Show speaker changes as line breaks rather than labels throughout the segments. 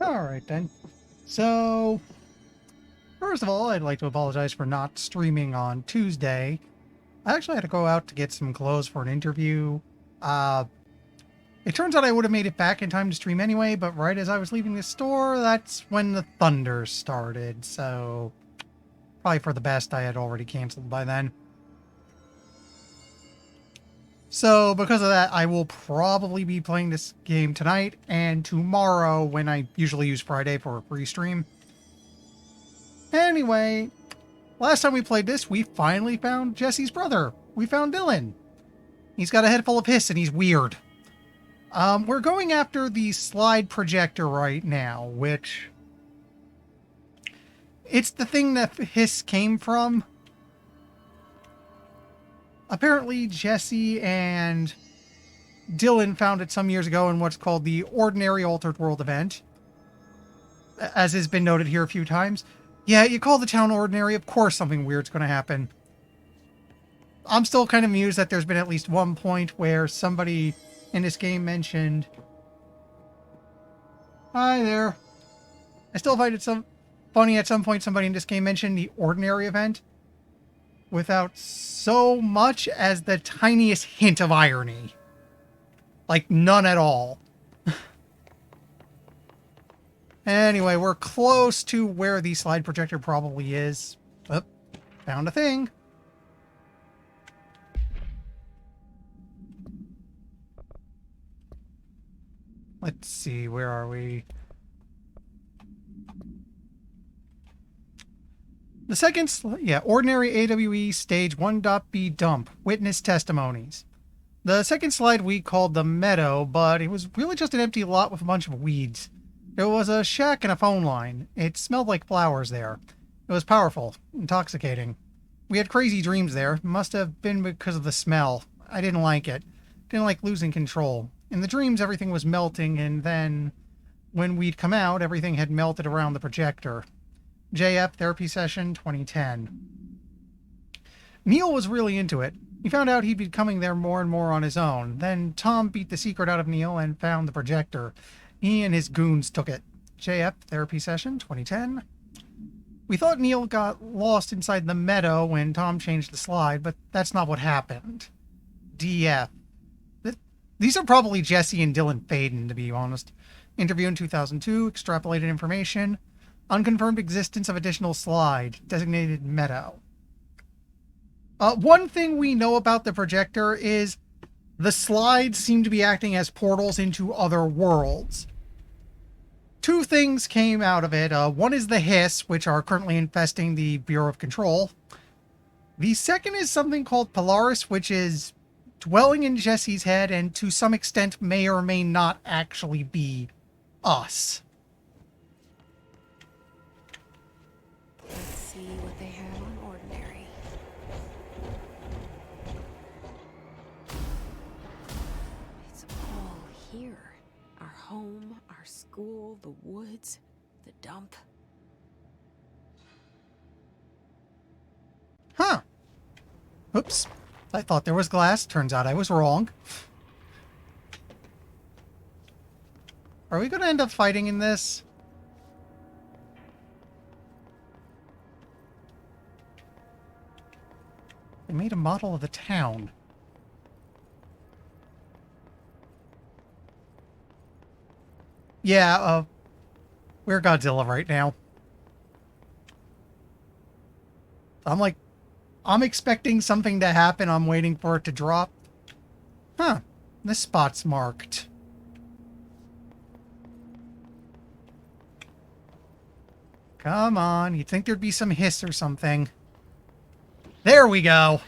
Alright then. So, first of all, I'd like to apologize for not streaming on Tuesday. I actually had to go out to get some clothes for an interview. It turns out I would have made it back in time to stream anyway, but right as I was leaving the store, that's when the thunder started, so probably for the best I had already canceled by then. So because of that, I will probably be playing this game tonight and tomorrow when I usually use Friday for a free stream. Anyway, last time we played this, we finally found Jesse's brother. We found Dylan. He's got a head full of hiss and he's weird. We're going after the slide projector right now, which... it's the thing that hiss came from. Apparently, Jesse and Dylan found it some years ago in what's called the Ordinary Altered World event. As has been noted here a few times. Yeah, you call the town ordinary, of course something weird's going to happen. I'm still kind of amused that there's been at least one point where somebody in this game mentioned... Hi there. I still find it funny at some point somebody in this game mentioned the Ordinary event without so much as the tiniest hint of irony. Like, none at all. Anyway, we're close to where the slide projector probably is. Oh, found a thing. Let's see, where are we? The second, Ordinary AWE Stage 1.B Dump, Witness Testimonies. The second slide we called the Meadow, but it was really just an empty lot with a bunch of weeds. There was a shack and a phone line. It smelled like flowers there. It was powerful, intoxicating. We had crazy dreams there. Must have been because of the smell. I didn't like it. Didn't like losing control. In the dreams, everything was melting, and then, when we'd come out, everything had melted around the projector. JF Therapy Session 2010. Neil was really into it. He found out he'd be coming there more and more on his own. Then Tom beat the secret out of Neil and found the projector. He and his goons took it. JF Therapy Session 2010. We thought Neil got lost inside the meadow when Tom changed the slide, but that's not what happened. DF. These are probably Jesse and Dylan Faden, to be honest. Interview in 2002, extrapolated information. Unconfirmed existence of additional slide, designated meadow. One thing we know about the projector is the slides seem to be acting as portals into other worlds. Two things came out of it. One is the hiss, which are currently infesting the Bureau of Control. The second is something called Polaris, which is dwelling in Jesse's head and to some extent may or may not actually be us.
Let's see what they have on Ordinary. It's all here. Our home, our school, the woods, the dump.
Huh. Oops. I thought there was glass. Turns out I was wrong. Are we going to end up fighting in this? They made a model of the town. Yeah, we're Godzilla right now. I'm expecting something to happen. I'm waiting for it to drop. Huh. This spot's marked. Come on. You'd think there'd be some hiss or something. There we go.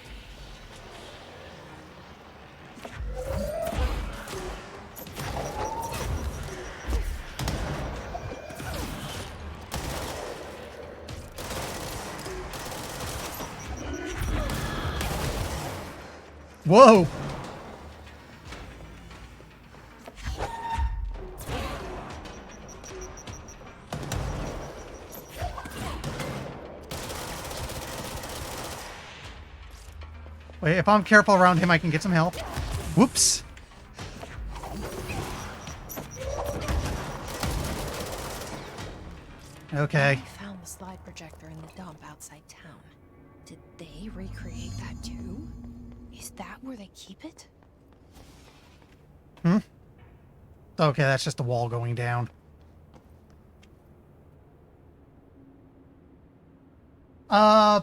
Whoa. Wait, if I'm careful around him, I can get some help. Whoops. Okay.
I found the slide projector in the dump outside town. Did they recreate that too? Is that where they keep it?
Hmm? Okay, that's just the wall going down. Uh,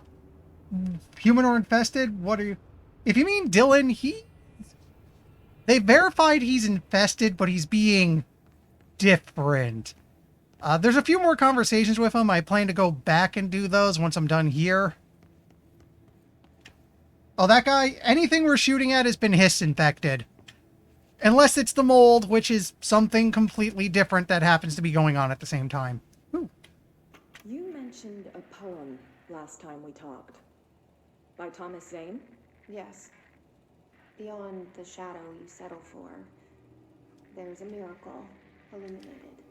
Human or infested? What are you... If you mean Dylan, they verified he's infested, but he's being different. There's a few more conversations with him. I plan to go back and do those once I'm done here. Oh, that guy, anything we're shooting at has been hiss infected. Unless it's the mold, which is something completely different that happens to be going on at the same time. Ooh.
You mentioned a poem last time we talked. By Thomas Zane?
Yes. Beyond the shadow you settle for, there's a miracle illuminated.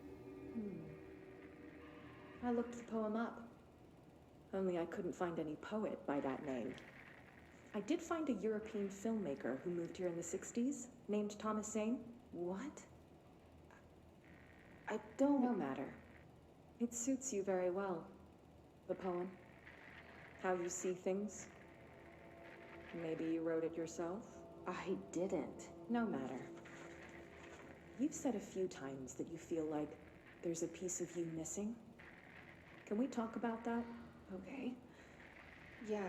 I looked the poem up. Only I couldn't find any poet by that name. I did find a European filmmaker who moved here in the 60s, named Thomas Zane.
What? I don't...
No matter. It suits you very well. The poem. How you see things. Maybe you wrote it yourself?
I didn't.
No matter. You've said a few times that you feel like there's a piece of you missing. Can we talk about that?
Okay. Yeah,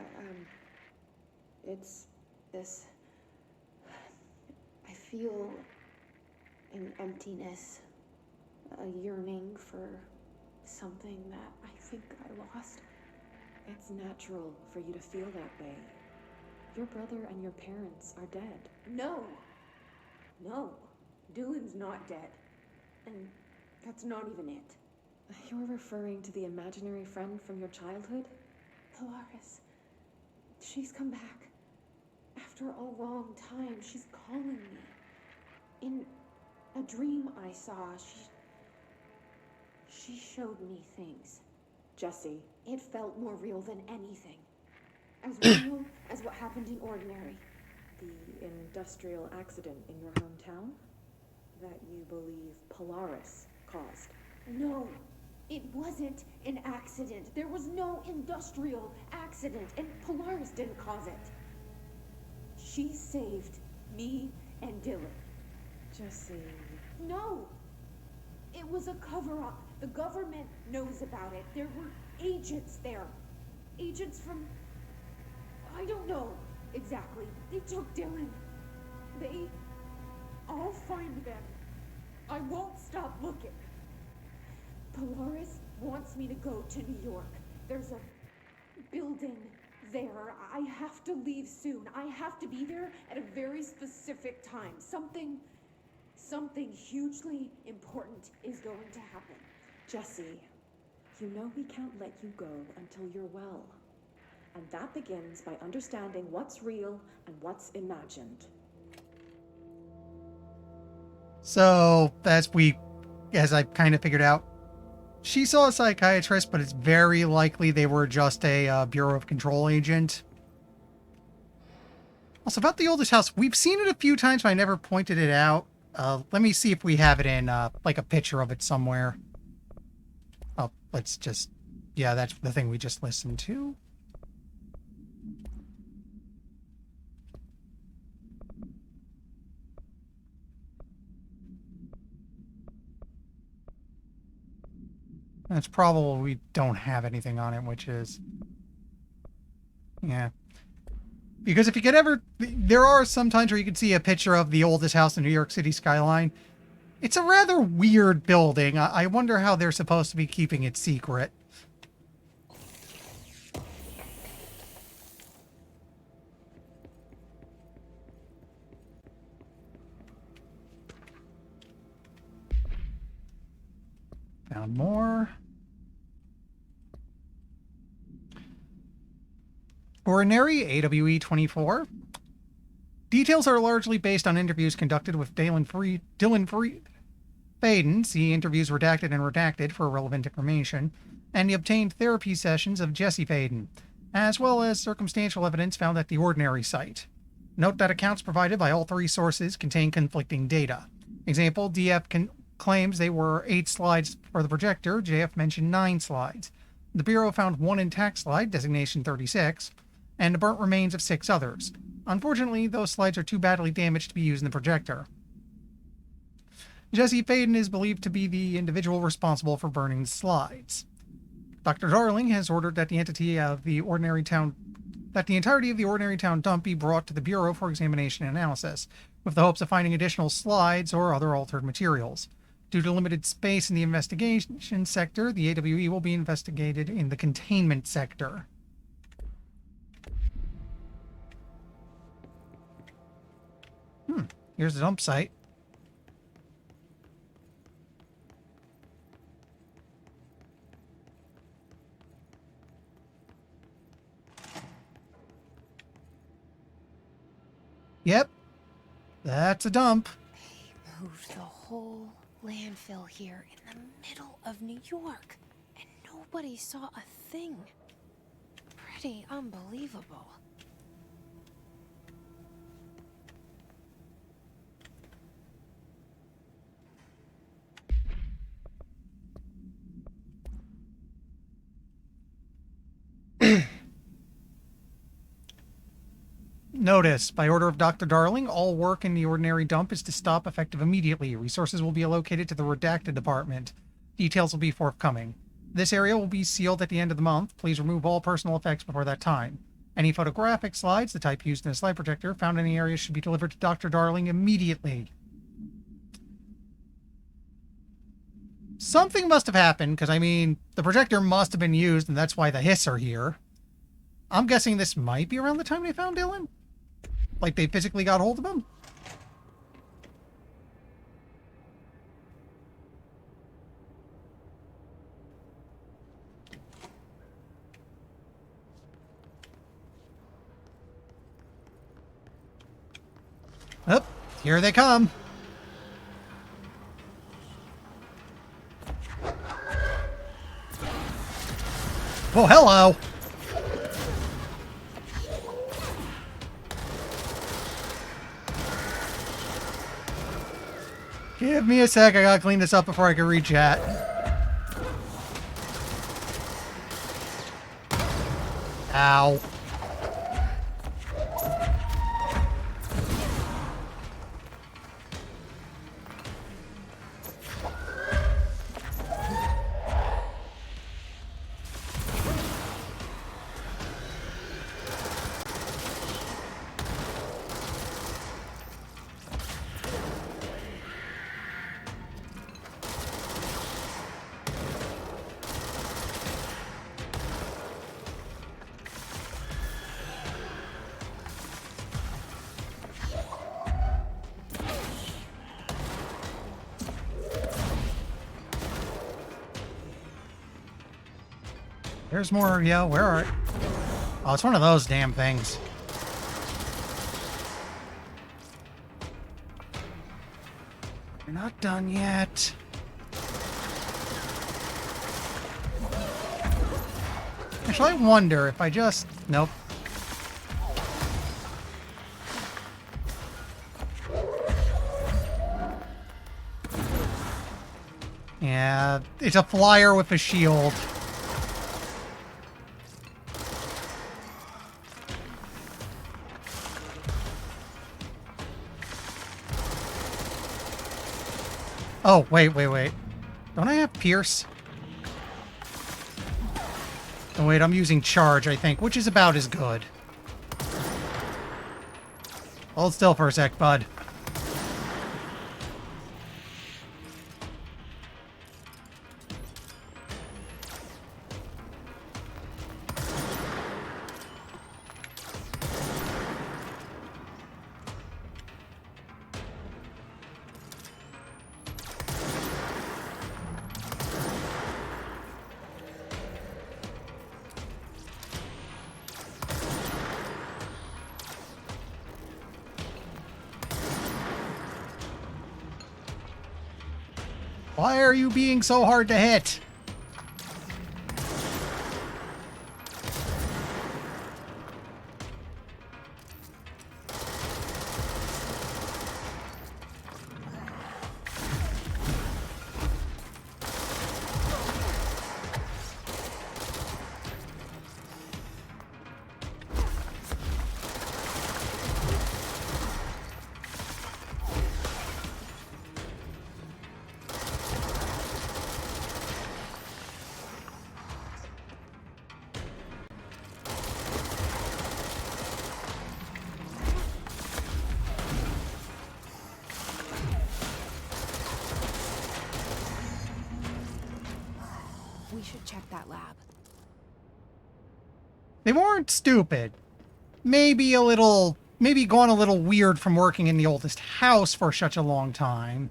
it's this... I feel an emptiness, a yearning for something that I think I lost.
It's natural for you to feel that way. Your brother and your parents are dead.
No! No. Dylan's not dead. And that's not even it.
You're referring to the imaginary friend from your childhood?
Polaris. She's come back. After a long time, she's calling me. In a dream I saw, she showed me things.
Jesse.
It felt more real than anything. As real as what happened in Ordinary.
The industrial accident in your hometown? That you believe Polaris caused?
No, it wasn't an accident. There was no industrial accident, and Polaris didn't cause it. She saved me and Dylan.
Jesse.
No! It was a cover-up. The government knows about it. There were agents there. Agents from... I don't know exactly. They took Dylan. I'll find them. I won't stop looking. Polaris wants me to go to New York. There's a building there. I have to leave soon. I have to be there at a very specific time. Something hugely important is going to happen.
Jesse, you know we can't let you go until you're well. And that begins by understanding what's real and what's imagined.
So, as I kind of figured out, she saw a psychiatrist, but it's very likely they were just a Bureau of Control agent. Also, about the oldest house, we've seen it a few times, but I never pointed it out. Let me see if we have it in, like a picture of it somewhere. Oh, let's just... Yeah, that's the thing we just listened to. That's probable we don't have anything on it, which is... Yeah. Because if you could ever... There are some times where you can see a picture of the oldest house in New York City skyline. It's a rather weird building. I wonder how they're supposed to be keeping it secret. Found more. Ordinary AWE 24. Details are largely based on interviews conducted with Dylan Faden. See interviews redacted and redacted for relevant information, and the obtained therapy sessions of Jesse Faden, as well as circumstantial evidence found at the Ordinary site. Note that accounts provided by all three sources contain conflicting data. Example, claims they were 8 slides for the projector. JF mentioned 9 slides. The Bureau found 1 intact slide, designation 36, and the burnt remains of 6 others. Unfortunately, those slides are too badly damaged to be used in the projector. Jesse Faden is believed to be the individual responsible for burning the slides. Dr. Darling has ordered that the entirety of the ordinary town dump be brought to the Bureau for examination and analysis, with the hopes of finding additional slides or other altered materials. Due to limited space in the investigation sector, the AWE will be investigated in the containment sector. Here's the dump site. Yep, that's a dump.
They moved the whole landfill here in the middle of New York, and nobody saw a thing. Pretty unbelievable.
Notice, by order of Dr. Darling, all work in the ordinary dump is to stop effective immediately. Resources will be allocated to the redacted department. Details will be forthcoming. This area will be sealed at the end of the month. Please remove all personal effects before that time. Any photographic slides, the type used in a slide projector, found in the area should be delivered to Dr. Darling immediately. Something must have happened, because, I mean, the projector must have been used, and that's why the hiss are here. I'm guessing this might be around the time they found Dylan? Like they physically got hold of him? Oh, here they come. Oh, hello. Give me a sec, I gotta clean this up before I can read chat. Ow. There's more, yeah, where are... Oh, it's one of those damn things. We're not done yet. Actually, I wonder if I just... Nope. Yeah, it's a flyer with a shield. Oh, wait. Don't I have Pierce? Oh, wait, I'm using Charge, I think, which is about as good. Hold still for a sec, bud. Why are you being so hard to hit?
We should check that lab.
They weren't stupid. Maybe gone a little weird from working in the oldest house for such a long time.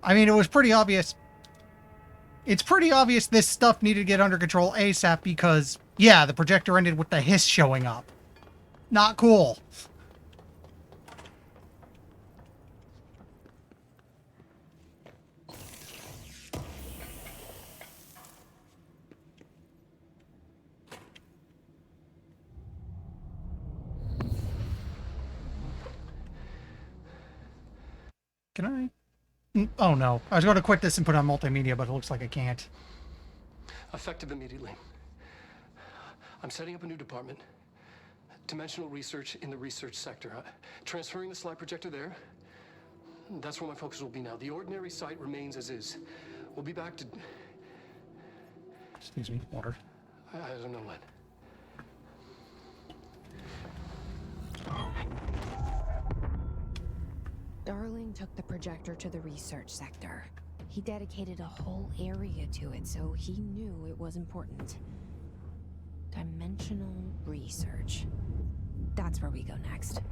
I mean, it was pretty obvious. It's pretty obvious this stuff needed to get under control ASAP because, yeah, the projector ended with the hiss showing up. Not cool. Can I? Oh no. I was going to quit this and put on multimedia, but it looks like I can't.
Effective immediately. I'm setting up a new department. Dimensional research in the research sector. Transferring the slide projector there. That's where my focus will be now. The ordinary site remains as is. We'll be back to...
Excuse me, water.
I don't know when.
Darling took the projector to the research sector. He dedicated a whole area to it, so he knew it was important. Dimensional research. That's where we go next.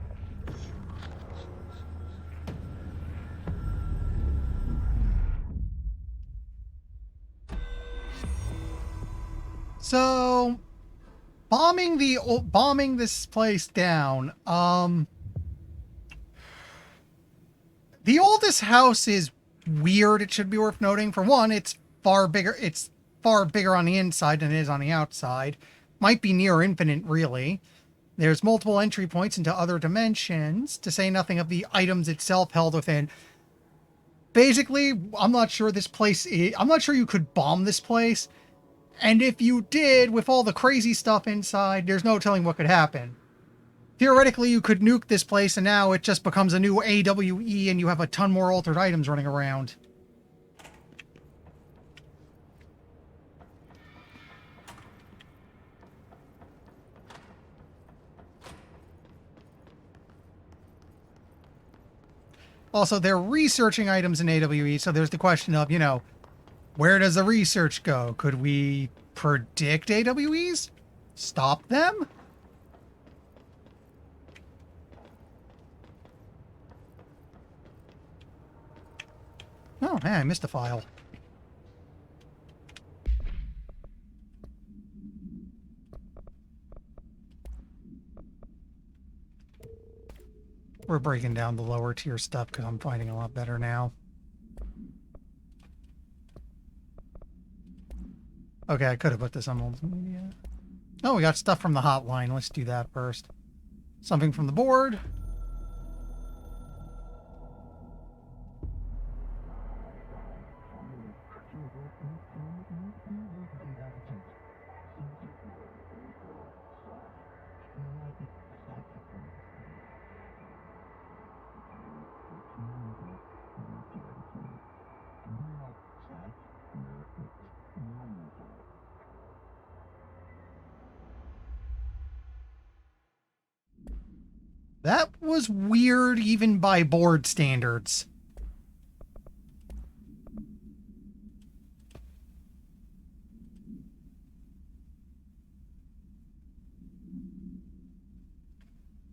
So, bombing this place down. The oldest house is weird. It should be worth noting. For one, it's far bigger. It's far bigger on the inside than it is on the outside. Might be near infinite, really. There's multiple entry points into other dimensions, to say nothing of the items itself held within. Basically, I'm not sure you could bomb this place. And if you did, with all the crazy stuff inside, there's no telling what could happen. Theoretically, you could nuke this place and now it just becomes a new AWE and you have a ton more altered items running around. Also, they're researching items in AWE, so there's the question of, where does the research go? Could we predict AWEs? Stop them? Oh, man, I missed a file. We're breaking down the lower tier stuff because I'm finding a lot better now. Okay, I could have put this on multimedia. Oh, we got stuff from the hotline. Let's do that first. Something from the board. That was weird even by board standards.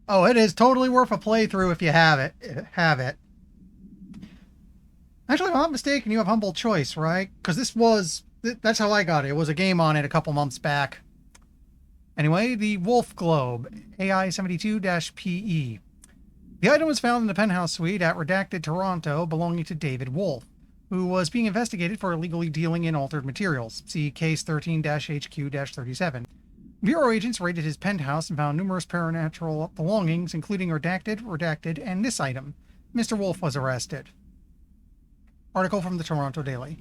Oh, it is totally worth a playthrough if you have it. Actually, if I'm not mistaken, you have Humble Choice, right? Because that's how I got it. It was a game on it a couple months back. Anyway, the Wolf Globe, AI-72-PE. The item was found in the penthouse suite at Redacted Toronto, belonging to David Wolf, who was being investigated for illegally dealing in altered materials. See Case 13-HQ-37. Bureau agents raided his penthouse and found numerous paranatural belongings, including Redacted, and this item. Mr. Wolf was arrested. Article from the Toronto Daily.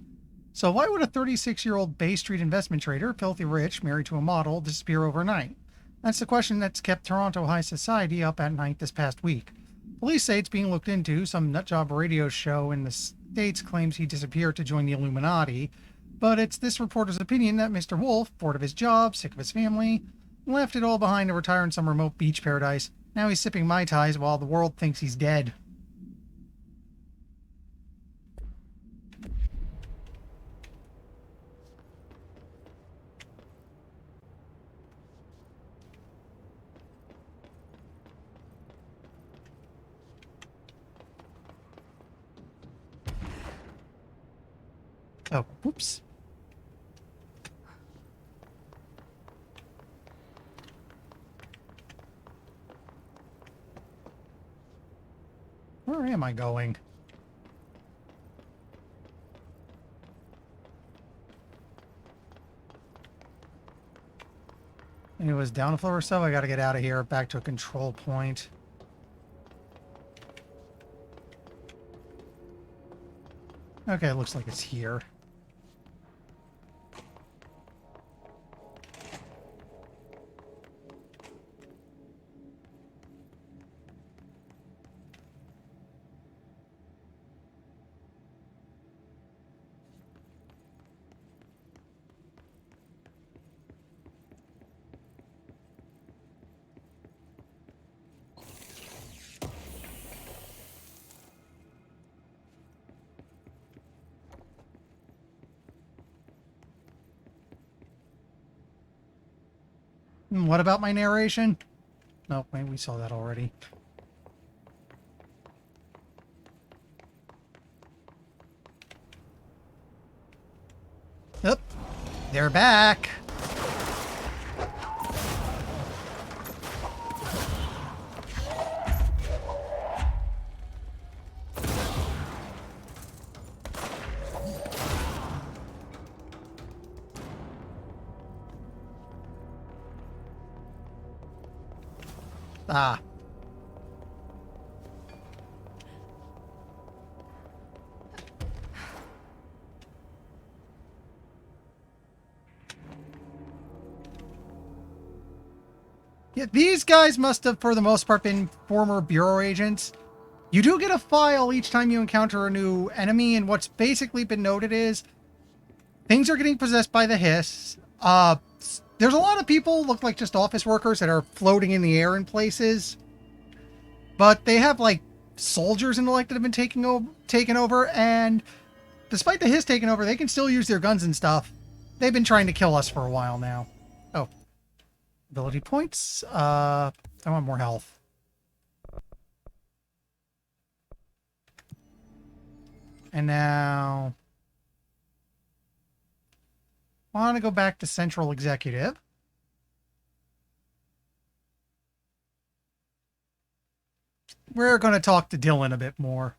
So why would a 36-year-old Bay Street investment trader, filthy rich, married to a model, disappear overnight? That's the question that's kept Toronto high society up at night this past week. Police say it's being looked into. Some nutjob radio show in the States claims he disappeared to join the Illuminati. But it's this reporter's opinion that Mr. Wolf, bored of his job, sick of his family, left it all behind to retire in some remote beach paradise. Now he's sipping Mai Tais while the world thinks he's dead. Oh, whoops. Where am I going? It was down a floor or so. I gotta get out of here, back to a control point. Okay, it looks like it's here. What about my narration? No, wait, we saw that already. Yep, they're back. Ah. Yeah, these guys must have, for the most part, been former Bureau agents. You do get a file each time you encounter a new enemy, and what's basically been noted is things are getting possessed by the hiss. There's a lot of people, look like just office workers, that are floating in the air in places. But they have, like, soldiers in the lake that have been taken over, and despite the hiss taking over, they can still use their guns and stuff. They've been trying to kill us for a while now. Oh. Ability points. I want more health. And now I want to go back to Central Executive. We're going to talk to Dylan a bit more.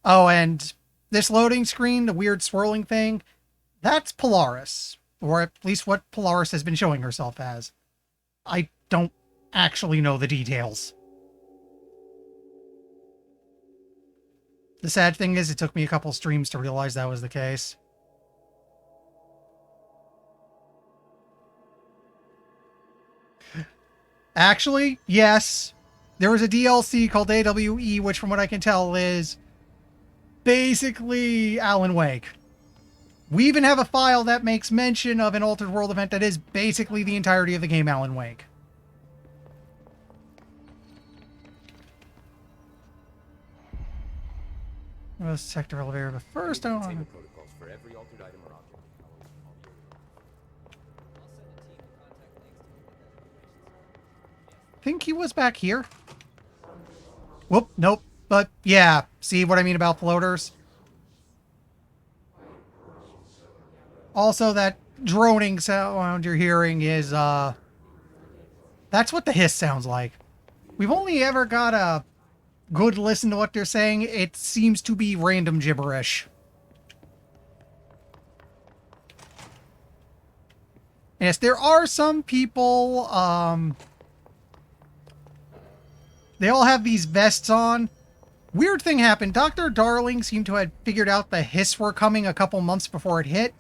Oh, and this loading screen, the weird swirling thing, that's Polaris. Or at least what Polaris has been showing herself as. I don't actually know the details. The sad thing is, it took me a couple streams to realize that was the case. Actually, yes. There was a DLC called AWE, which from what I can tell is basically Alan Wake. We even have a file that makes mention of an Altered World event that is basically the entirety of the game Alan Wake. Well, sector elevator, but first I want to... think he was back here. Whoop, nope. But yeah, see what I mean about floaters? Also, that droning sound you're hearing is, that's what the hiss sounds like. We've only ever got a good listen to what they're saying. It seems to be random gibberish. Yes, there are some people, they all have these vests on. Weird thing happened. Dr. Darling seemed to have figured out the hiss were coming a couple months before it hit.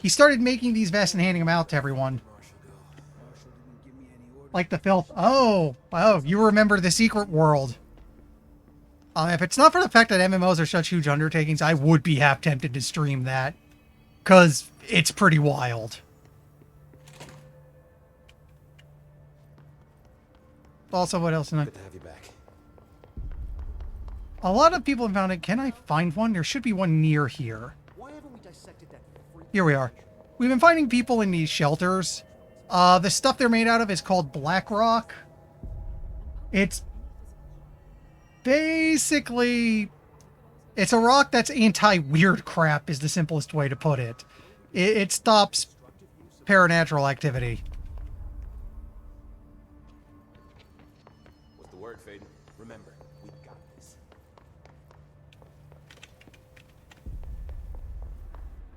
He started making these vests and handing them out to everyone. Like the filth. Oh, you remember the secret world. If it's not for the fact that MMOs are such huge undertakings, I would be half tempted to stream that. Because it's pretty wild. Also, what else?
Good to have you back.
A lot of people have found it. Can I find one? There should be one near here.
Why haven't we dissected that freak?
Here we are. We've been finding people in these shelters. The stuff they're made out of is called black rock. It's basically It's a rock that's anti-weird crap is the simplest way to put it. It stops paranatural activity.
What's the word, Faden? Remember, we got this.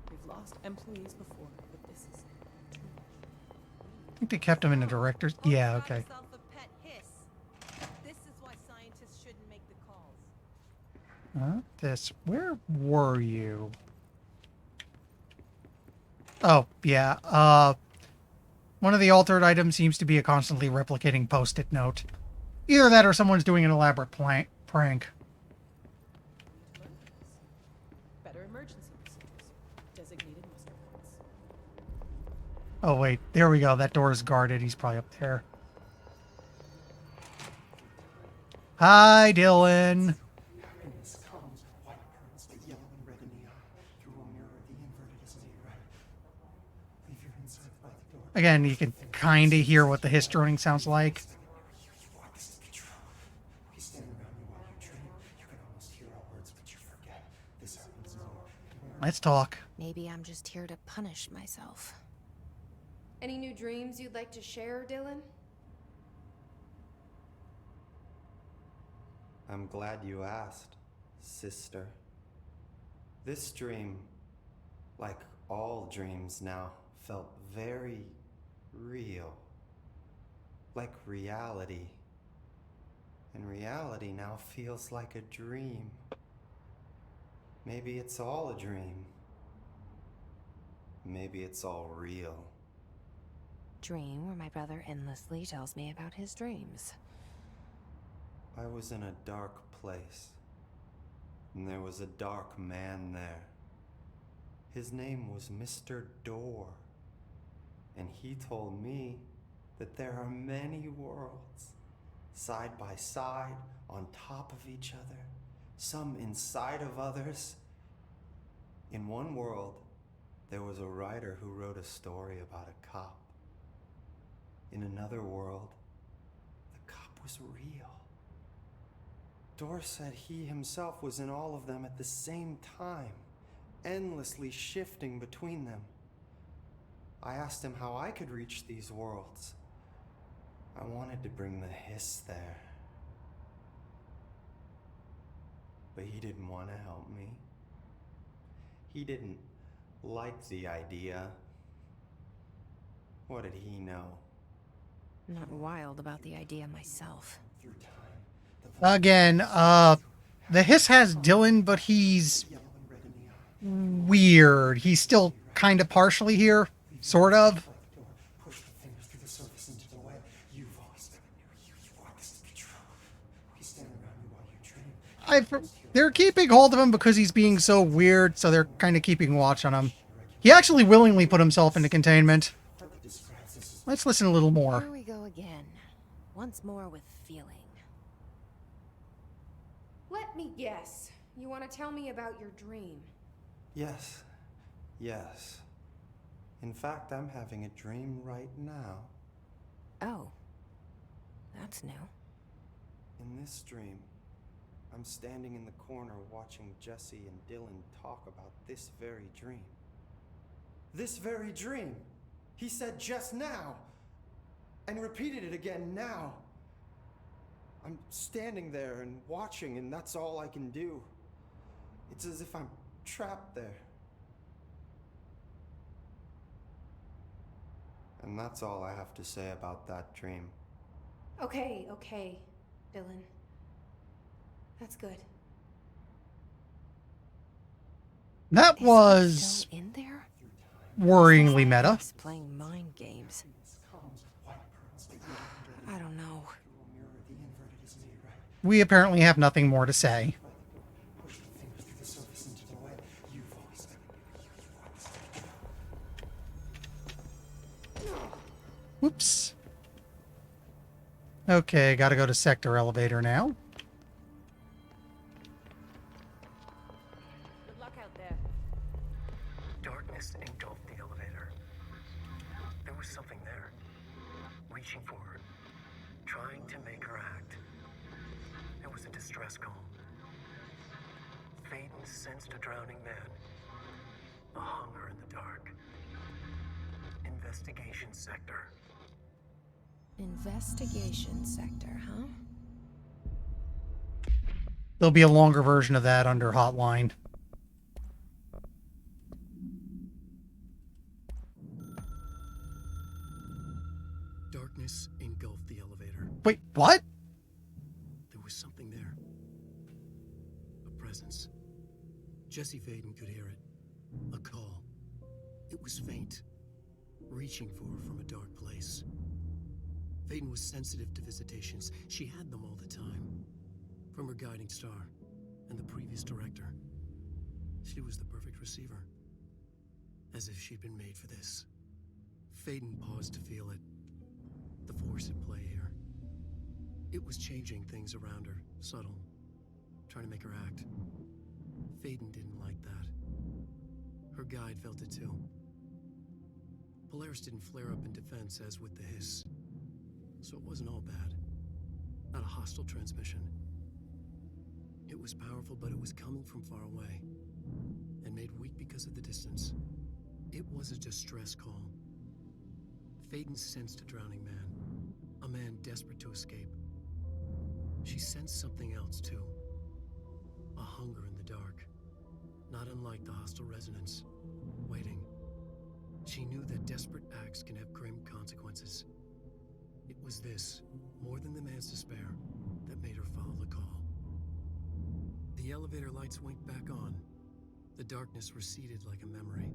We've lost employees before, but this is
I think they kept him in the director's. Yeah, okay.
This is why scientists shouldn't make the calls.
This. Where were you? Oh, yeah. One of the altered items seems to be a constantly replicating post-it note. Either that or someone's doing an elaborate prank.
better emergency procedures, designated muster points.
Oh, wait. There we go. That door is guarded. He's probably up there. Hi, Dylan. Again, you can kind of hear what the hiss droning sounds like. Let's talk.
Maybe I'm just here to punish myself.
Any new dreams you'd like to share, Dylan?
I'm glad you asked, sister. This dream, like all dreams now, felt very real. Like reality. And reality now feels like a dream. Maybe it's all a dream. Maybe it's all real.
Dream where my brother endlessly tells me about his dreams.
I was in a dark place, and there was a dark man there. His name was Mr. Door, and he told me that there are many worlds, side by side, on top of each other, some inside of others. In one world, there was a writer who wrote a story about a cop. In another world, the cop was real. Door said he himself was in all of them at the same time, endlessly shifting between them. I asked him how I could reach these worlds. I wanted to bring the hiss there. But he didn't want to help me. He didn't like the idea. What did he know?
I'm not wild about the idea myself.
Again, the hiss has Dylan, but he's weird. He's still kind of partially here, sort of. They're keeping hold of him because he's being so weird, so they're kind of keeping watch on him. He actually willingly put himself into containment. Let's listen a little more.
Here we go again. Once more with feeling.
Let me guess. You want to tell me about your dream?
Yes. Yes. In fact, I'm having a dream right now.
Oh. That's new.
In this dream, I'm standing in the corner watching Jesse and Dylan talk about this very dream. This very dream! He said just now! And repeated it again now! I'm standing there and watching, and that's all I can do. It's as if I'm trapped there. And that's all I have to say about that dream.
Okay, Dylan. That's good.
That was
Still in there?
worryingly meta.
He's playing mind games. I don't know.
We apparently have nothing more to say. Whoops. Okay, gotta go to sector elevator now.
Good luck out there.
Darkness engulfed the elevator. There was something there, reaching for her, trying to make her act. It was a distress call. Faden sensed a drowning man. A hunger in the dark. Investigation sector.
Investigation sector, huh?
There'll be a longer version of that under Hotline.
Darkness engulfed the elevator.
Wait, what?
There was something there. A presence. Jesse Faden could hear it. A call. It was faint, reaching for her from a dark place. Faden was sensitive to visitations. She had them all the time. From her guiding star and the previous director. She was the perfect receiver. As if she'd been made for this. Faden paused to feel it. The force at play here. It was changing things around her, subtle, trying to make her act. Faden didn't like that. Her guide felt it too. Polaris didn't flare up in defense as with the hiss. So it wasn't all bad. Not a hostile transmission. It was powerful, but it was coming from far away. And made weak because of the distance. It was a distress call. Faden sensed a drowning man. A man desperate to escape. She sensed something else, too. A hunger in the dark. Not unlike the hostile resonance. Waiting. She knew that desperate acts can have grim consequences. It was this, more than the man's despair, that made her follow the call. The elevator lights winked back on. The darkness receded like a memory.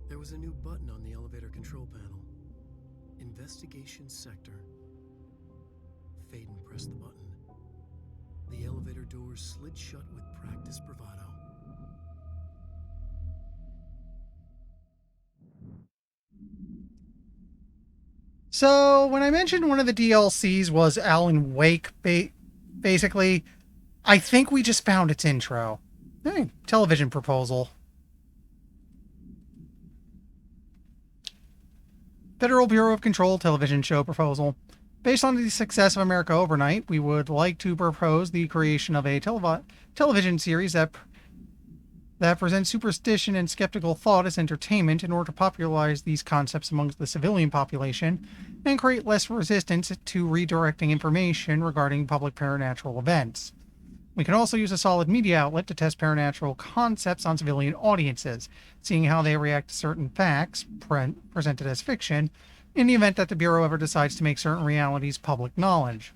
There was a new button on the elevator control panel. Investigation sector. Faden pressed the button. The elevator doors slid shut with practiced bravado.
So, when I mentioned one of the DLCs was Alan Wake, basically, I think we just found its intro. Hey, television proposal. Federal Bureau of Control television show proposal. Based on the success of America Overnight, we would like to propose the creation of a television series that presents superstition and skeptical thought as entertainment in order to popularize these concepts amongst the civilian population and create less resistance to redirecting information regarding public paranormal events. We can also use a solid media outlet to test paranormal concepts on civilian audiences, seeing how they react to certain facts presented as fiction, in the event that the Bureau ever decides to make certain realities public knowledge.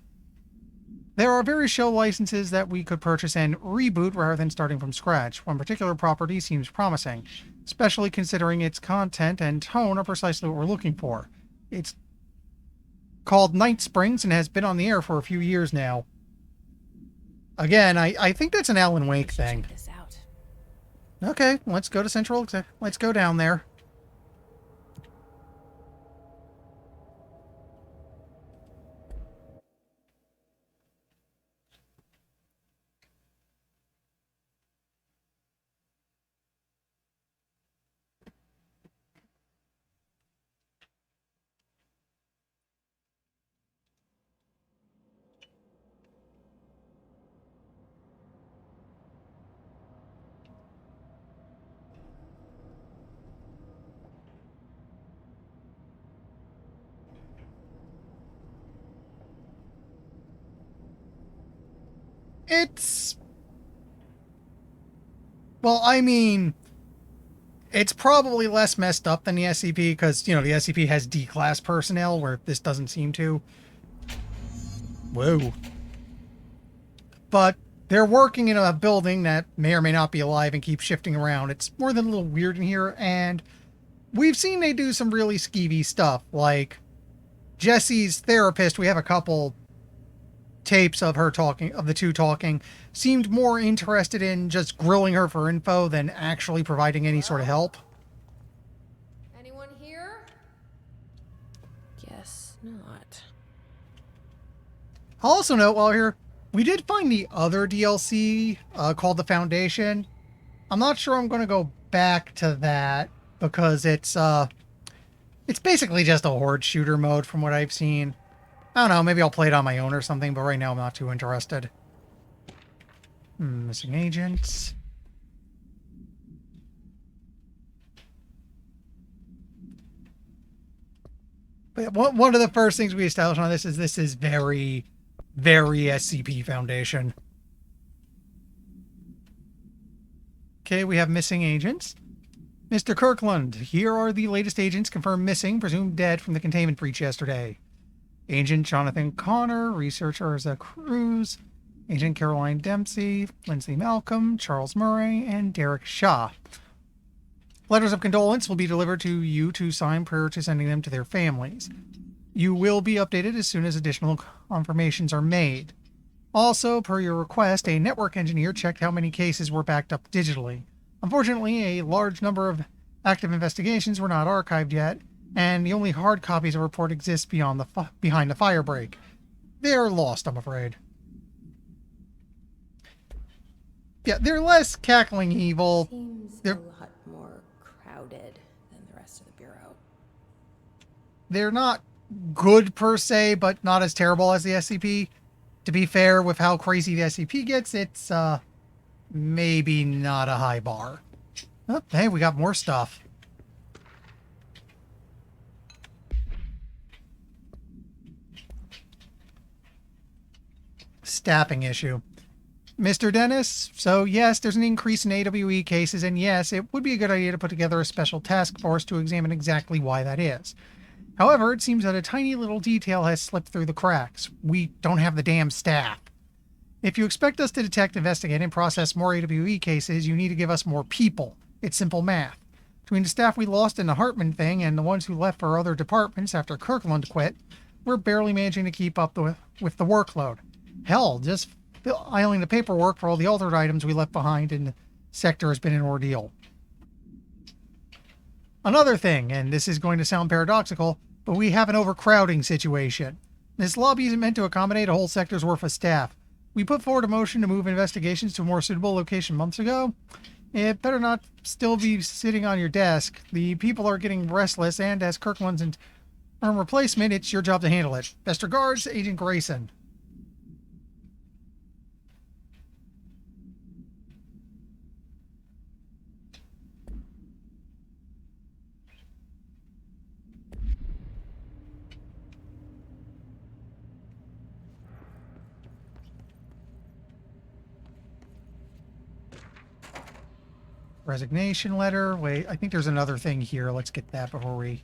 There are various show licenses that we could purchase and reboot rather than starting from scratch. One particular property seems promising, especially considering its content and tone are precisely what we're looking for. It's called Night Springs and has been on the air for a few years now. Again, I think that's an Alan Wake thing.
Check this out.
Okay, let's go to Central. Let's go down there. Well, I mean, it's probably less messed up than the SCP because, the SCP has D-class personnel where this doesn't seem to. Whoa. But they're working in a building that may or may not be alive and keep shifting around. It's more than a little weird in here, and we've seen they do some really skeevy stuff, like Jesse's therapist. We have a couple tapes of her talking, of the two talking, seemed more interested in just grilling her for info than actually providing any sort of help.
Anyone here?
Guess not.
I'll also note while we're here, we did find the other DLC called The Foundation. I'm not sure I'm going to go back to that because it's basically just a horde shooter mode from what I've seen. I don't know, maybe I'll play it on my own or something, but right now I'm not too interested. Missing agents. But one of the first things we established on this is very, very SCP Foundation. Okay, we have missing agents. Mr. Kirkland, here are the latest agents confirmed missing, presumed dead from the containment breach yesterday. Agent Jonathan Connor, researcher Isaac Cruz, Agent Caroline Dempsey, Lindsay Malcolm, Charles Murray, and Derek Shaw. Letters of condolence will be delivered to you to sign prior to sending them to their families. You will be updated as soon as additional confirmations are made. Also, per your request, a network engineer checked how many cases were backed up digitally. Unfortunately, a large number of active investigations were not archived yet, and the only hard copies of the report exist behind the firebreak. They're lost, I'm afraid. Yeah, they're less cackling evil.
Seems
They're,
a lot more crowded than the rest of the Bureau.
they're not good per se, but not as terrible as the SCP. To be fair, with how crazy the SCP gets, it's maybe not a high bar. Oh, hey, we got more stuff. Staffing issue. Mr. Dennis, so yes, there's an increase in AWE cases, and yes, it would be a good idea to put together a special task force to examine exactly why that is. However, it seems that a tiny little detail has slipped through the cracks. We don't have the damn staff. If you expect us to detect, investigate, and process more AWE cases, you need to give us more people. It's simple math. Between the staff we lost in the Hartman thing and the ones who left for other departments after Kirkland quit, we're barely managing to keep up with the workload. Hell, just filing the paperwork for all the altered items we left behind in the sector has been an ordeal. Another thing, and this is going to sound paradoxical, but we have an overcrowding situation. This lobby isn't meant to accommodate a whole sector's worth of staff. We put forward a motion to move investigations to a more suitable location months ago. It better not still be sitting on your desk. The people are getting restless, and as Kirkland's interim replacement, it's your job to handle it. Best regards, Agent Grayson. Resignation letter. Wait, I think there's another thing here. Let's get that before we...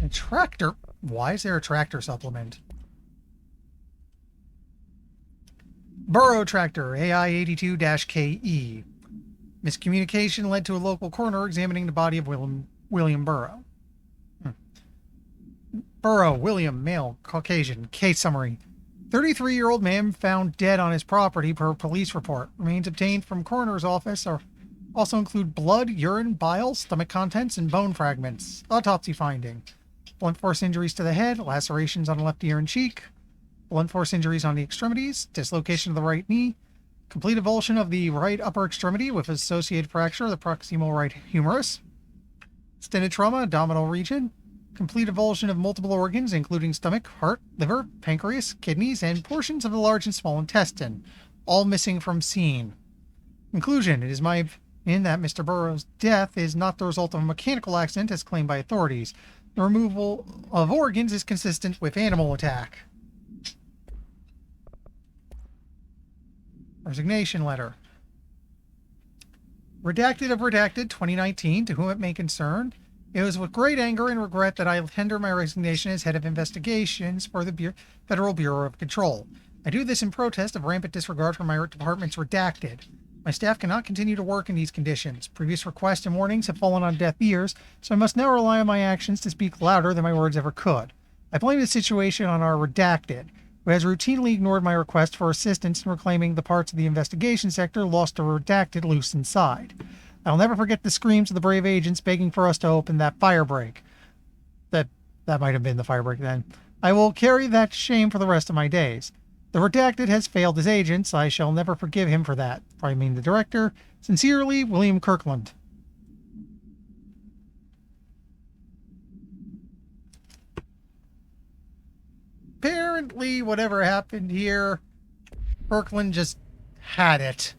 A tractor? Why is there a tractor supplement? Burrow Tractor, AI82-KE. Miscommunication led to a local coroner examining the body of William Burrow. Burrow, William, male, Caucasian. Case summary. 33-year-old man found dead on his property per police report. Remains obtained from coroner's office are also include blood, urine, bile, stomach contents, and bone fragments. Autopsy finding. Blunt force injuries to the head, lacerations on the left ear and cheek, blunt force injuries on the extremities, dislocation of the right knee, complete avulsion of the right upper extremity with associated fracture of the proximal right humerus, extended trauma, abdominal region, complete avulsion of multiple organs, including stomach, heart, liver, pancreas, kidneys, and portions of the large and small intestine, all missing from scene. Conclusion: it is my opinion that Mr. Burrow's death is not the result of a mechanical accident as claimed by authorities. The removal of organs is consistent with animal attack. Resignation letter. Redacted of redacted 2019, to whom it may concern. It was with great anger and regret that I tender my resignation as head of investigations for the Federal Bureau of Control. I do this in protest of rampant disregard for my department's redacted. My staff cannot continue to work in these conditions. Previous requests and warnings have fallen on deaf ears, so I must now rely on my actions to speak louder than my words ever could. I blame the situation on our redacted, who has routinely ignored my request for assistance in reclaiming the parts of the investigation sector lost to redacted loose inside. I'll never forget the screams of the brave agents begging for us to open that firebreak. That might have been the firebreak then. I will carry that shame for the rest of my days. The redacted has failed his agents. I shall never forgive him for that. I mean the director. Sincerely, William Kirkland. Apparently, whatever happened here, Kirkland just had it.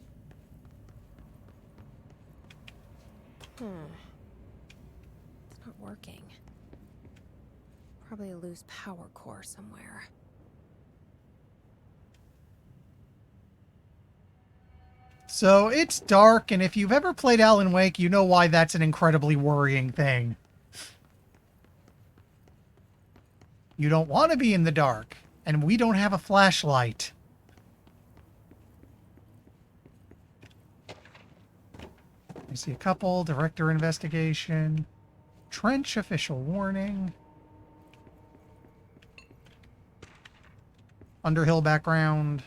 It's not working. Probably a loose power core somewhere.
So it's dark, and if you've ever played Alan Wake, you know why that's an incredibly worrying thing. You don't want to be in the dark, and we don't have a flashlight. I see a couple. Director investigation. Trench official warning. Underhill background.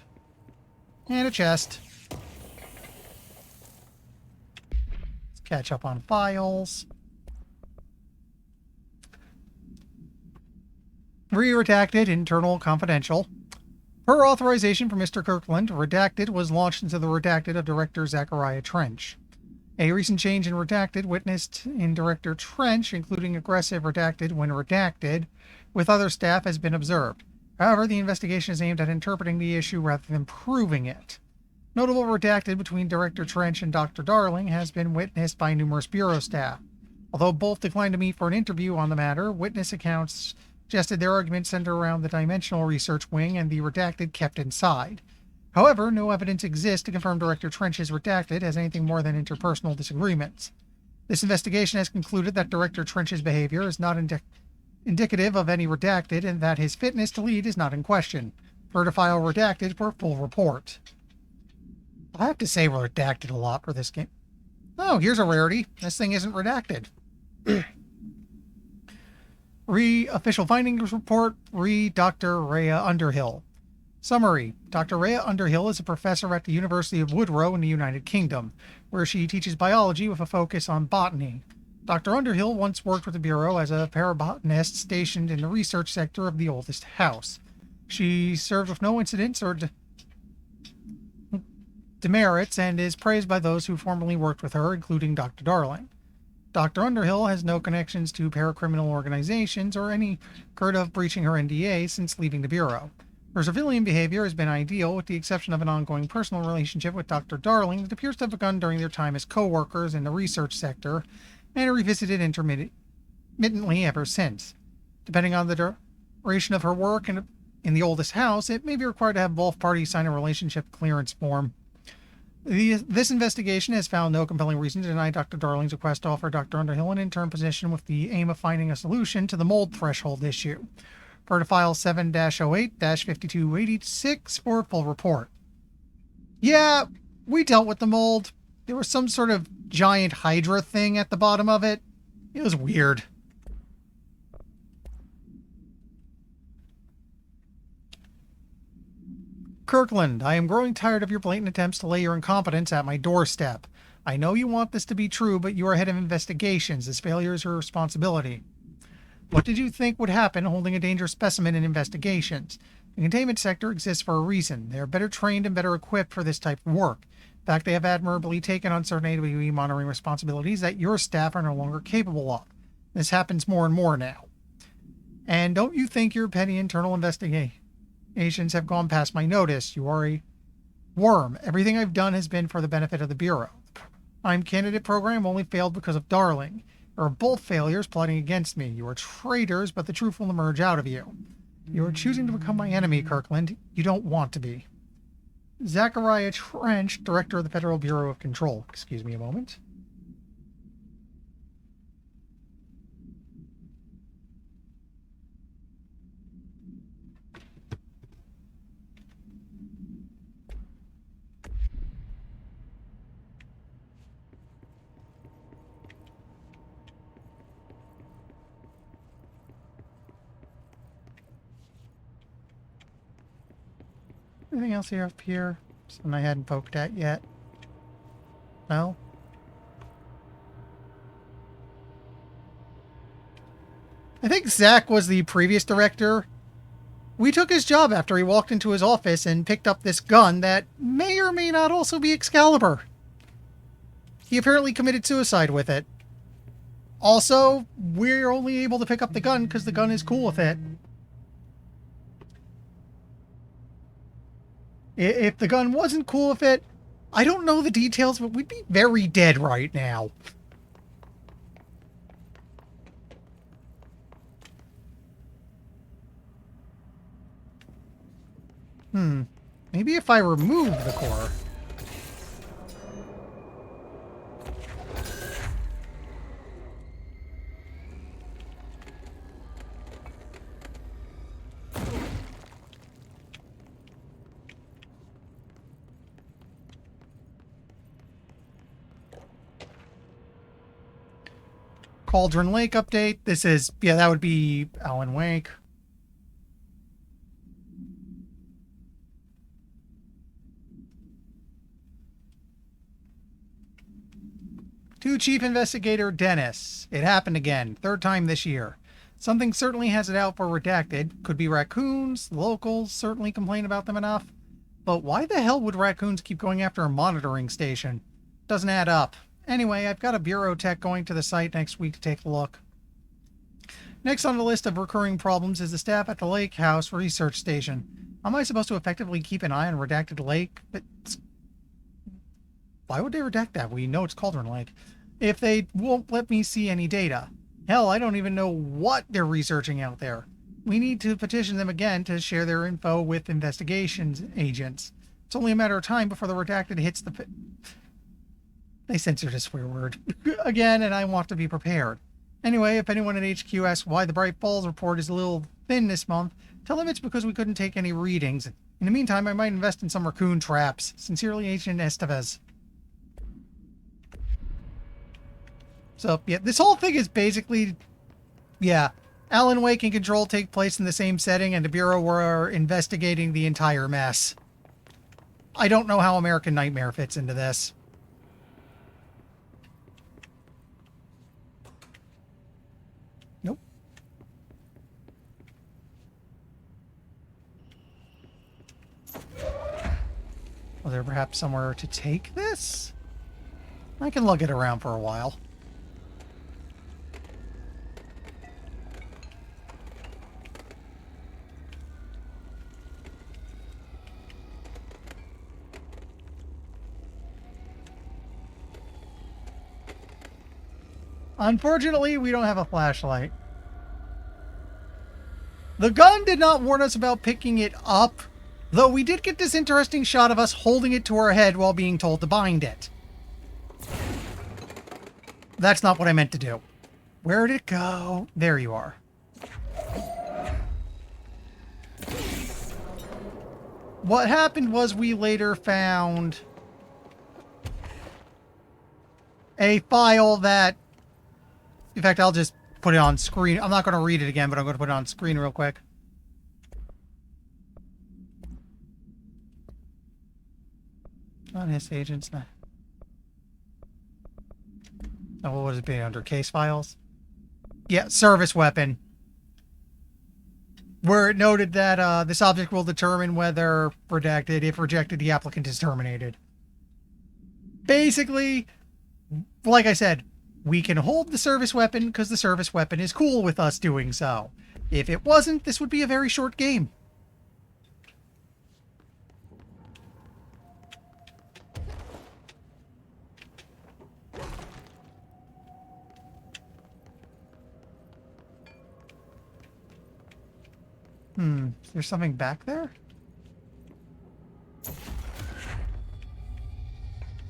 And a chest. Let's catch up on files. Re-redacted, internal, confidential. Per authorization from Mr. Kirkland, Redacted was launched into the Redacted of Director Zachariah Trench. A recent change in Redacted witnessed in Director Trench, including aggressive Redacted when redacted, with other staff has been observed. However, the investigation is aimed at interpreting the issue rather than proving it. Notable Redacted between Director Trench and Dr. Darling has been witnessed by numerous Bureau staff. Although both declined to meet for an interview on the matter, witness accounts suggested their arguments centered around the Dimensional Research Wing and the Redacted kept inside. However, no evidence exists to confirm Director Trench's Redacted has anything more than interpersonal disagreements. This investigation has concluded that Director Trench's behavior is not indicative of any Redacted and that his fitness to lead is not in question. Refer to file Redacted for a full report. I have to say Redacted a lot for this game. Oh, here's a rarity. This thing isn't redacted. Official findings report. Dr. Rhea Underhill. Summary. Dr. Rhea Underhill is a professor at the University of Woodrow in the United Kingdom, where she teaches biology with a focus on botany. Dr. Underhill once worked with the Bureau as a parabotanist stationed in the research sector of the oldest house. She served with no incidents or demerits and is praised by those who formerly worked with her, including Dr. Darling. Dr. Underhill has no connections to paracriminal organizations or any record of breaching her NDA since leaving the Bureau. Her civilian behavior has been ideal, with the exception of an ongoing personal relationship with Dr. Darling that appears to have begun during their time as co-workers in the research sector and revisited intermittently ever since. Depending on the duration of her work in the oldest house, it may be required to have both parties sign a relationship clearance form. This investigation has found no compelling reason to deny Dr. Darling's request to offer Dr. Underhill an interim position with the aim of finding a solution to the mold threshold issue. Refer to file 7-08-5286 for a full report. Yeah, we dealt with the mold. There was some sort of giant Hydra thing at the bottom of it. It was weird. Kirkland, I am growing tired of your blatant attempts to lay your incompetence at my doorstep. I know you want this to be true, but you are head of investigations. This failure is your responsibility. What did you think would happen holding a dangerous specimen in investigations? The containment sector exists for a reason. They are better trained and better equipped for this type of work. In fact, they have admirably taken on certain AWE monitoring responsibilities that your staff are no longer capable of. This happens more and more now. And don't you think your petty internal investigations have gone past my notice? You are a worm. Everything I've done has been for the benefit of the Bureau. I'm candidate program only failed because of Darling. You are both failures plotting against me. You are traitors, but the truth will emerge out of you. You are choosing to become my enemy, Kirkland. You don't want to be. Zachariah Trench, Director of the Federal Bureau of Control. Excuse me a moment. Anything else here up here? Something I hadn't poked at yet. No? I think Zach was the previous director. We took his job after he walked into his office and picked up this gun that may or may not also be Excalibur. He apparently committed suicide with it. Also, we're only able to pick up the gun because the gun is cool with it. If the gun wasn't cool with it, I don't know the details, but we'd be very dead right now. Maybe if I remove the core. Cauldron Lake update. This is, yeah, that would be Alan Wake. To Chief Investigator Dennis. It happened again. Third time this year. Something certainly has it out for redacted. Could be raccoons. Locals certainly complain about them enough. But why the hell would raccoons keep going after a monitoring station? Doesn't add up. Anyway, I've got a bureau tech going to the site next week to take a look. Next on the list of recurring problems is the staff at the Lake House Research Station. How am I supposed to effectively keep an eye on redacted lake? But why would they redact that? We know it's Cauldron Lake. If they won't let me see any data. Hell, I don't even know what they're researching out there. We need to petition them again to share their info with investigations agents. It's only a matter of time before the redacted hits the... They censored a swear word again, and I want to be prepared. Anyway, if anyone at HQ asks why the Bright Falls report is a little thin this month, tell them it's because we couldn't take any readings. In the meantime, I might invest in some raccoon traps. Sincerely, Agent Estevez. So, yeah, this whole thing is basically, yeah, Alan Wake and Control take place in the same setting, and the Bureau were investigating the entire mess. I don't know how American Nightmare fits into this. Nope. Was there perhaps somewhere to take this? I can lug it around for a while. Unfortunately, we don't have a flashlight. The gun did not warn us about picking it up, though we did get this interesting shot of us holding it to our head while being told to bind it. That's not what I meant to do. Where'd it go? There you are. What happened was we later found a file that... In fact, I'll just put it on screen. I'm not going to read it again, but I'm going to put it on screen real quick. Not his agents. Not... Oh, what would it be under case files? Yeah, service weapon. Where it noted that this object will determine whether redacted. If rejected, the applicant is terminated. Basically, like I said, we can hold the service weapon because the service weapon is cool with us doing so. If it wasn't, this would be a very short game. Is there something back there?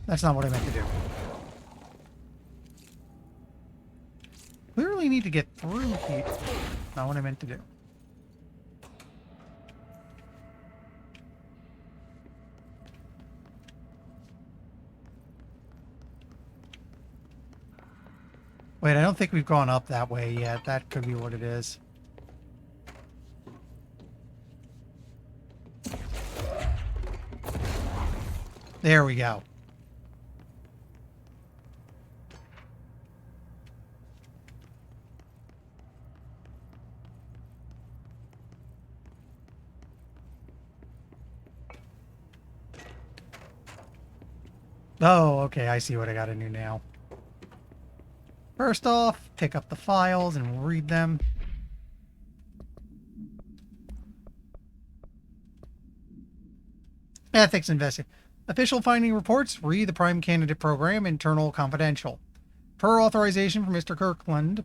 That's not what I meant to do. Clearly need to get through here. Not what I meant to do. Wait, I don't think we've gone up that way yet. That could be what it is. There we go. Oh, okay, I see what I gotta do now. First off, pick up the files and read them. Ethics investigation. Official finding reports, read the Prime Candidate Program, internal confidential. Per authorization from Mr. Kirkland,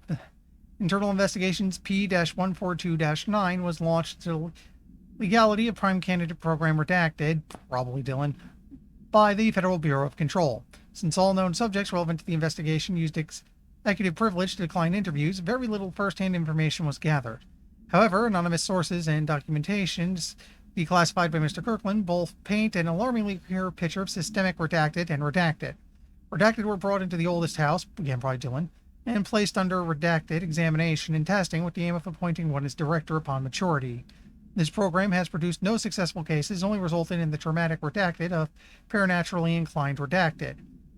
Internal Investigations P-142-9 was launched to legality of prime candidate program redacted, probably Dylan, by the Federal Bureau of Control. Since all known subjects relevant to the investigation used executive privilege to decline interviews, very little first-hand information was gathered. However, anonymous sources and documentations declassified by Mr. Kirkland both paint an alarmingly clear picture of systemic redacted and redacted. Redacted were brought into the oldest house, again probably Dylan, and placed under redacted examination and testing with the aim of appointing one as director upon maturity. This program has produced no successful cases, only resulted in the traumatic redacted of preternaturally inclined redacted.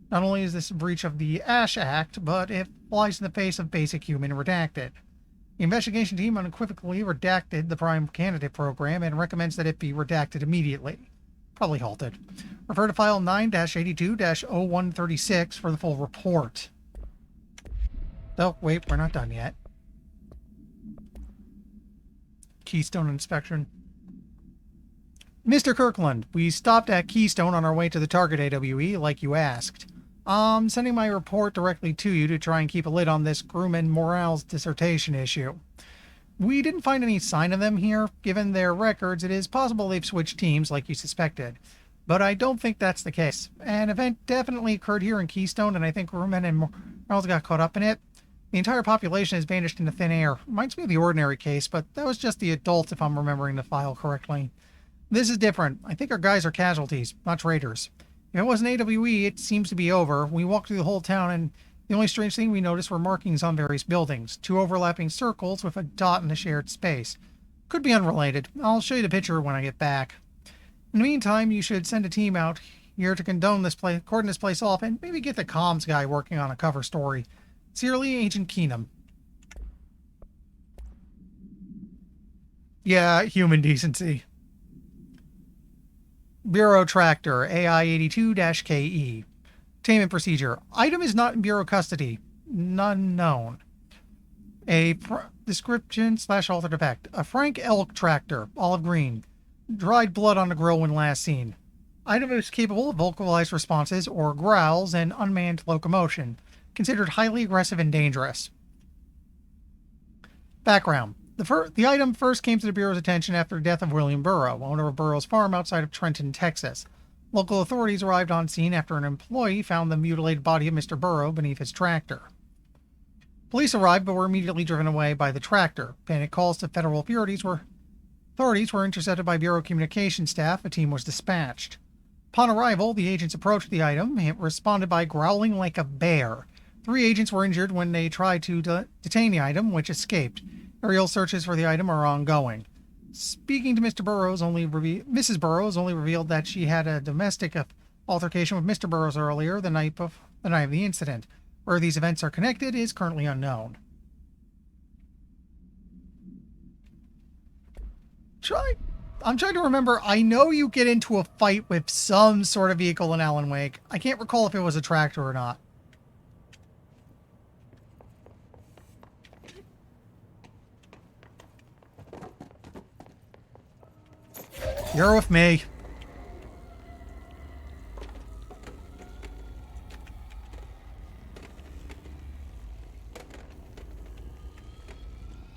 Not only is this a breach of the Ash Act, but it flies in the face of basic human redacted. The investigation team unequivocally redacted the prime candidate program and recommends that it be redacted immediately. Probably halted. Refer to file 9-82-0136 for the full report. Oh, wait, we're not done yet. Keystone inspection. Mr. Kirkland, we stopped at Keystone on our way to the target AWE, like you asked. I'm sending my report directly to you to try and keep a lid on this Grumman Morales dissertation issue. We didn't find any sign of them here. Given their records, it is possible they've switched teams like you suspected. But I don't think that's the case. An event definitely occurred here in Keystone, and I think Grumman and Morales got caught up in it. The entire population has vanished into thin air. Reminds me of the ordinary case, but that was just the adults if I'm remembering the file correctly. This is different. I think our guys are casualties, not traitors. If it was an AWE, it seems to be over. We walked through the whole town, and the only strange thing we noticed were markings on various buildings, 2 overlapping circles with a dot in the shared space. Could be unrelated. I'll show you the picture when I get back. In the meantime, you should send a team out here to cordon this place off, and maybe get the comms guy working on a cover story. Sincerely, Agent Keenum. Yeah, human decency. Bureau Tractor, AI82-KE. Containment procedure. Item is not in Bureau custody. None known. A description/altered effect. A Frank Elk tractor, olive green. Dried blood on the grill when last seen. Item is capable of vocalized responses or growls and unmanned locomotion. Considered highly aggressive and dangerous. Background. The item first came to the Bureau's attention after the death of William Burrow, owner of Burrow's farm outside of Trenton, Texas. Local authorities arrived on scene after an employee found the mutilated body of Mr. Burrow beneath his tractor. Police arrived but were immediately driven away by the tractor. Panic calls to federal authorities were intercepted by Bureau communication staff. A team was dispatched. Upon arrival, the agents approached the item and responded by growling like a bear. 3 agents were injured when they tried to detain the item, which escaped. Aerial searches for the item are ongoing. Speaking to Mrs. Burrows only revealed that she had a domestic altercation with Mr. Burrows earlier the night of the incident. Where these events are connected is currently unknown. I'm trying to remember. I know you get into a fight with some sort of vehicle in Alan Wake. I can't recall if it was a tractor or not. You're with me.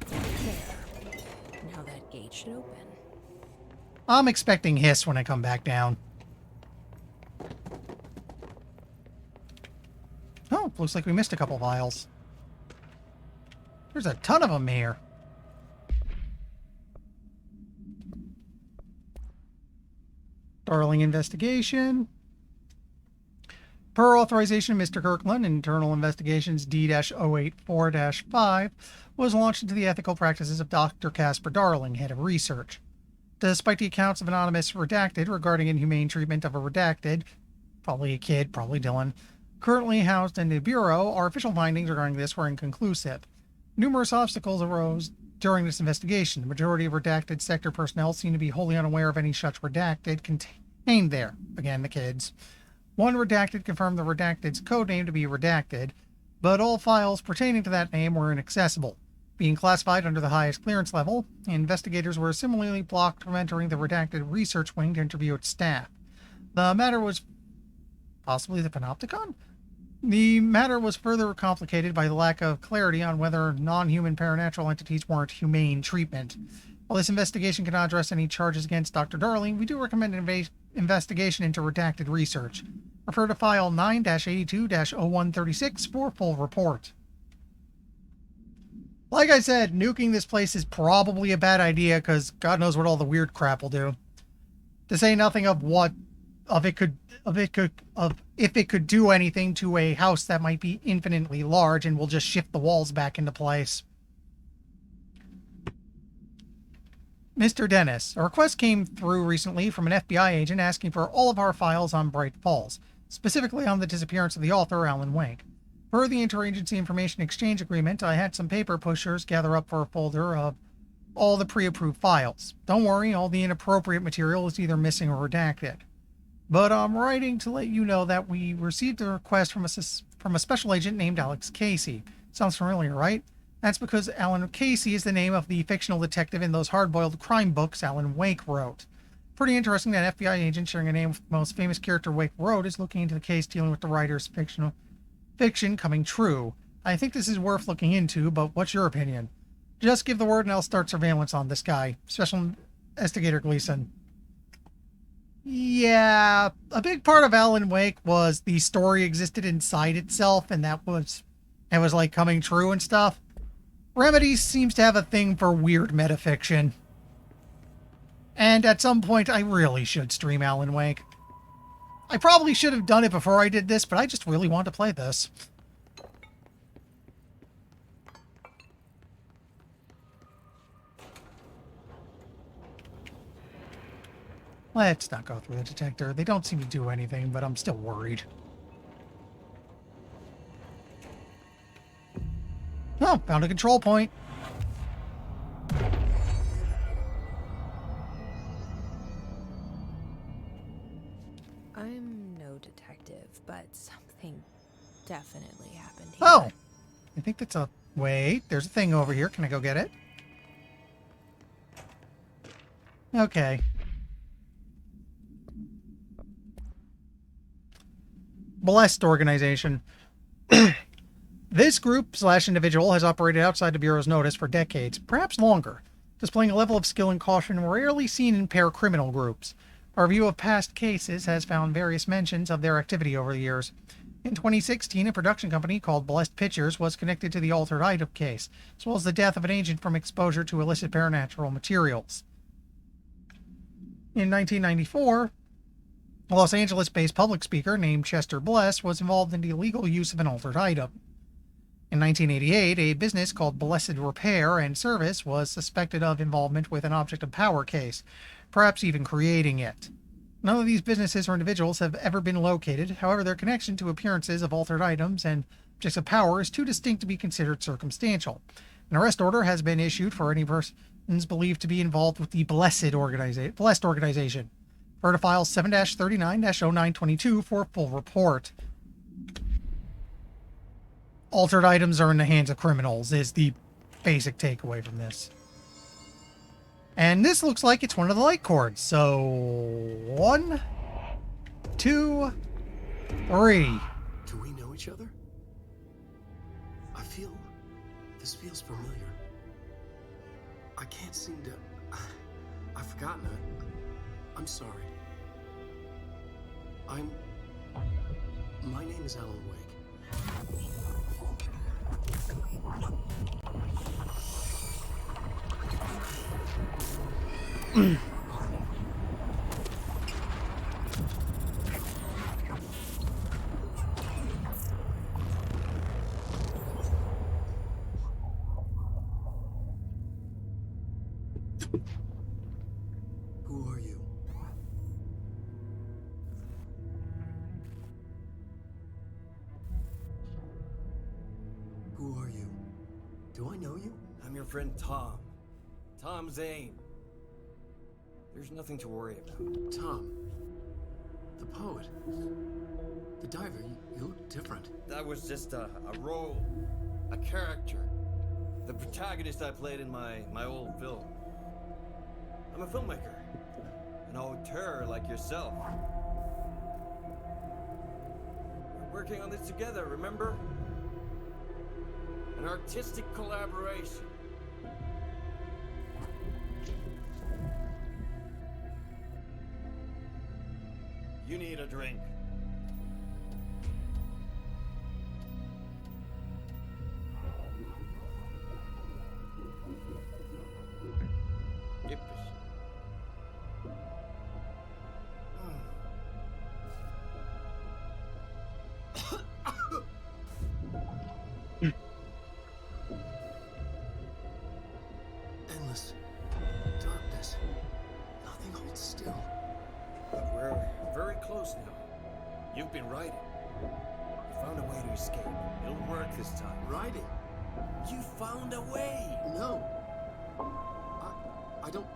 There. Now that gate should open.
I'm expecting hiss when I come back down. Oh, looks like we missed a couple vials. There's a ton of them here. Darling investigation. Per authorization of Mr. Kirkland, Internal Investigations D-084-5 was launched into the ethical practices of Dr. Casper Darling, head of research. Despite the accounts of anonymous redacted regarding inhumane treatment of a redacted, probably a kid, probably Dylan, currently housed in the Bureau, our official findings regarding this were inconclusive. Numerous obstacles arose during this investigation. The majority of redacted sector personnel seem to be wholly unaware of any such redacted contained there. Again, the kids. One redacted confirmed the redacted's code name to be redacted, but all files pertaining to that name were inaccessible. Being classified under the highest clearance level, investigators were similarly blocked from entering the redacted research wing to interview its staff. The matter was possibly the Panopticon? The matter was further complicated by the lack of clarity on whether non-human paranatural entities warrant humane treatment. While this investigation cannot address any charges against Dr. Darling, we do recommend an investigation into redacted research. Refer to file 9-82-0136 for full report. Like I said, nuking this place is probably a bad idea because God knows what all the weird crap will do. To say nothing of if it could do anything to a house that might be infinitely large and will just shift the walls back into place. Mr. Dennis, a request came through recently from an FBI agent asking for all of our files on Bright Falls, specifically on the disappearance of the author Alan Wake. Per the Interagency Information Exchange Agreement, I had some paper pushers gather up for a folder of all the pre-approved files. Don't worry, all the inappropriate material is either missing or redacted. But I'm writing to let you know that we received a request from a special agent named Alex Casey. Sounds familiar, right? That's because Alan Casey is the name of the fictional detective in those hard-boiled crime books Alan Wake wrote. Pretty interesting that FBI agent sharing a name with the most famous character Wake wrote is looking into the case dealing with the writer's fiction coming true. I think this is worth looking into, but what's your opinion? Just give the word and I'll start surveillance on this guy. Special Investigator Gleason. Yeah, a big part of Alan Wake was the story existed inside itself, and it was like coming true and stuff. Remedy seems to have a thing for weird metafiction. And at some point, I really should stream Alan Wake. I probably should have done it before I did this, but I just really want to play this. Let's not go through the detector. They don't seem to do anything, but I'm still worried. Oh, found a control point.
I'm no detective, but something definitely happened here.
Oh! I think that's a... Wait, there's a thing over here. Can I go get it? Okay. Blessed organization. This group/individual has operated outside the Bureau's notice for decades, perhaps longer, displaying a level of skill and caution rarely seen in paracriminal groups. Our review of past cases has found various mentions of their activity over the years. In 2016, a production company called Blessed Pictures was connected to the altered item case, as well as the death of an agent from exposure to illicit paranatural materials. In 1994, a Los Angeles-based public speaker named Chester Bless was involved in the illegal use of an altered item. In 1988, a business called Blessed Repair and Service was suspected of involvement with an object of power case, perhaps even creating it. None of these businesses or individuals have ever been located. However, their connection to appearances of altered items and objects of power is too distinct to be considered circumstantial. An arrest order has been issued for any persons believed to be involved with the Blessed organization. Refer to file 7-39-0922 for a full report. Altered items are in the hands of criminals is the basic takeaway from this. And this looks like it's one of the light cords. So 1, 2, 3.
Do we know each other? This feels familiar. I can't seem to... I've forgotten it. I'm sorry. My name is Alan Wake. Who are you? Who are you? Do I know you?
I'm your friend Tom. Tom Zane. There's nothing to worry about.
Tom. The poet. The diver. You look different.
That was just a role. A character. The protagonist I played in my old film. I'm a filmmaker. An auteur like yourself. We're working on this together, remember? An artistic collaboration. a drink. Yippish.
Endless darkness. Nothing holds still.
But we're very close now. You've been riding. You found a way to escape. It'll work this time.
Riding?
You found a way!
No. I don't...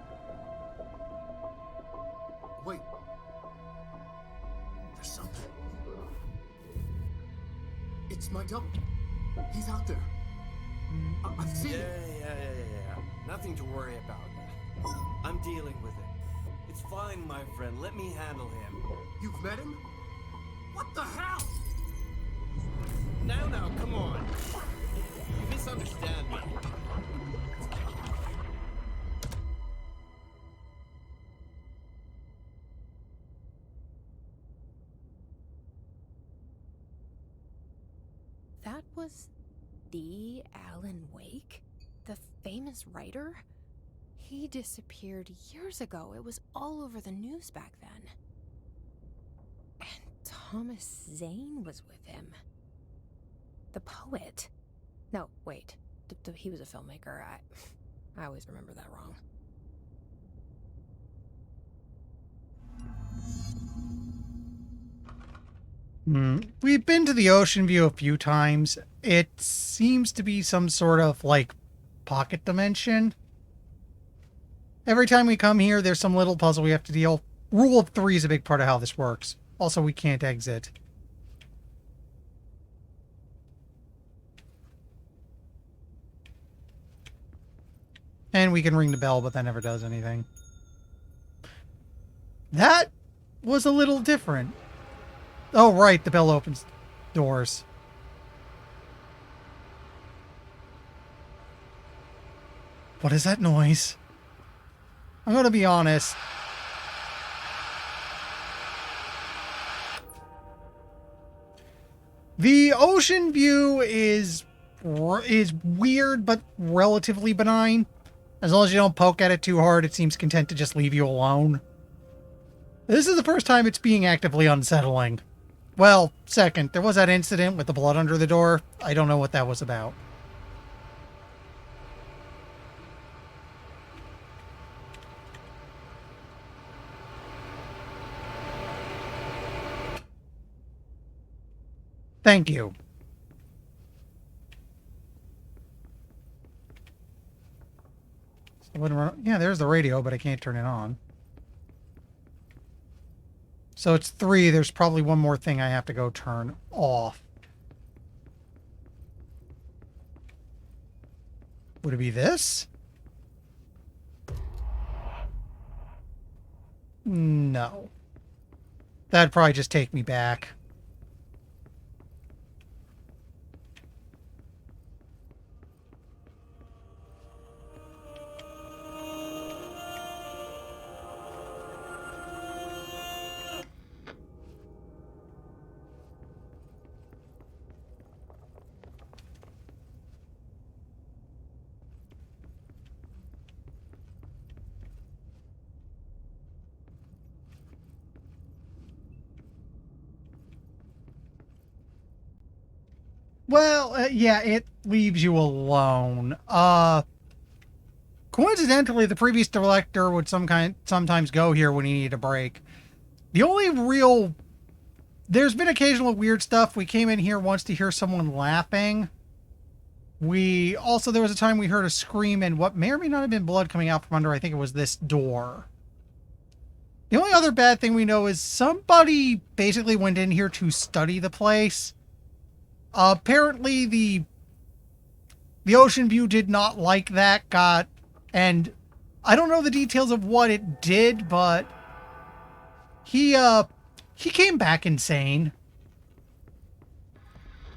Wait. There's something. It's my double. He's out there. I've seen
Yeah.
it.
Nothing to worry about. I'm dealing with it. It's fine, my friend. Let me handle him.
You've met him? What the hell?
Now, come on. You misunderstand me.
That was the Alan Wake? The famous writer? He disappeared years ago. It was all over the news back then. And Thomas Zane was with him. The poet. No, wait. He was a filmmaker. I always remember that wrong.
We've been to the Ocean View a few times. It seems to be some sort of, like, pocket dimension. Every time we come here, there's some little puzzle we have to deal. Rule of 3 is a big part of how this works. Also, we can't exit. And we can ring the bell, but that never does anything. That was a little different. Oh, right, the bell opens doors. What is that noise? I'm gonna be honest. The ocean view is weird, but relatively benign. As long as you don't poke at it too hard, it seems content to just leave you alone. This is the first time it's being actively unsettling. Well, second, there was that incident with the blood under the door. I don't know what that was about. Thank you. Yeah, there's the radio, but I can't turn it on. So it's 3. There's probably one more thing I have to go turn off. Would it be this? No. That'd probably just take me back. Well, yeah, it leaves you alone. Coincidentally, the previous director would sometimes go here when he needed a break. The only real... There's been occasional weird stuff. We came in here once to hear someone laughing. There was a time we heard a scream and what may or may not have been blood coming out from under, I think it was this door. The only other bad thing we know is somebody basically went in here to study the place. Apparently the Ocean View did not like that, and I don't know the details of what it did, but he came back insane.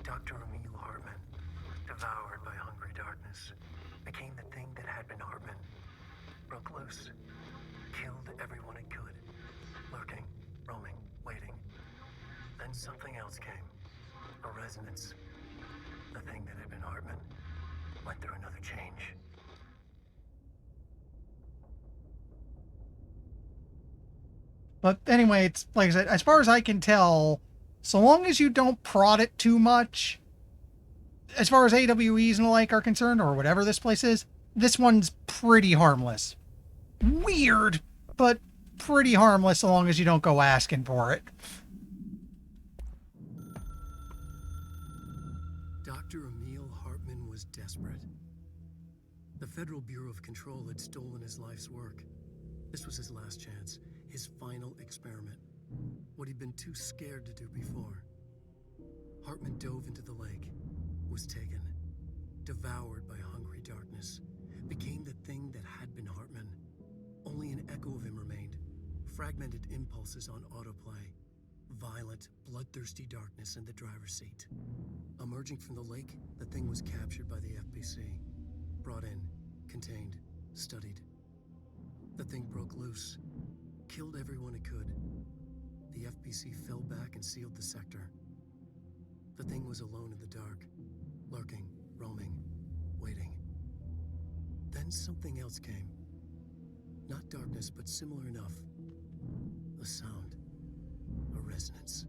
Dr. Emil Hartman, devoured by hungry darkness, became the thing that had been Hartman, broke loose, killed everyone it could, lurking, roaming, waiting, something else came. A resonance. The thing that had been Hartman went through another change.
But anyway, it's like I said, as far as I can tell, so long as you don't prod it too much, as far as AWEs and the like are concerned, or whatever this place is, this one's pretty harmless. Weird, but pretty harmless so long as you don't go asking for it.
Dr. Emil Hartman was desperate. The Federal Bureau of Control had stolen his life's work. This was his last chance, his final experiment. What he'd been too scared to do before. Hartman dove into the lake, was taken, devoured by hungry darkness, became the thing that had been Hartman. Only an echo of him remained, fragmented impulses on autoplay, violent, bloodthirsty darkness in the driver's seat. Emerging from the lake, the thing was captured by the FBC, brought in, contained, studied. The thing broke loose, killed everyone it could. The FBC fell back and sealed the sector. The thing was alone in the dark, lurking, roaming, waiting. Then something else came. Not darkness, but similar enough. A sound. A resonance.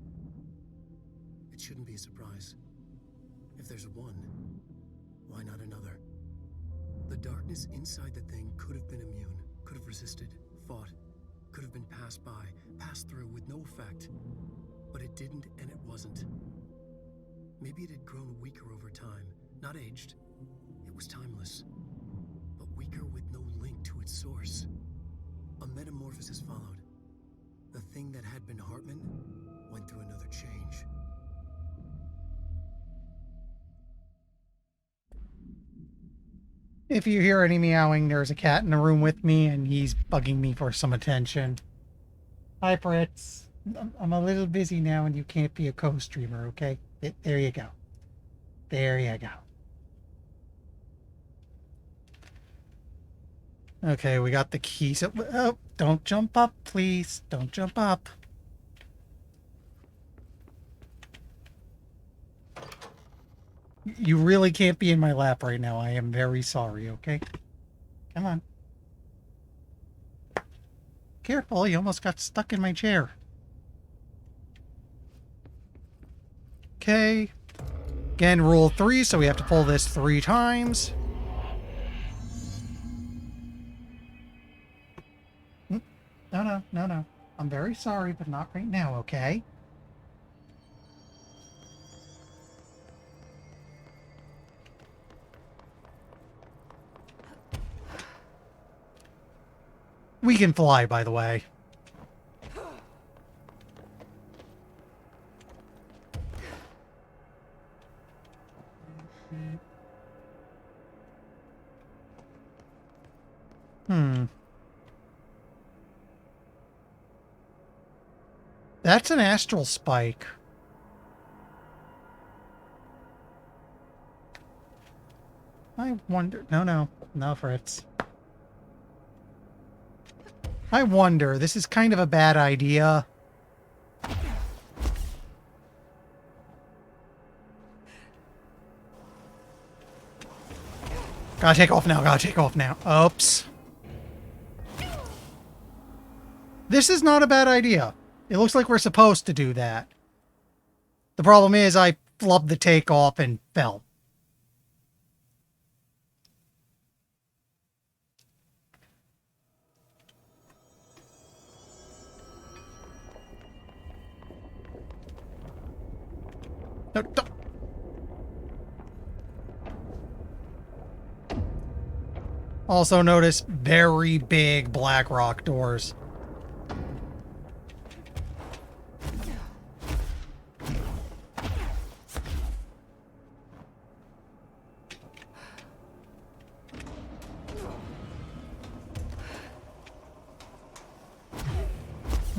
It shouldn't be a surprise. If there's one, why not another? The darkness inside the thing could have been immune, could have resisted, fought, could have been passed by, passed through with no effect. But it didn't, and it wasn't. Maybe it had grown weaker over time, not aged. It was timeless, but weaker with no link to its source. A metamorphosis followed. The thing that had been Hartman went through another change.
If you hear any meowing, there's a cat in the room with me, and he's bugging me for some attention. Hi, Fritz. I'm a little busy now, and you can't be a co-streamer, okay? There you go. There you go. Okay, we got the keys. Oh, don't jump up, please. Don't jump up. You really can't be in my lap right now. I am very sorry, okay? Come on. Careful, you almost got stuck in my chair. Okay. Again, rule 3, so we have to pull this 3 times. No. I'm very sorry, but not right now, okay? We can fly, by the way. That's an astral spike. I wonder... No, Fritz. I wonder, this is kind of a bad idea. Gotta take off now. Oops. This is not a bad idea. It looks like we're supposed to do that. The problem is I flubbed the takeoff and fell. No, don't. Also notice very big black rock doors.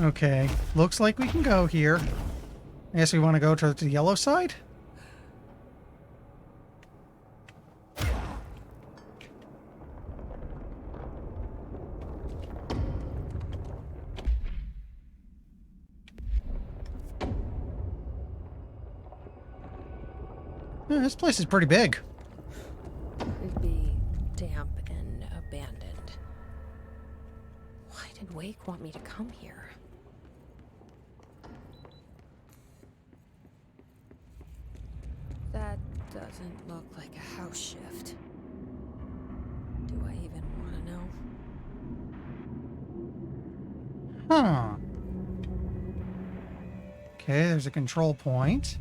Okay, looks like we can go here. I guess we want to go to the yellow side? This place is pretty big.
Creepy, damp, and abandoned. Why did Wake want me to come here? That doesn't look like a house shift. Do I even want to know?
Huh. Okay, there's a control point.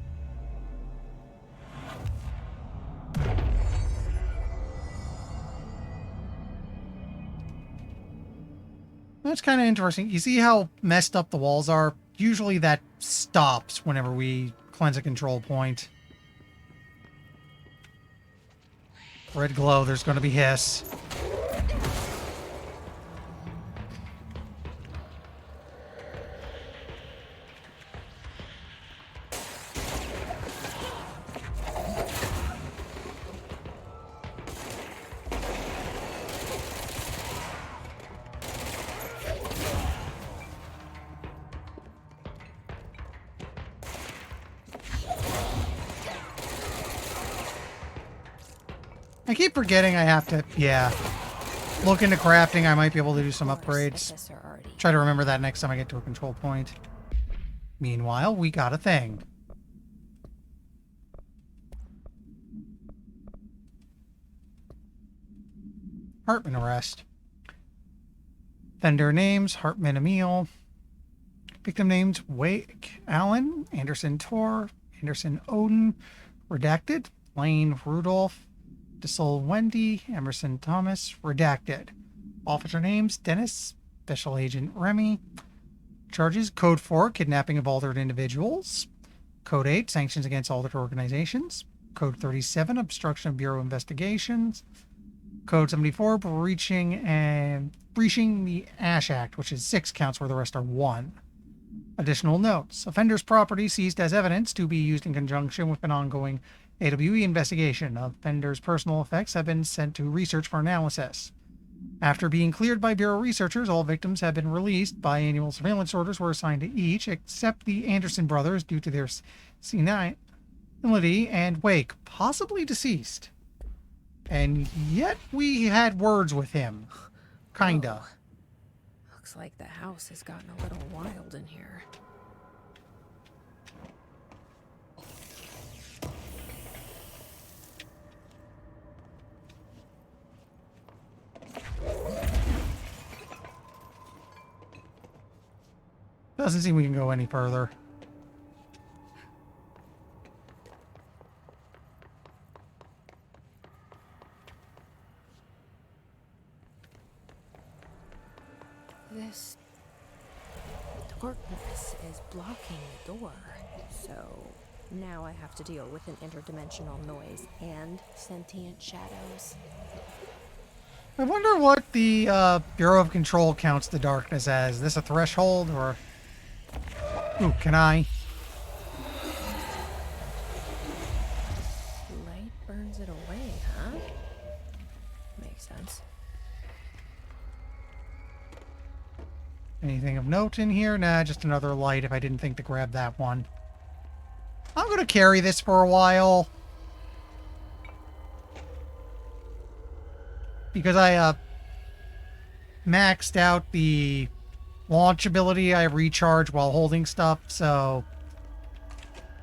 That's kind of interesting. You see how messed up the walls are? Usually that stops whenever we cleanse a control point. Red glow, there's going to be hiss. I keep forgetting I have to, look into crafting. I might be able to do some upgrades. Try to remember that next time I get to a control point. Meanwhile, we got a thing. Hartman arrest. Vendor names, Hartman Emil. Victim names, Wake Allen, Anderson Tor, Anderson Odin, Redacted, Lane Rudolph, DeSol Wendy, Emerson Thomas, Redacted. Officer names, Dennis, Special Agent Remy. Charges, Code 4, kidnapping of altered individuals. Code 8, sanctions against altered organizations. Code 37, obstruction of Bureau investigations. Code 74, breaching the Ash Act, which is 6 counts where the rest are 1. Additional notes. Offender's property seized as evidence to be used in conjunction with an ongoing AWE investigation. Offender's personal effects have been sent to research for analysis. After being cleared by Bureau researchers, all victims have been released. Biannual surveillance orders were assigned to each, except the Anderson brothers due to their senility and Wake, possibly deceased. And yet we had words with him. Kinda.
Looks like the house has gotten a little wild in here.
Doesn't seem we can go any further.
This darkness is blocking the door, so now I have to deal with an interdimensional noise and sentient shadows.
I wonder what the Bureau of Control counts the darkness as. Is this a threshold or... Ooh, can I?
Light burns it away, huh? Makes sense.
Anything of note in here? Nah, just another light if I didn't think to grab that one. I'm going to carry this for a while. Because I maxed out the launch ability. I recharge while holding stuff, so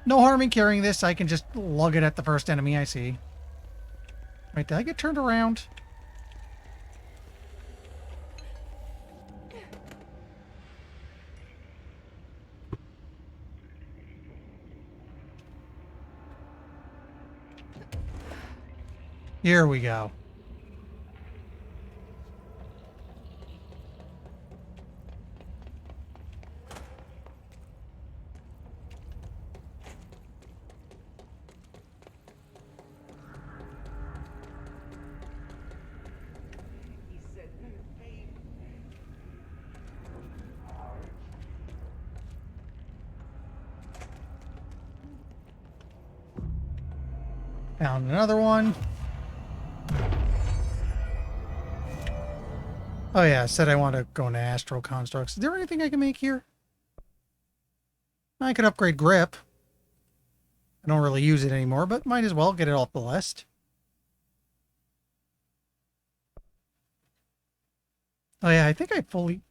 no harm in carrying this. I can just lug it at the first enemy I see. Wait, did I get turned around? Here we go. Found another one. Oh yeah, I said I want to go into Astral Constructs. Is there anything I can make here? I could upgrade grip. I don't really use it anymore, but might as well get it off the list. Oh yeah, I think I fully...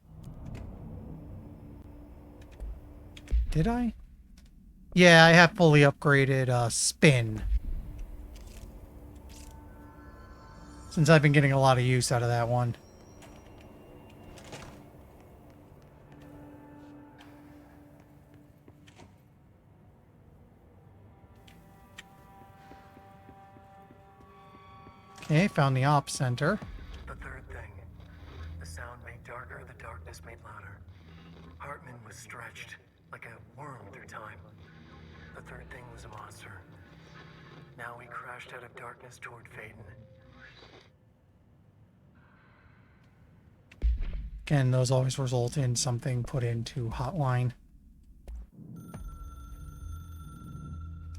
Did I? Yeah, I have fully upgraded spin. Since I've been getting a lot of use out of that one. Okay, found the op center.
The third thing. The sound made darker, the darkness made louder. Hartman was stretched, like a worm through time. The third thing was a monster. Now he crashed out of darkness toward Faden.
Again, those always result in something put into hotline.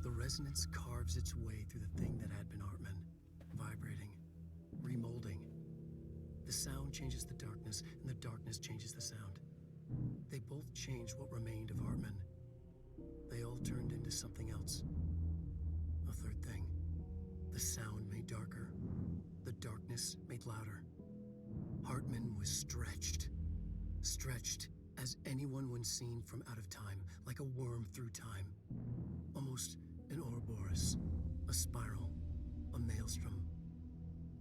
The resonance carves its way through the thing that had been Hartman, vibrating, remolding. The sound changes the darkness, and the darkness changes the sound. They both changed what remained of Hartman. They all turned into something else. A third thing. The sound made darker. The darkness made louder. Hartman was stretched. Stretched as anyone when seen from out of time, like a worm through time. Almost an Ouroboros, a spiral, a maelstrom.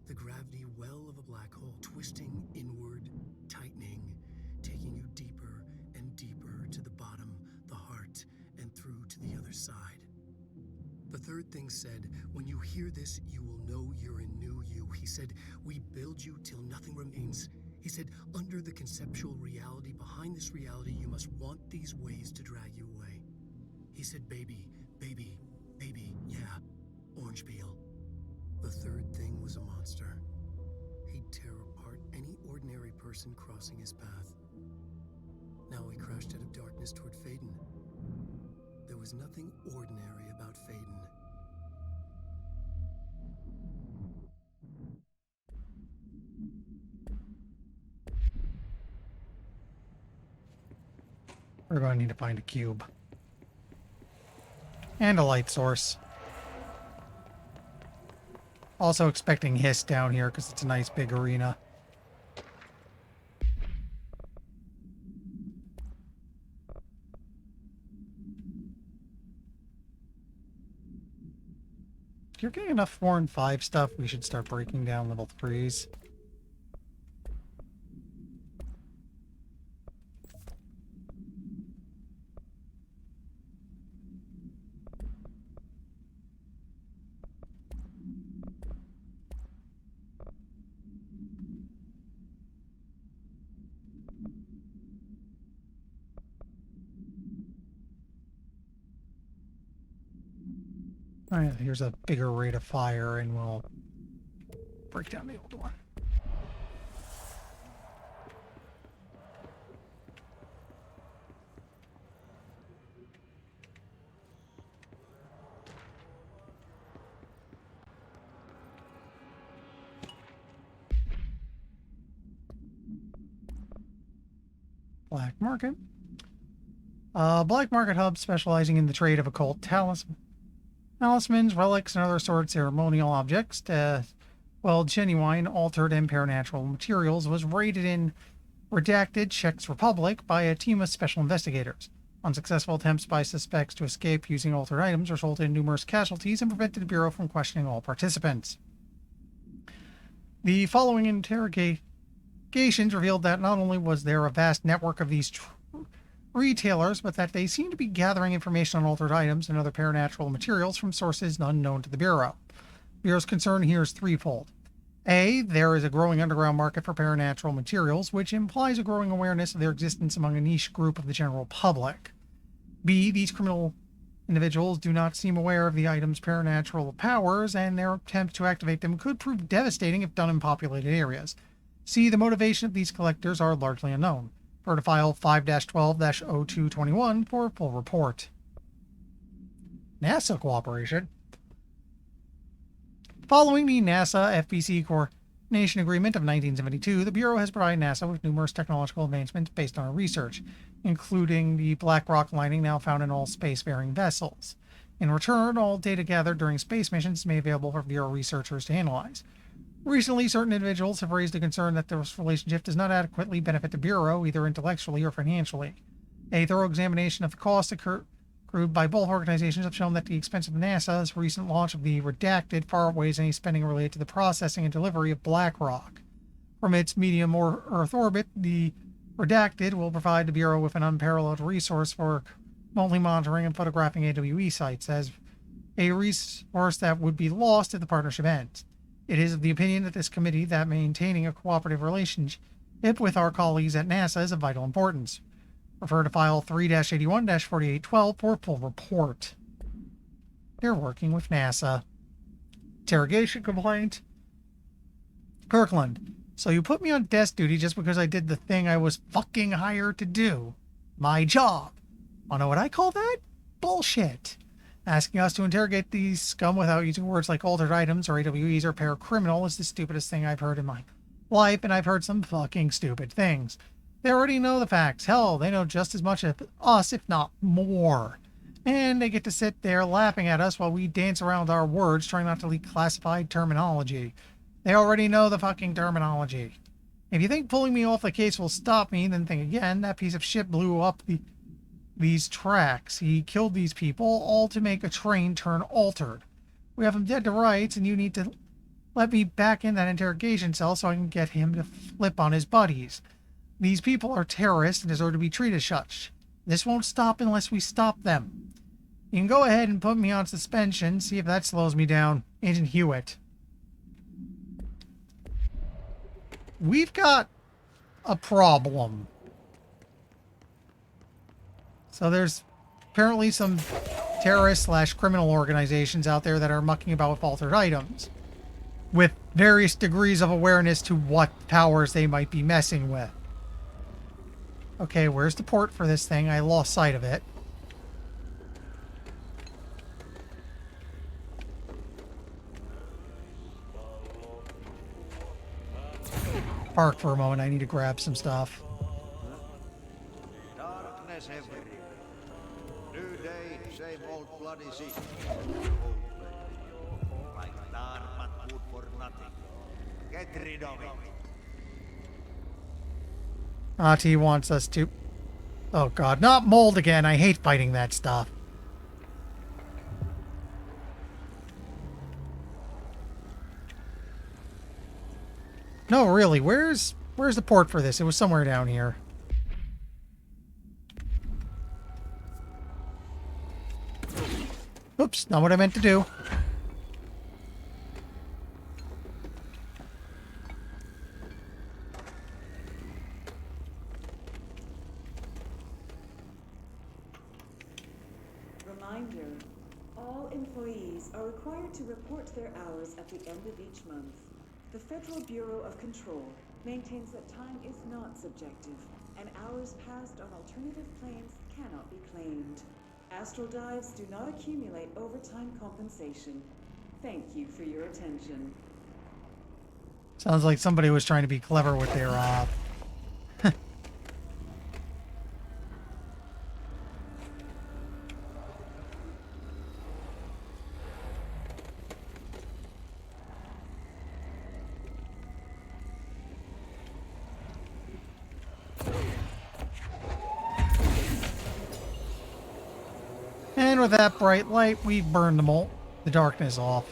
The gravity well of a black hole, twisting inward, tightening, taking you deeper and deeper to the bottom, the heart, and through to the other side. The third thing said, when you hear this, you will know you're in new you. He said, we build you till nothing remains. He said, under the conceptual reality, behind this reality, you must want these ways to drag you away. He said, baby, baby, baby, yeah, orange peel. The third thing was a monster. He'd tear apart any ordinary person crossing his path. Now he crashed out of darkness toward Faden. There was nothing ordinary about Faden.
We're going to need to find a cube. And a light source. Also expecting Hiss down here because it's a nice big arena. If you're getting enough 4 and 5 stuff, we should start breaking down level 3s. Alright, here's a bigger rate of fire and we'll break down the old one. Black market. Black market hub specializing in the trade of occult talismans, relics, and other sort of ceremonial objects, genuine, altered, and paranatural materials, was raided in redacted Czech Republic by a team of special investigators. Unsuccessful attempts by suspects to escape using altered items resulted in numerous casualties and prevented the Bureau from questioning all participants. The following interrogations revealed that not only was there a vast network of these retailers, but that they seem to be gathering information on altered items and other paranatural materials from sources unknown to the Bureau. The Bureau's concern here is threefold. A, there is a growing underground market for paranatural materials, which implies a growing awareness of their existence among a niche group of the general public. B, these criminal individuals do not seem aware of the item's paranatural powers, and their attempt to activate them could prove devastating if done in populated areas. C, the motivation of these collectors are largely unknown. Refer to file 5-12-0221 for a full report. NASA cooperation. Following the NASA-FBC Coordination Agreement of 1972, the Bureau has provided NASA with numerous technological advancements based on our research, including the black rock lining now found in all spacefaring vessels. In return, all data gathered during space missions is made available for Bureau researchers to analyze. Recently, certain individuals have raised a concern that this relationship does not adequately benefit the Bureau, either intellectually or financially. A thorough examination of the costs accrued by both organizations have shown that the expense of NASA's recent launch of the Redacted far outweighs any spending related to the processing and delivery of Black Rock. From its medium Earth orbit, the Redacted will provide the Bureau with an unparalleled resource for remotely monitoring and photographing AWE sites, as a resource that would be lost if the partnership ends. It is of the opinion that this committee that maintaining a cooperative relationship with our colleagues at NASA is of vital importance. Refer to File 3-81-4812 for a full report. You're working with NASA. Interrogation complaint. Kirkland, so you put me on desk duty just because I did the thing I was fucking hired to do. My job. Wanna know what I call that? Bullshit. Asking us to interrogate these scum without using words like altered items or AWEs or paracriminal is the stupidest thing I've heard in my life, and I've heard some fucking stupid things. They already know the facts. Hell, they know just as much as us, if not more. And they get to sit there laughing at us while we dance around our words, trying not to leak classified terminology. They already know the fucking terminology. If you think pulling me off the case will stop me, then think again. That piece of shit blew up these tracks. He killed these people, all to make a train turn altered. We have him dead to rights, and you need to let me back in that interrogation cell so I can get him to flip on his buddies. These people are terrorists and deserve to be treated as such. This won't stop unless we stop them. You can go ahead and put me on suspension, see if that slows me down. Agent Hewitt. We've got a problem. So there's apparently some terrorist/criminal organizations out there that are mucking about with altered items, with various degrees of awareness to what powers they might be messing with. Okay, where's the port for this thing? I lost sight of it. Park for a moment. I need to grab some stuff.
Darkness everywhere. New day, same old bloody system. Like tar but good for nothing. Get rid of it.
Ati wants us to... Oh god, not mold again. I hate fighting that stuff. No, really, where's the port for this? It was somewhere down here. Oops, not what I meant to do.
Reminder, all employees are required to report their hours at the end of each month. The Federal Bureau of Control maintains that time is not subjective, and hours passed on alternative planes cannot be claimed. Astral dives do not accumulate overtime compensation. Thank you for your attention.
Sounds like somebody was trying to be clever with their, And with that bright light, we've burned the darkness off.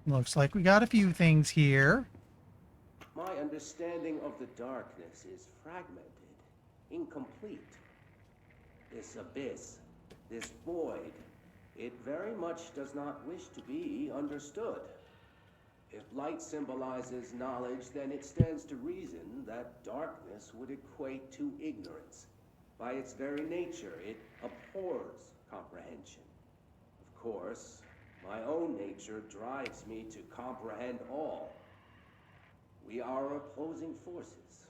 Looks like we got a few things here.
My understanding of the darkness is fragmented, incomplete. This abyss, this void, it very much does not wish to be understood. If light symbolizes knowledge, then it stands to reason that darkness would equate to ignorance. By its very nature, it abhors comprehension. Of course, my own nature drives me to comprehend all. We are opposing forces,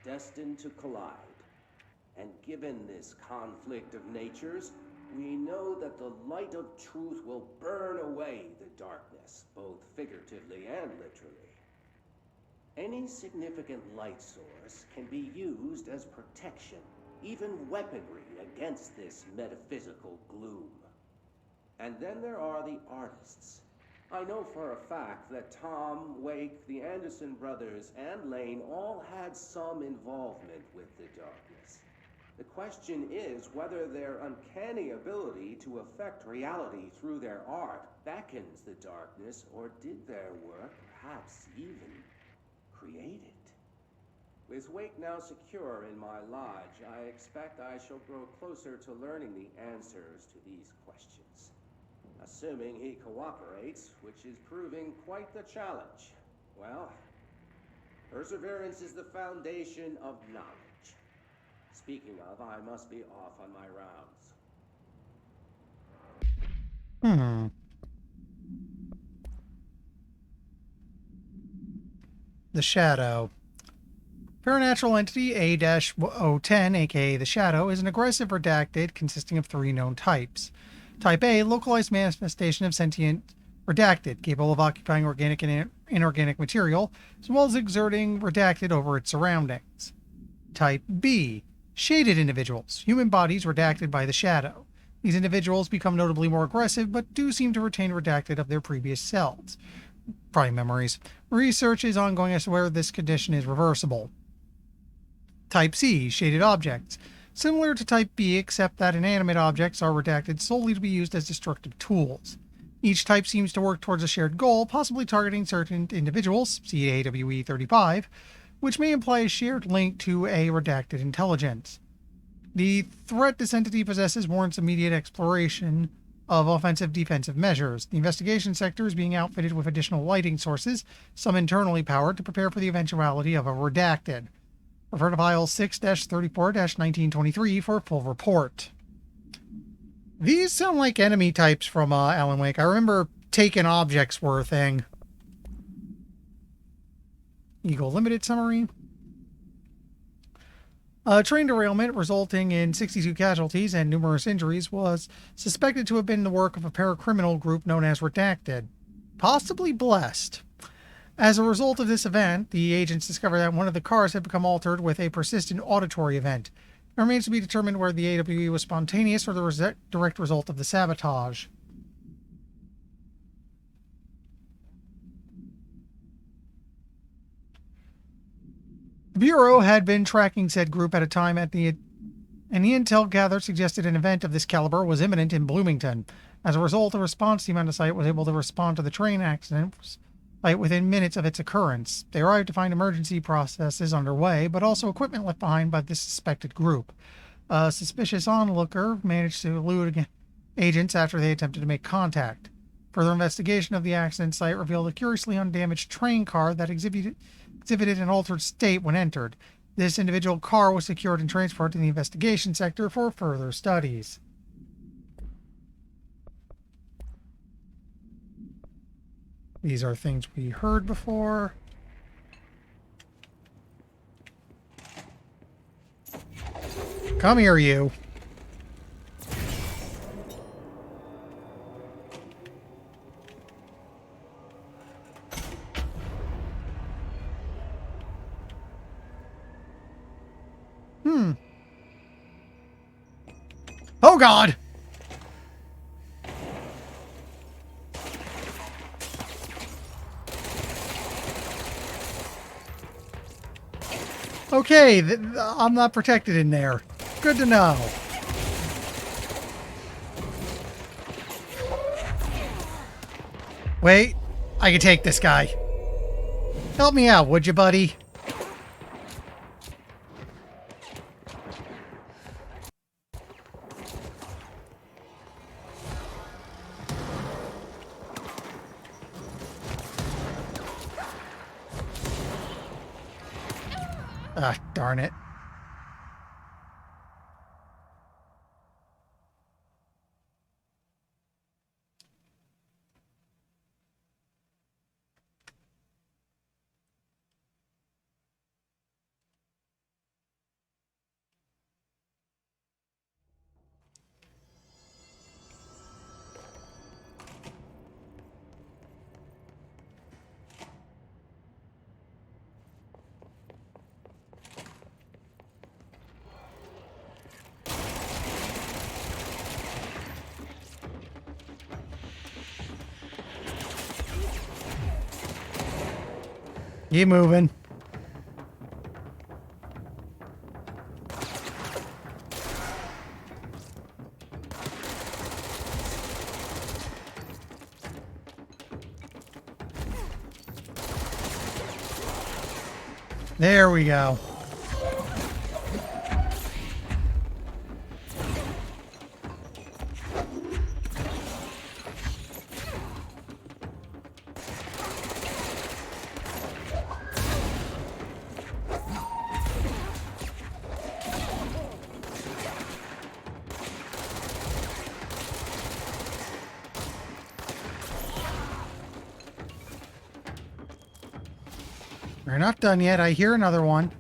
destined to collide. And given this conflict of natures, we know that the light of truth will burn away the darkness, both figuratively and literally. Any significant light source can be used as protection, even weaponry against this metaphysical gloom. And then there are the artists. I know for a fact that Tom, Wake, the Anderson brothers, and Lane all had some involvement with the darkness. The question is whether their uncanny ability to affect reality through their art beckons the darkness, or did their work perhaps even create it? With Wake now secure in my lodge, I expect I shall grow closer to learning the answers to these questions. Assuming he cooperates, which is proving quite the challenge. Well, perseverance is the foundation of knowledge. Speaking of, I must be off on my rounds.
The Shadow. Paranatural entity A-010, aka the Shadow, is an aggressive redacted consisting of 3 known types. Type A, localized manifestation of sentient redacted, capable of occupying organic and inorganic material, as well as exerting redacted over its surroundings. Type B, shaded individuals, human bodies redacted by the Shadow. These individuals become notably more aggressive, but do seem to retain redacted of their previous selves. Probably memories. Research is ongoing as to whether this condition is reversible. Type C, shaded objects. Similar to Type B, except that inanimate objects are redacted solely to be used as destructive tools. Each type seems to work towards a shared goal, possibly targeting certain individuals, see AWE 35, which may imply a shared link to a redacted intelligence. The threat this entity possesses warrants immediate exploration of offensive-defensive measures. The investigation sector is being outfitted with additional lighting sources, some internally powered, to prepare for the eventuality of a redacted. Refer to file 6-34-1923 for a full report. These sound like enemy types from Alan Wake. I remember taken objects were a thing. Eagle Limited summary. A train derailment resulting in 62 casualties and numerous injuries was suspected to have been the work of a paracriminal group known as Redacted, possibly Blessed. As a result of this event, the agents discovered that one of the cars had become altered with a persistent auditory event. It remains to be determined whether the AWE was spontaneous or the direct result of the sabotage. The Bureau had been tracking said group at a time and the intel gathered suggested an event of this caliber was imminent in Bloomington. As a result, a response team on the site was able to respond to the train accident within minutes of its occurrence. They arrived to find emergency processes underway, but also equipment left behind by this suspected group. A suspicious onlooker managed to elude agents after they attempted to make contact. Further investigation of the accident site revealed a curiously undamaged train car that exhibited an altered state when entered. This individual car was secured and transferred to the investigation sector for further studies. These are things we heard before. Come here, you. Oh, God! Okay, I'm not protected in there. Good to know. Wait, I can take this guy. Help me out, would you, buddy? Ah, darn it. Keep moving. There we go. We're not done yet. I hear another one.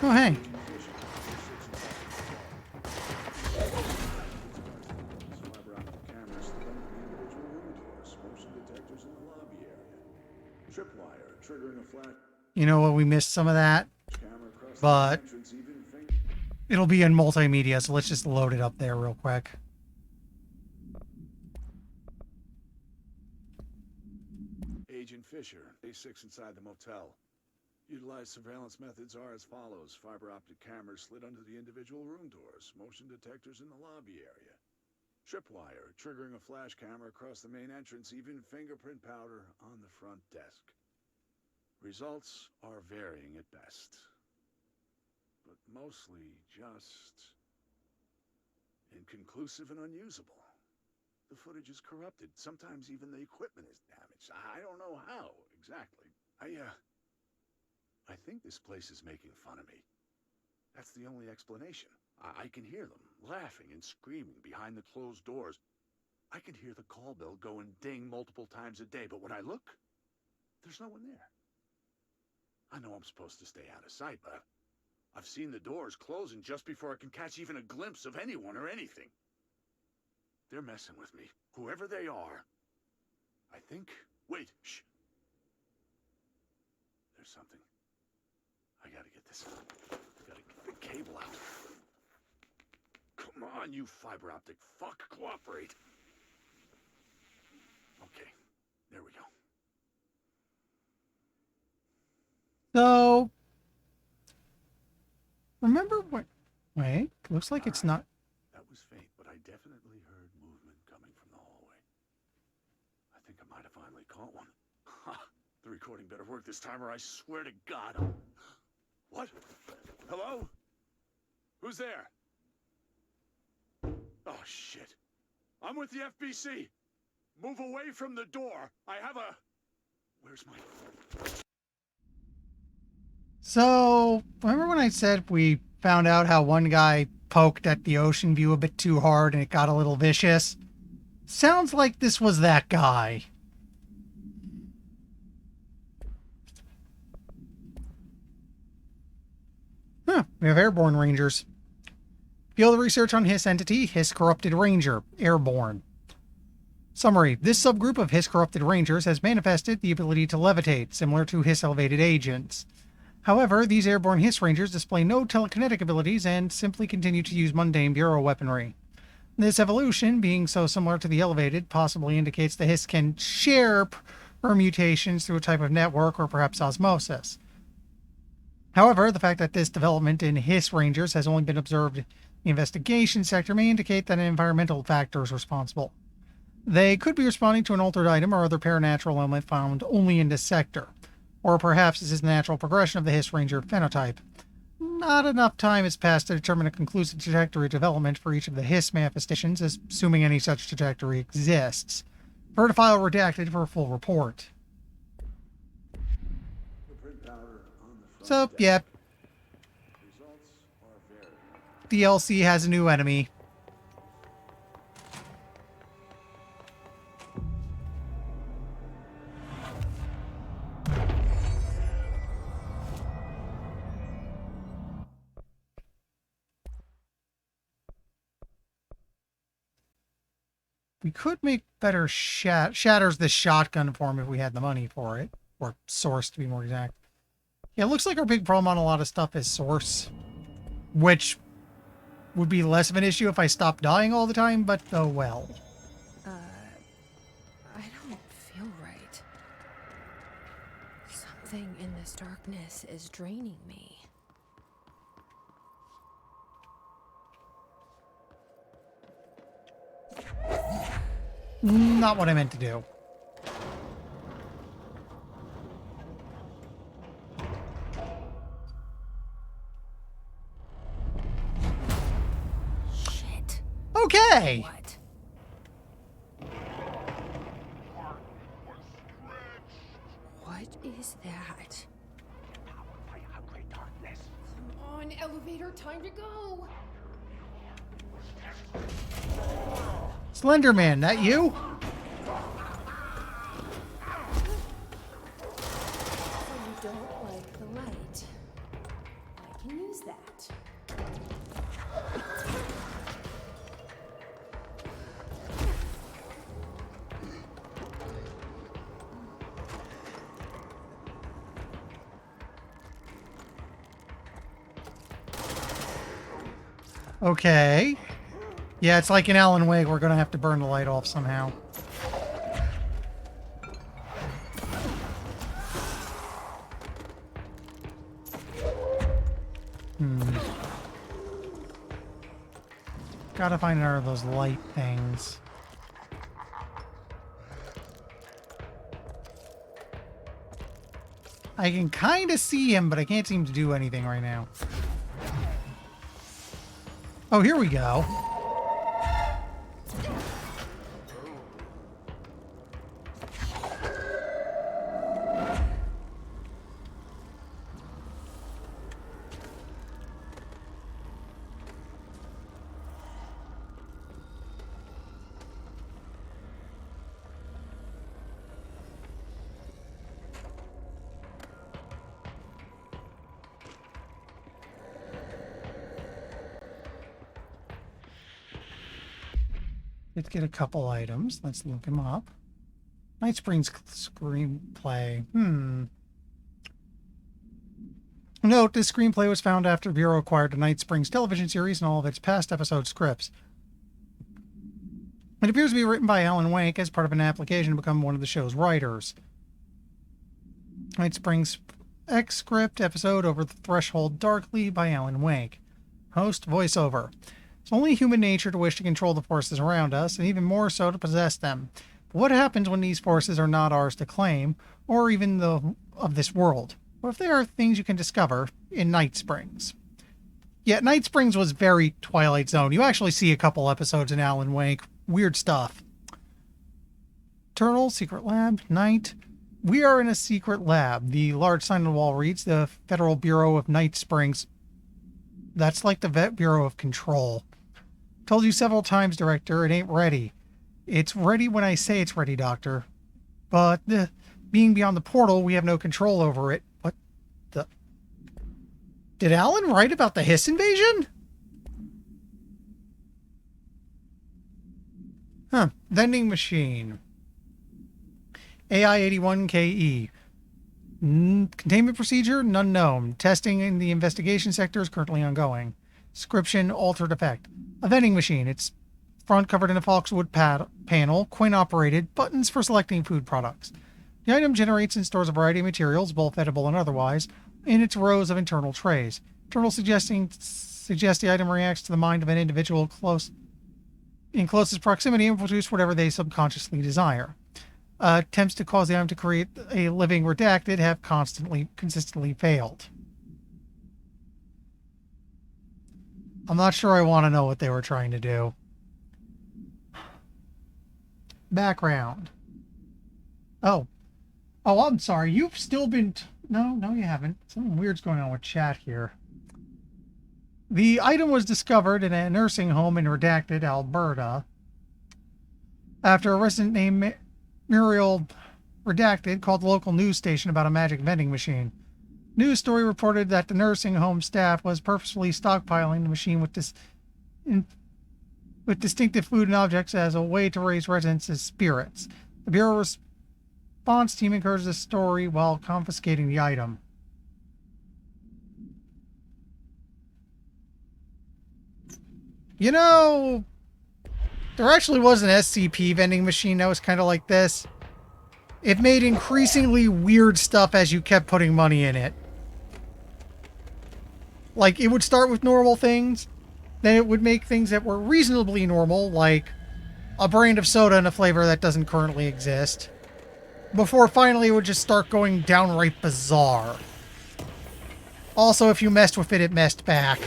Oh, hey. You know what? We missed some of that, but it'll be in multimedia, so let's just load it up there real quick.
Agent Fisher, A6 inside the motel. Utilized surveillance methods are as follows. Fiber optic cameras slid under the individual room doors. Motion detectors in the lobby area. Tripwire, triggering a flash camera across the main entrance. Even fingerprint powder on the front desk. Results are varying at best. But mostly just inconclusive and unusable. The footage is corrupted. Sometimes even the equipment is damaged. I don't know how, exactly. I think this place is making fun of me. That's the only explanation. I can hear them laughing and screaming behind the closed doors. I can hear the call bell go and ding multiple times a day, but when I look, there's no one there. I know I'm supposed to stay out of sight, but I've seen the doors closing just before I can catch even a glimpse of anyone or anything. They're messing with me, whoever they are. I think... Wait, shh. There's something. I gotta get this out. I gotta get the cable out. Come on, you fiber optic fuck. Cooperate. Okay, there we go.
So, remember what... Wait, looks like it's not...
That was faint, but I definitely heard movement coming from the hallway. I think I might have finally caught one. Ha! The recording better work this time or I swear to God I'll... What? Hello? Who's there? Oh, shit. I'm with the FBC. Move away from the door. I have a... Where's my...
So, remember when I said we found out how one guy poked at the ocean view a bit too hard and it got a little vicious? Sounds like this was that guy. Huh, we have airborne rangers. Field research on Hiss entity, Hiss corrupted ranger, airborne. Summary. This subgroup of Hiss corrupted rangers has manifested the ability to levitate, similar to Hiss elevated agents. However, these airborne Hiss rangers display no telekinetic abilities and simply continue to use mundane Bureau weaponry. This evolution, being so similar to the elevated, possibly indicates the Hiss can share permutations through a type of network or perhaps osmosis. However, the fact that this development in Hiss rangers has only been observed in the investigation sector may indicate that an environmental factor is responsible. They could be responding to an altered item or other paranatural element found only in this sector. Or perhaps this is the natural progression of the Hiss Ranger phenotype. Not enough time has passed to determine a conclusive trajectory of development for each of the Hiss manifestations, assuming any such trajectory exists. Refer to file redacted for a full report. So, yeah. DLC has a new enemy. We could make better shatters the shotgun form if we had the money for it. Or source, to be more exact. Yeah, it looks like our big problem on a lot of stuff is source. Which would be less of an issue if I stopped dying all the time, but oh well.
I This darkness is draining me.
Not what I meant to do.
Shit.
Okay.
What? What is that?
Come on, elevator, time to go.
Slender Man, that you?
So you don't like the light. I can use that.
Okay. Yeah, it's like in Alan Wake, we're gonna have to burn the light off somehow. Gotta find another of those light things. I can kind of see him, but I can't seem to do anything right now. Oh, here we go. Let's get a couple items. Let's look them up. Night Springs screenplay. Note, this screenplay was found after the Bureau acquired the Night Springs television series and all of its past episode scripts. It appears to be written by Alan Wake as part of an application to become one of the show's writers. Night Springs X script episode Over the Threshold Darkly by Alan Wake. Host voiceover. It's only human nature to wish to control the forces around us, and even more so to possess them. But what happens when these forces are not ours to claim, or even of this world? What if there are things you can discover in Night Springs? Yeah, Night Springs was very Twilight Zone. You actually see a couple episodes in Alan Wake. Weird stuff. Eternal, Secret Lab, Night. We are in a secret lab. The large sign on the wall reads, the Federal Bureau of Night Springs. That's like the Vet Bureau of Control. Told you several times, Director, it ain't ready. It's ready when I say it's ready, Doctor. But, being beyond the portal, we have no control over it. What the... Did Alan write about the Hiss invasion? Huh. Vending machine. AI-81KE. Containment procedure? None known. Testing in the investigation sector is currently ongoing. Description: altered effect. A vending machine. Its front covered in a Foxwood panel, coin-operated, buttons for selecting food products. The item generates and stores a variety of materials, both edible and otherwise, in its rows of internal trays. Internal suggest the item reacts to the mind of an individual in closest proximity and produce whatever they subconsciously desire. Attempts to cause the item to create a living redacted have consistently failed. I'm not sure I want to know what they were trying to do. Background. Oh, I'm sorry. You've still been... No, you haven't. Something weird's going on with chat here. The item was discovered in a nursing home in Redacted, Alberta, after a resident named Muriel Redacted called the local news station about a magic vending machine. News story reported that the nursing home staff was purposefully stockpiling the machine with distinctive food and objects as a way to raise residents' spirits. The Bureau response team encouraged the story while confiscating the item. You know, there actually was an SCP vending machine that was kind of like this. it made increasingly weird stuff as you kept putting money in it. Like, it would start with normal things, then it would make things that were reasonably normal, like a brand of soda in a flavor that doesn't currently exist, before finally it would just start going downright bizarre. Also, if you messed with it, it messed back.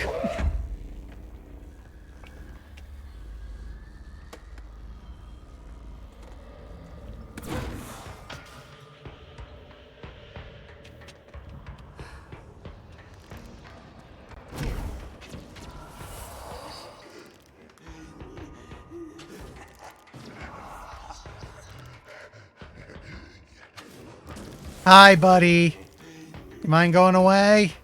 Hi, buddy. You mind going away?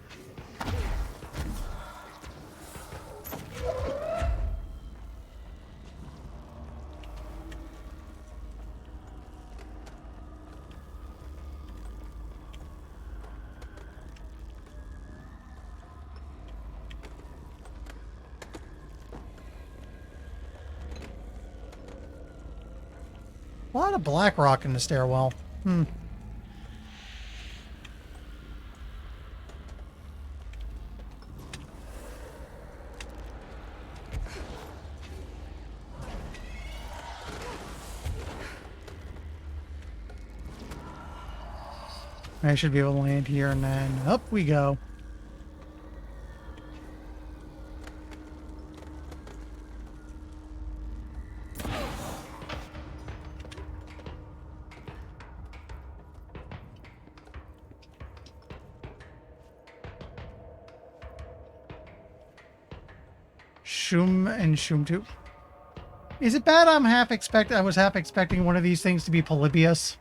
A lot of black rock in the stairwell. I should be able to land here, and then up we go. Shum and Shumtu. Is it bad I was half expecting one of these things to be Polybius?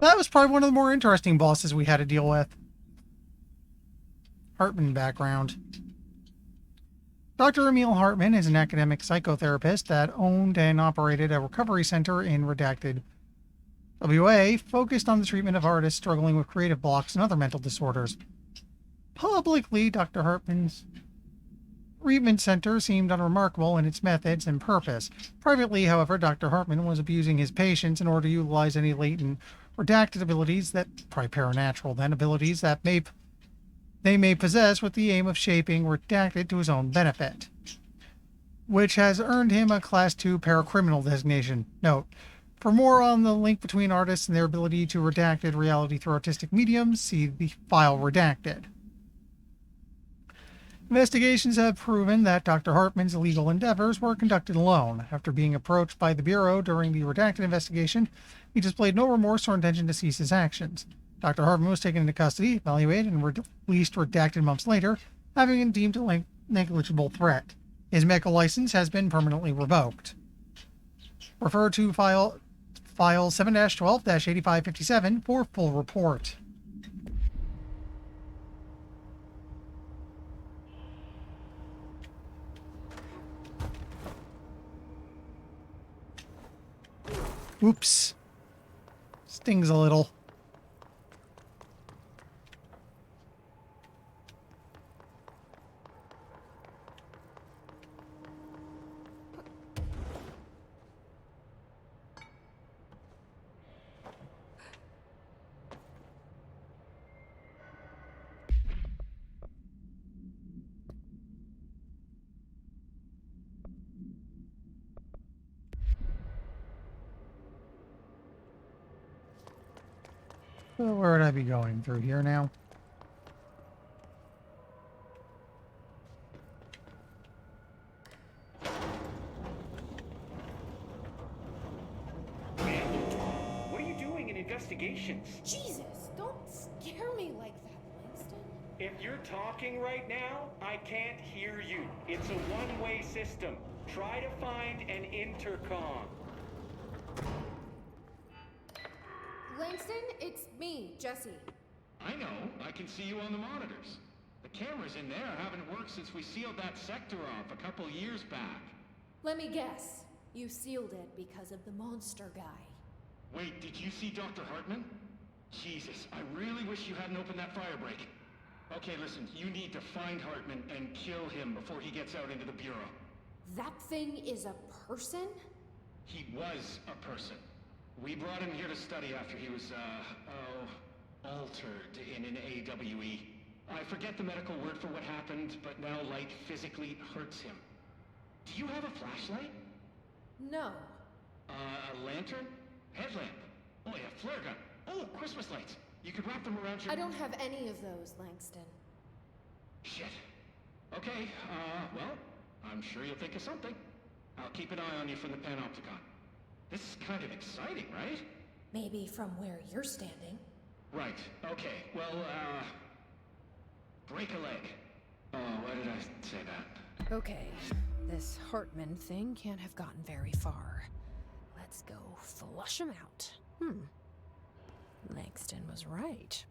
That was probably one of the more interesting bosses we had to deal with. Hartman background. Dr. Emil Hartman is an academic psychotherapist that owned and operated a recovery center in Redacted, WA, focused on the treatment of artists struggling with creative blocks and other mental disorders. Publicly, Dr. Hartman's treatment center seemed unremarkable in its methods and purpose. Privately, however, Dr. Hartman was abusing his patients in order to utilize any latent redacted abilities that, probably paranatural then, abilities that they may possess with the aim of shaping redacted to his own benefit, which has earned him a Class 2 paracriminal designation. Note, for more on the link between artists and their ability to redacted reality through artistic mediums, see the file Redacted. Investigations have proven that Dr. Hartman's illegal endeavors were conducted alone. After being approached by the Bureau during the Redacted investigation, he displayed no remorse or intention to cease his actions. Dr. Hartman was taken into custody, evaluated, and released Redacted months later, having been deemed a negligible threat. His medical license has been permanently revoked. Refer to file 7-12-8557 for full report. Oops. Stings a little. So where would I be going? Through here now?
What are you doing in investigations?
Jesus, don't scare me like that, Langston.
If you're talking right now, I can't hear you. It's a one-way system. Try to find an intercom.
Langston, it's me, Jesse.
I know. I can see you on the monitors. The cameras in there haven't worked since we sealed that sector off a couple years back.
Let me guess. You sealed it because of the monster guy.
Wait, did you see Dr. Hartman? Jesus, I really wish you hadn't opened that fire break. Okay, listen, you need to find Hartman and kill him before he gets out into the Bureau.
That thing is a person?
He was a person. We brought him here to study after he was, altered in an AWE. I forget the medical word for what happened, but now light physically hurts him. Do you have a flashlight?
No.
A lantern? Headlamp? Oh, yeah, flare gun. Oh, Christmas lights. You could wrap them around your...
I don't have any of those, Langston.
Shit. Okay, well, I'm sure you'll think of something. I'll keep an eye on you from the panopticon. This is kind of exciting, right?
Maybe from where you're standing.
Right, okay. Well, break a leg. Oh, why did I say that?
Okay, this Hartman thing can't have gotten very far. Let's go flush him out. Langston was right.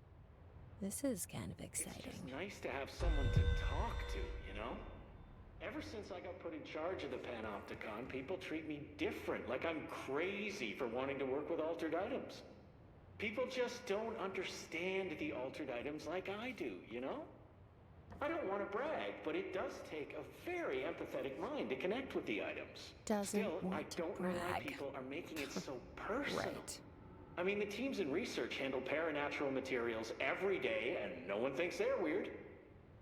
This is kind of exciting.
It's just nice to have someone to talk to, you know? Ever since I got put in charge of the Panopticon, people treat me different, like I'm crazy for wanting to work with altered items. People just don't understand the altered items like I do, you know? I don't want to brag, but it does take a very empathetic mind to connect with the items. Still, I don't know why people are making it so personal.
Right.
I mean, the teams in research handle paranatural materials every day, and no one thinks they're weird.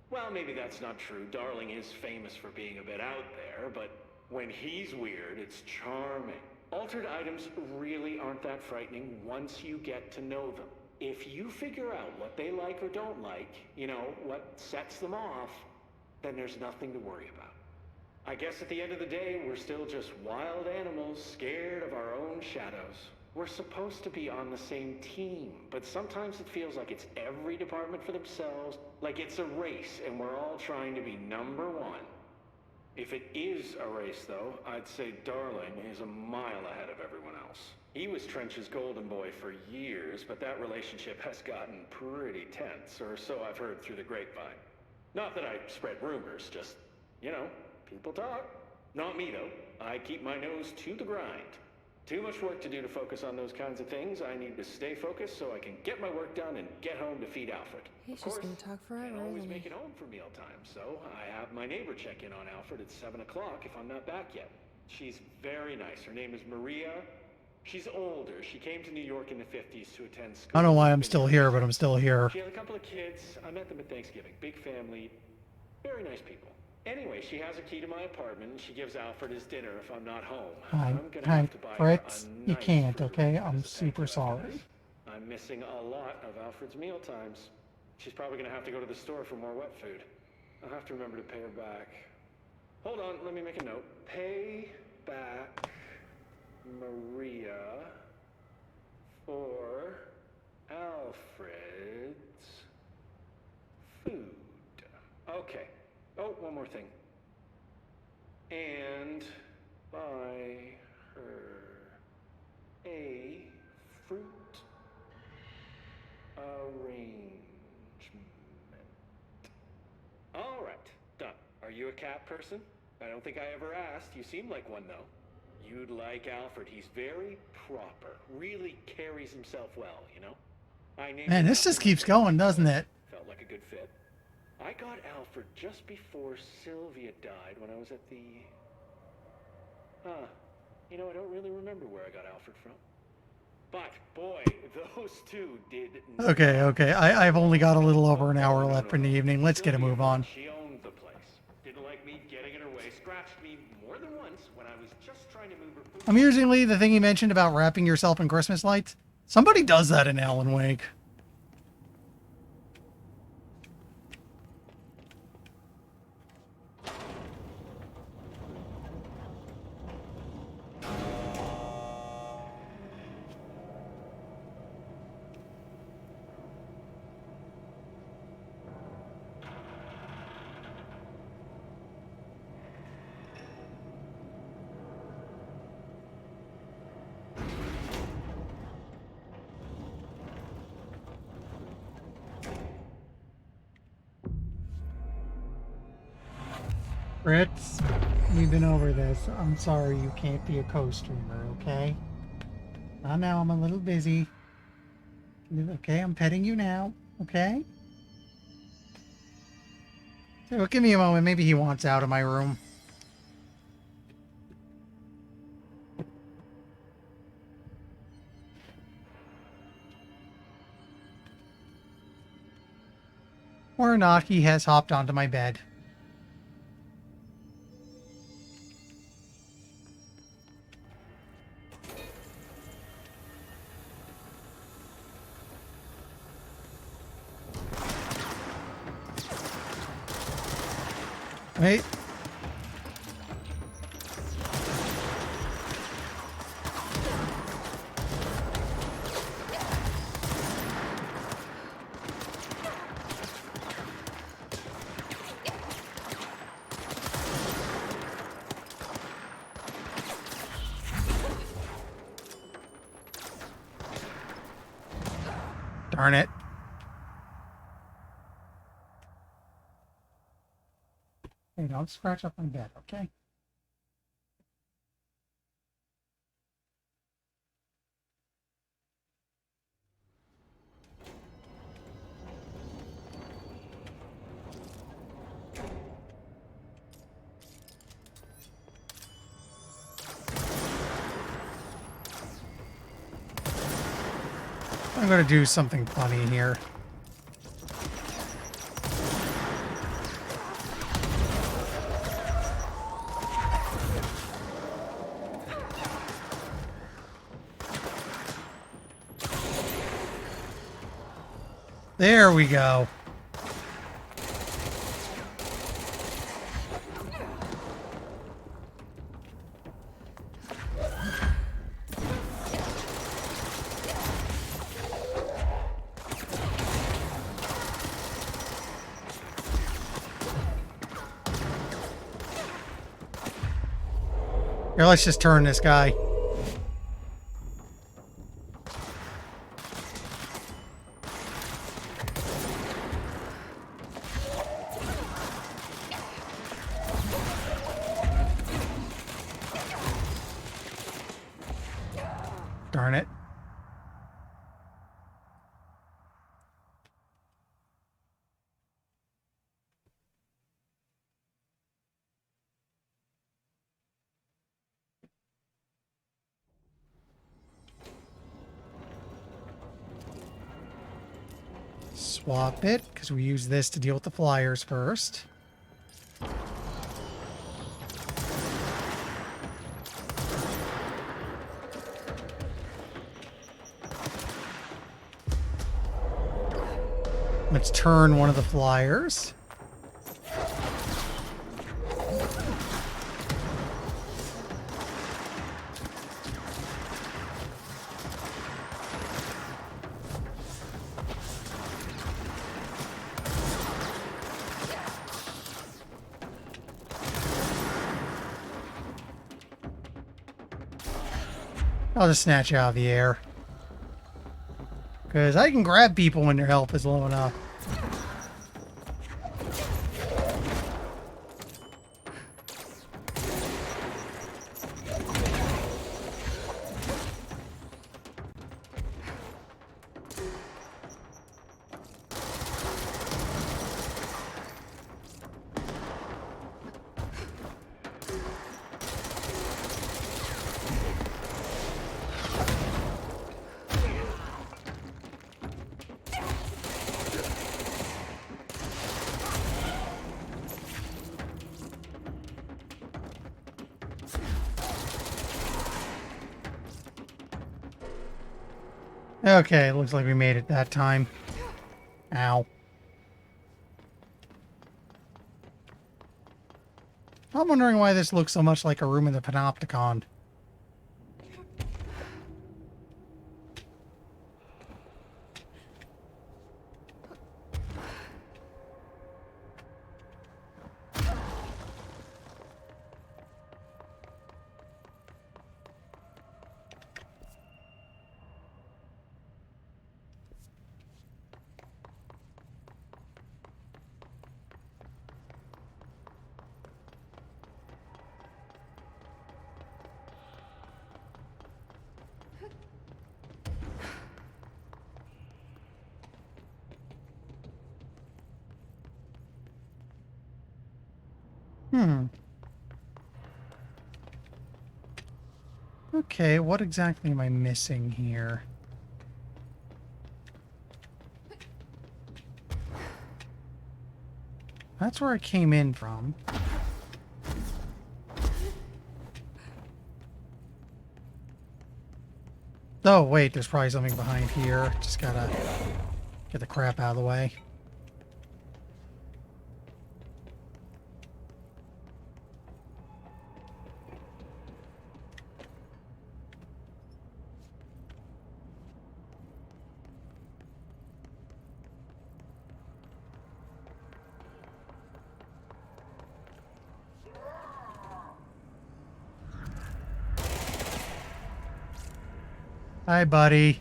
Well, maybe that's not true. Darling is famous for being a bit out there, but when he's weird, it's charming. Altered items really aren't that frightening once you get to know them. If you figure out what they like or don't like, you know, what sets them off, then there's nothing to worry about. I guess at the end of the day, we're still just wild animals scared of our own shadows. We're supposed to be on the same team, but sometimes it feels like it's every department for themselves, like it's a race and we're all trying to be number one. If it is a race, though, I'd say Darling is a mile ahead of everyone else. He was Trench's golden boy for years, but that relationship has gotten pretty tense, or so I've heard through the grapevine. Not that I spread rumors, just, you know, people talk. Not me, though. I keep my nose to the grind. Too much work to do to focus on those kinds of things. I need to stay focused so I can get my work done and get home to feed Alfred.
He's just gonna talk forever,
can't always
isn't
make
he?
it home for mealtime, so I have my neighbor check in on Alfred at 7 o'clock if I'm not back yet. She's very nice. Her name is Maria. She's older. She came to New York in the 50s to attend school.
I don't know why I'm still here, but I'm still here.
She had a couple of kids. I met them at Thanksgiving. Big family. Very nice people. Anyway, she has a key to my apartment, and she gives Alfred his dinner if I'm not home. I'm gonna have to buy her
Fritz,
a
you
nice
can't,
fruit
okay?
as
I'm
a
super
thank you, I
sorry.
guess. I'm missing a lot of Alfred's meal times. She's probably gonna have to go to the store for more wet food. I'll have to remember to pay her back. Hold on, let me make a note. Pay back Maria for Alfred's food. Okay. Oh, one more thing. And buy her a fruit arrangement. All right, done. Are you a cat person? I don't think I ever asked. You seem like one, though. You'd like Alfred. He's very proper. Really carries himself well, you know? I named
Man,
him
this
after
just keeps
my
going, doesn't it?
Felt like a good fit. I got Alfred just before Sylvia died when I was at the... You know, I don't really remember where I got Alfred from. But, boy, those two did...
Okay. I've only got a little over an hour left in the evening. Let's get a move on.
She owned the place. Didn't like me getting in her way. Scratched me more than once when I was just trying to move her food.
Amusingly, the thing he mentioned about wrapping yourself in Christmas lights, somebody does that in Alan Wake. Fritz, we've been over this. I'm sorry you can't be a co-streamer, okay? Now I'm a little busy. Okay, I'm petting you now, okay? So give me a moment. Maybe he wants out of my room. Or not, he has hopped onto my bed. Wait. Darn it. Hey, don't scratch up my bed, okay? I'm gonna do something funny here. There we go. Here, let's just turn this guy. Darn it. Swap it, because we use this to deal with the flyers first. Let's turn one of the flyers. I'll just snatch you out of the air. Because I can grab people when their health is low enough. Okay, looks like we made it that time. Ow. I'm wondering why this looks so much like a room in the Panopticon. Okay, what exactly am I missing here? That's where I came in from. Oh, wait, there's probably something behind here. Just gotta get the crap out of the way. Hi, buddy.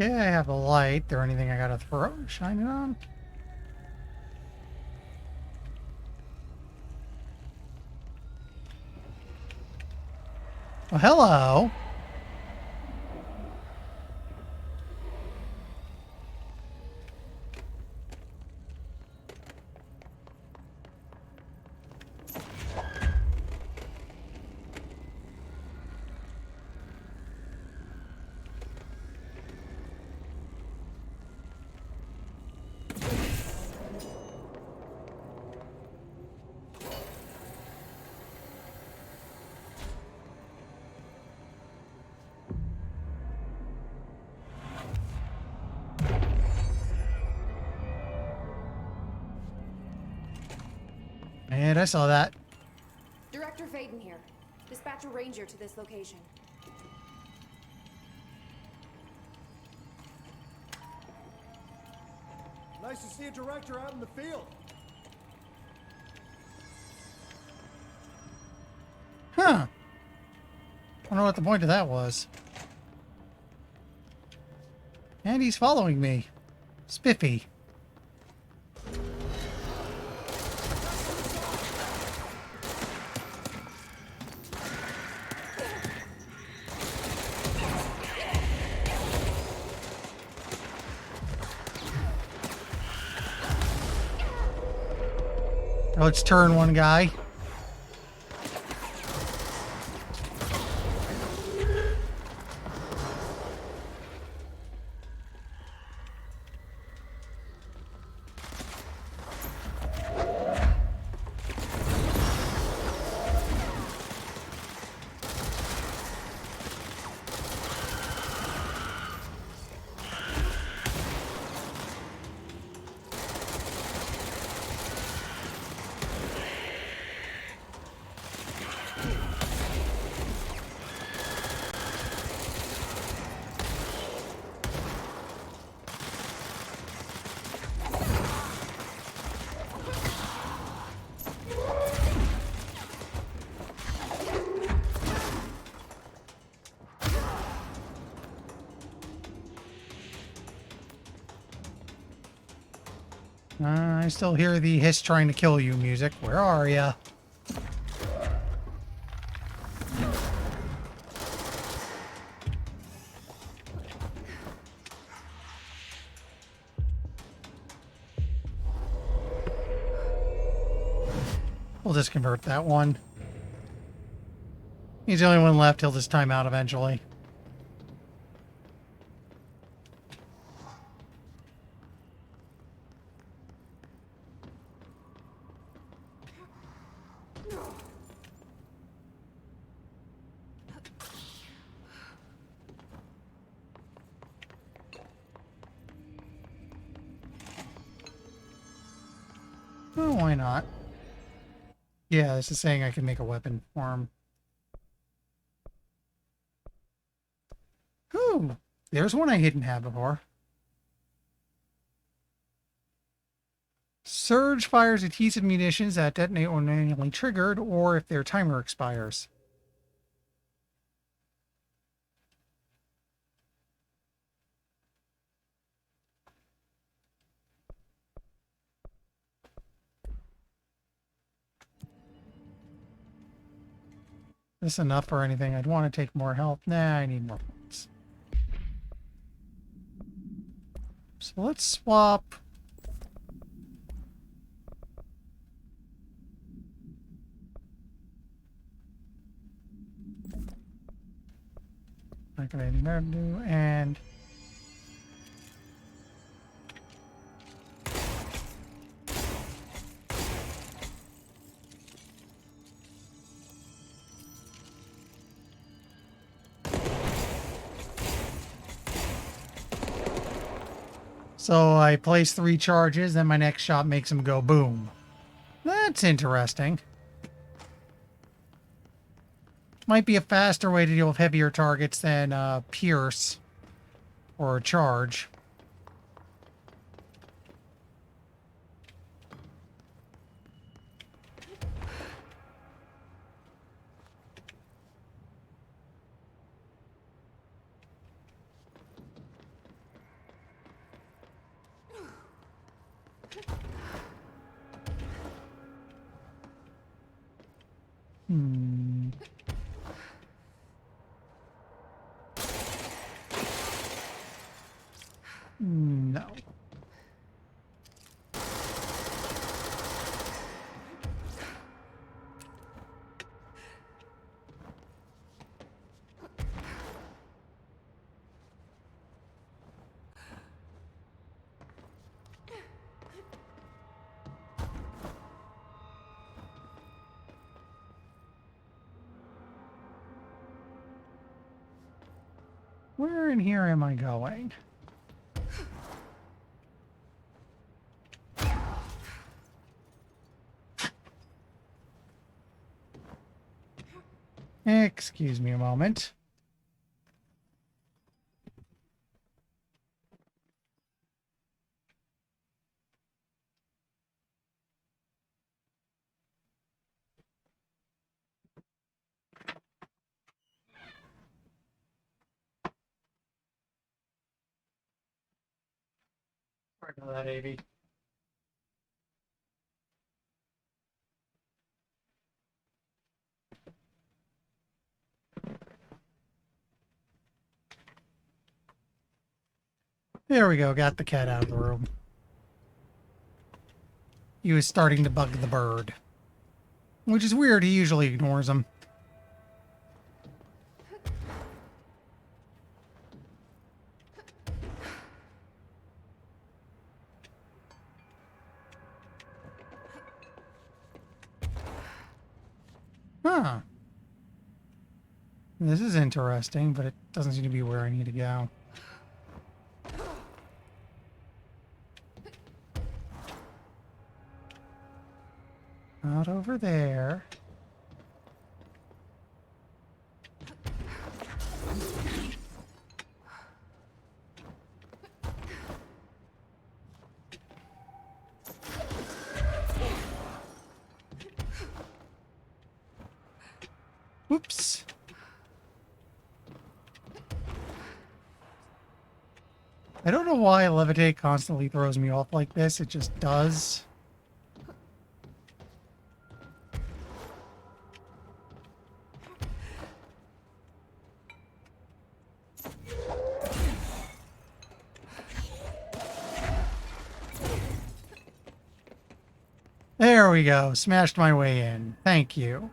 Okay, I have a light. There anything I gotta shine it on? Well, hello. And I saw that.
Director Faden here. Dispatch a ranger to this location.
Nice to see a director out in the field.
Huh. I don't know what the point of that was. And he's following me. Spiffy. Let's turn one guy. I still hear the hiss trying to kill you music. Where are ya? We'll just convert that one. He's the only one left. He'll just time out eventually. Oh, why not? Yeah, this is saying I can make a weapon for him. Ooh, there's one I didn't have before. Surge fires adhesive munitions that detonate when manually triggered or if their timer expires. Is this enough for anything? I'd want to take more health. Nah, I need more points. So let's swap. Activating revenue and so I place 3 charges, then my next shot makes them go boom. That's interesting. Might be a faster way to deal with heavier targets than Pierce or Charge. No. Where in here am I going? Excuse me a moment. Sorry about that, AV. There we go, got the cat out of the room. He was starting to bug the bird. Which is weird, he usually ignores him. Huh. This is interesting, but it doesn't seem to be where I need to go. Not over there. Whoops. I don't know why Levitate constantly throws me off like this. It just does. There we go. Smashed my way in. Thank you.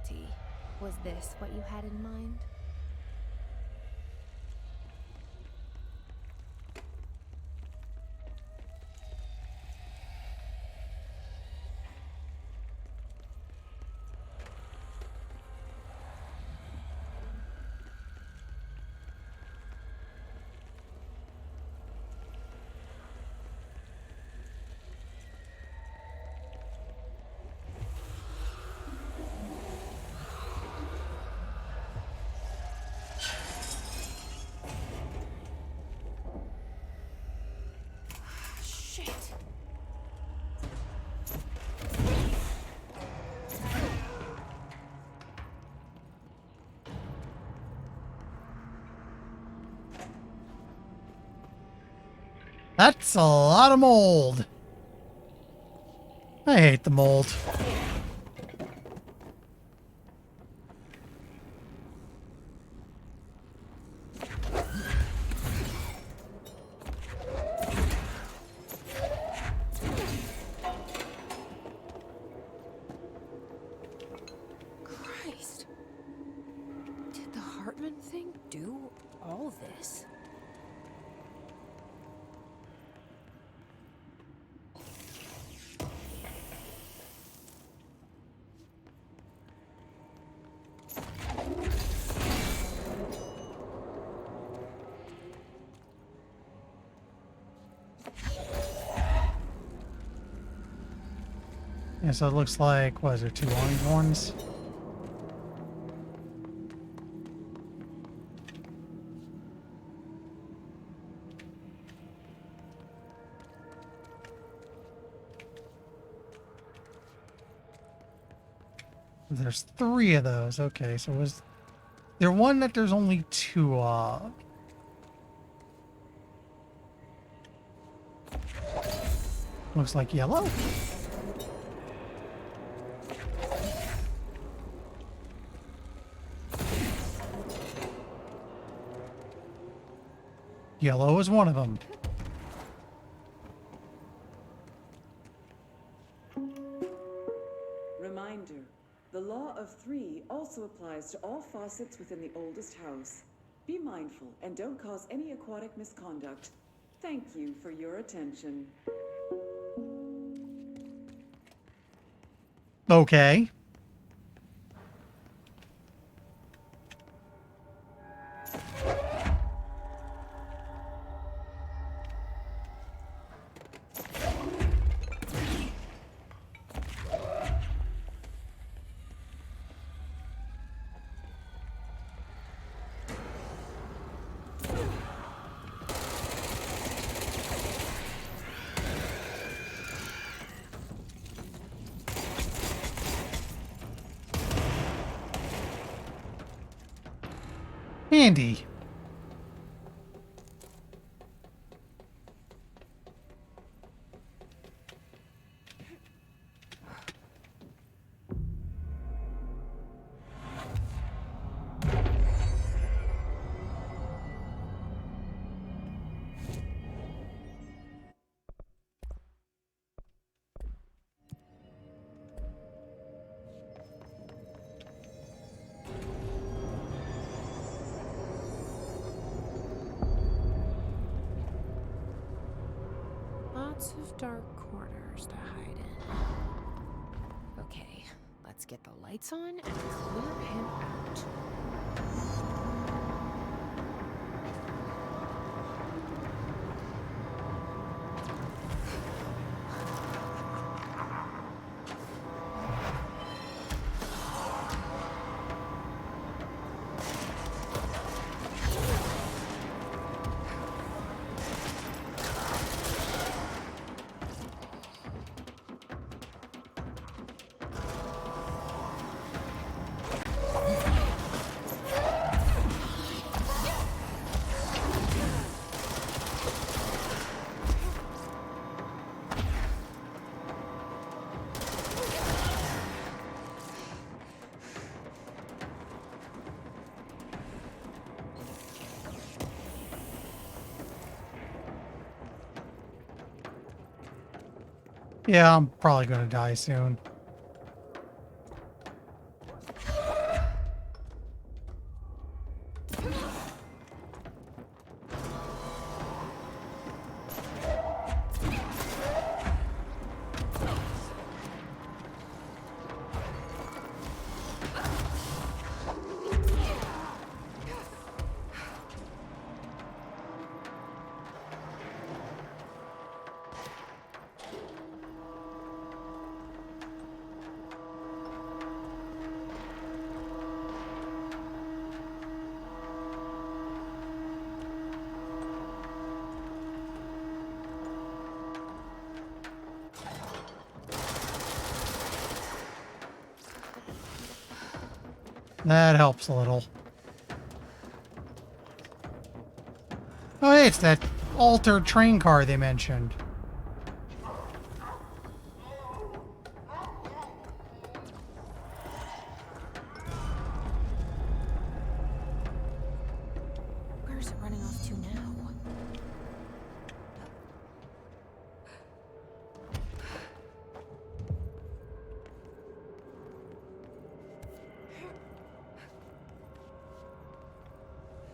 casualty. Was this what you had in mind? Shit.
That's a lot of mold. I hate the mold.
Christ. Did the Hartman thing do all this?
Yeah, so it looks like, what is there, 2 orange ones? There's 3 of those. Okay, so was there one that there's only 2 of? Looks like yellow. Yellow is one of them.
Reminder, the law of 3 also applies to all faucets within the oldest house. Be mindful and don't cause any aquatic misconduct. Thank you for your attention.
Okay. Handy.
Lots of dark corners to hide in. Okay, let's get the lights on and clear him out.
Yeah, I'm probably gonna die soon. That helps a little. Oh, hey, it's that altered train car they mentioned.
Where's it running off to now?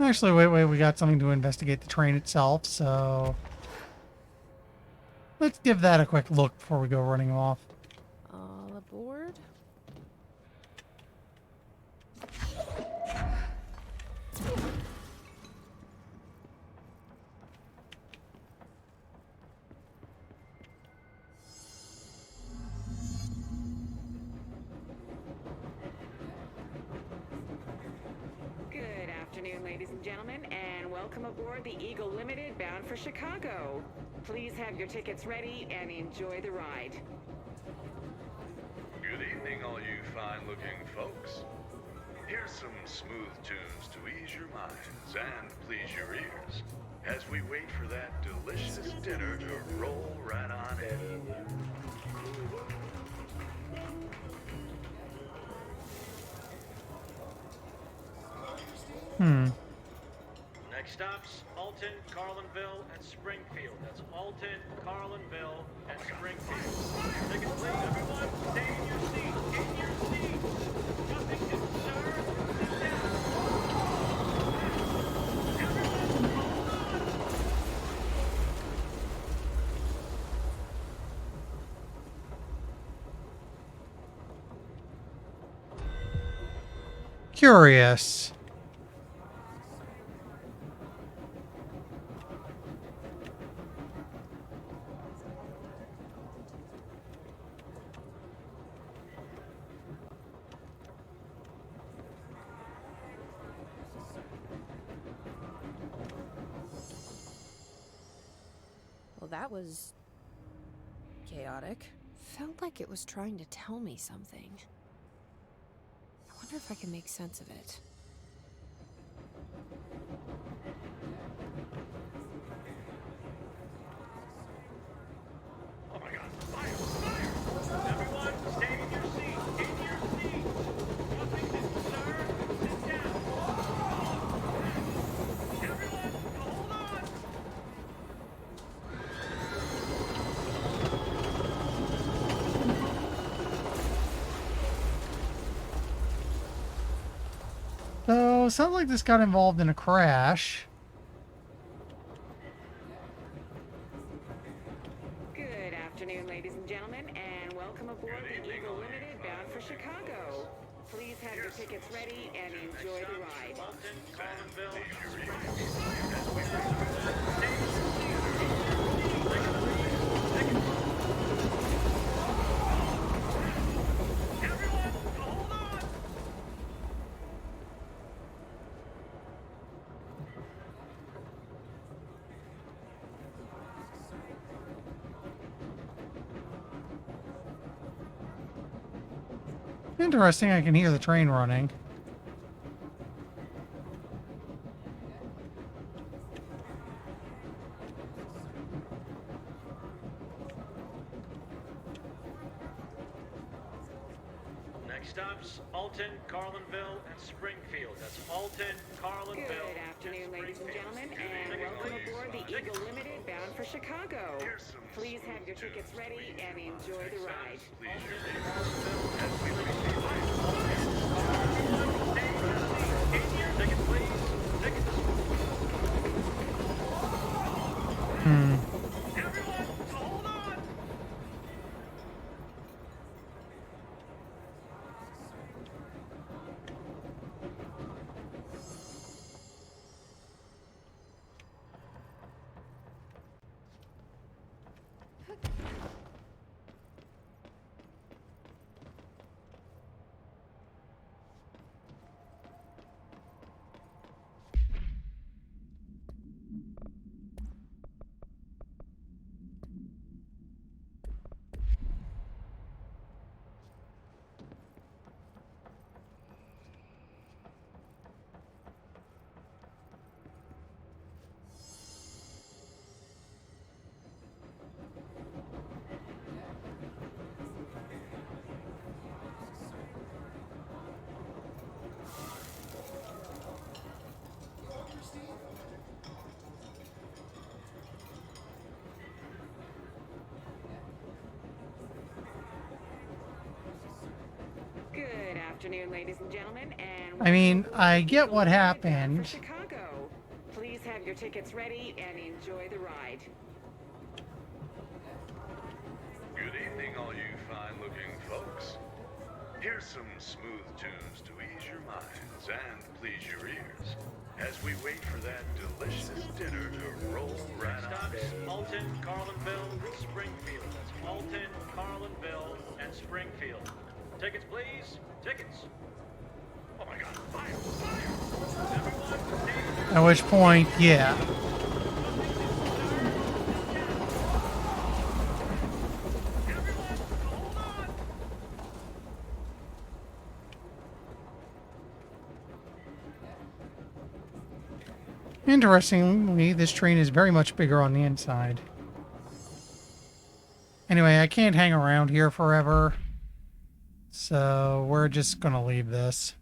Actually, wait, we got something to investigate the train itself, so let's give that a quick look before we go running off.
All aboard?
Good afternoon, ladies and gentlemen, and welcome aboard the Eagle Limited bound for Chicago. Please have your tickets ready and enjoy the ride.
Good evening, all you fine-looking folks. Here's some smooth tunes to ease your minds and please your ears as we wait for that delicious dinner to roll right on in.
Next stops, Alton, Carlinville, and Springfield. That's Alton, Carlinville, and Springfield. Tickets, please, everyone. Stay in your seats. In your seats. Nothing to observe. Sit down. Everyone, hold on.
Curious.
Well, that was chaotic. Felt like it was trying to tell me something. I wonder if I can make sense of it.
Oh my God, fire, fire! Everyone, stay in your seats. In your seats. Nothing to observe. Sit down. Everyone, hold on.
So, it sounds like this got involved in a crash.
Good afternoon, ladies and gentlemen, and welcome aboard the Eagle Limited bound for Chicago. Please have your tickets ready and enjoy the ride.
Alton, Carlinville, and Springfield.
Interesting, I can hear the train running.
Next stops, Alton, Carlinville, and Springfield. That's Alton, Carlinville.
Good afternoon, ladies and gentlemen, and welcome aboard the Eagle Limited bound for Chicago. Please have your tickets ready and enjoy the ride. afternoon, ladies and gentlemen, and
I mean, I get what
for
happened.
Chicago. Please have your tickets ready and enjoy the ride.
Good evening, all you fine-looking folks. Here's some smooth tunes to ease your minds and please your ears as we wait for that delicious dinner to roll right on.
Stops Alton, Carlinville, Springfield. That's Alton, Carlinville, and Springfield. Tickets, please. Tickets.
Oh my God! Fire! Fire!
At which point, yeah. Interestingly, this train is very much bigger on the inside. Anyway, I can't hang around here forever, so we're just gonna leave this.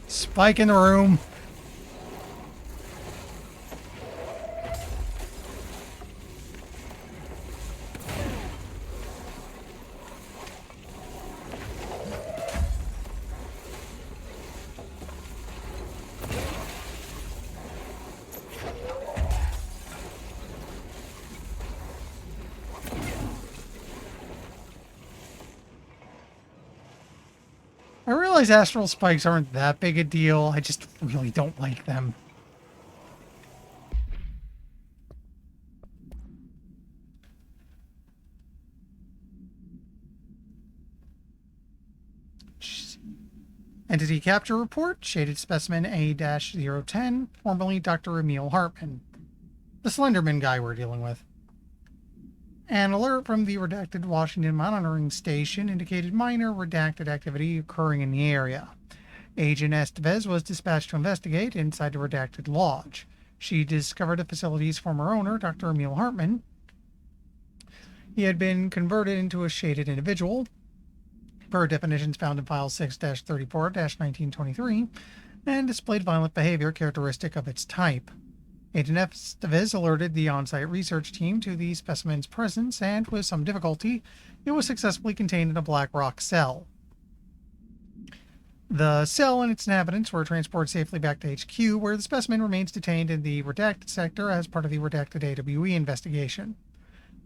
Spike in the room. I realize astral spikes aren't that big a deal. I just really don't like them. Entity capture report, shaded specimen A-010, formerly Dr. Emil Hartman. The Slenderman guy we're dealing with. An alert from the redacted Washington monitoring station indicated minor redacted activity occurring in the area. Agent Estevez was dispatched to investigate inside the redacted lodge. She discovered the facility's former owner, Dr. Emil Hartman. He had been converted into a shaded individual, per definitions found in File 6-34-1923, and displayed violent behavior characteristic of its type. Agent Estevez alerted the on-site research team to the specimen's presence, and with some difficulty, it was successfully contained in a black rock cell. The cell and its inhabitants were transported safely back to HQ, where the specimen remains detained in the redacted sector as part of the redacted AWE investigation.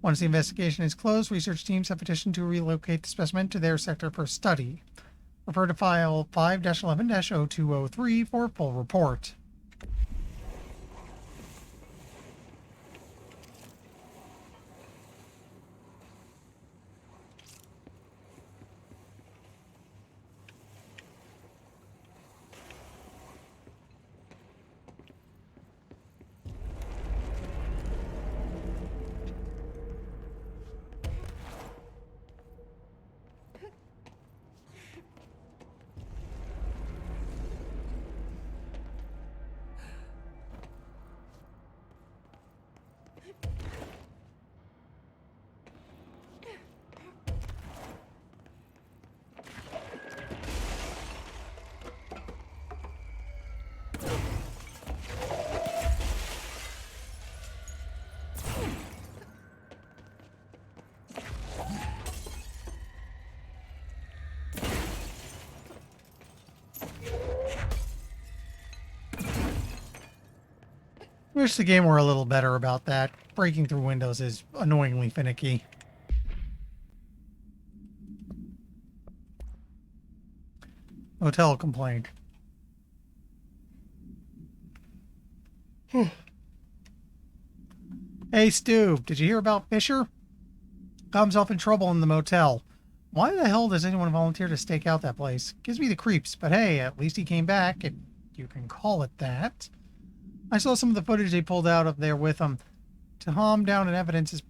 Once the investigation is closed, research teams have petitioned to relocate the specimen to their sector for study. Refer to File 5-11-0203 for full report. Wish the game were a little better about that. Breaking through windows is annoyingly finicky. Hotel complaint. Hey Stu, did you hear about Fisher? Got himself in trouble in the motel. Why the hell does anyone volunteer to stake out that place? Gives me the creeps, but hey, at least he came back, if you can call it that. I saw some of the footage they pulled out of there with him. To calm down and evidence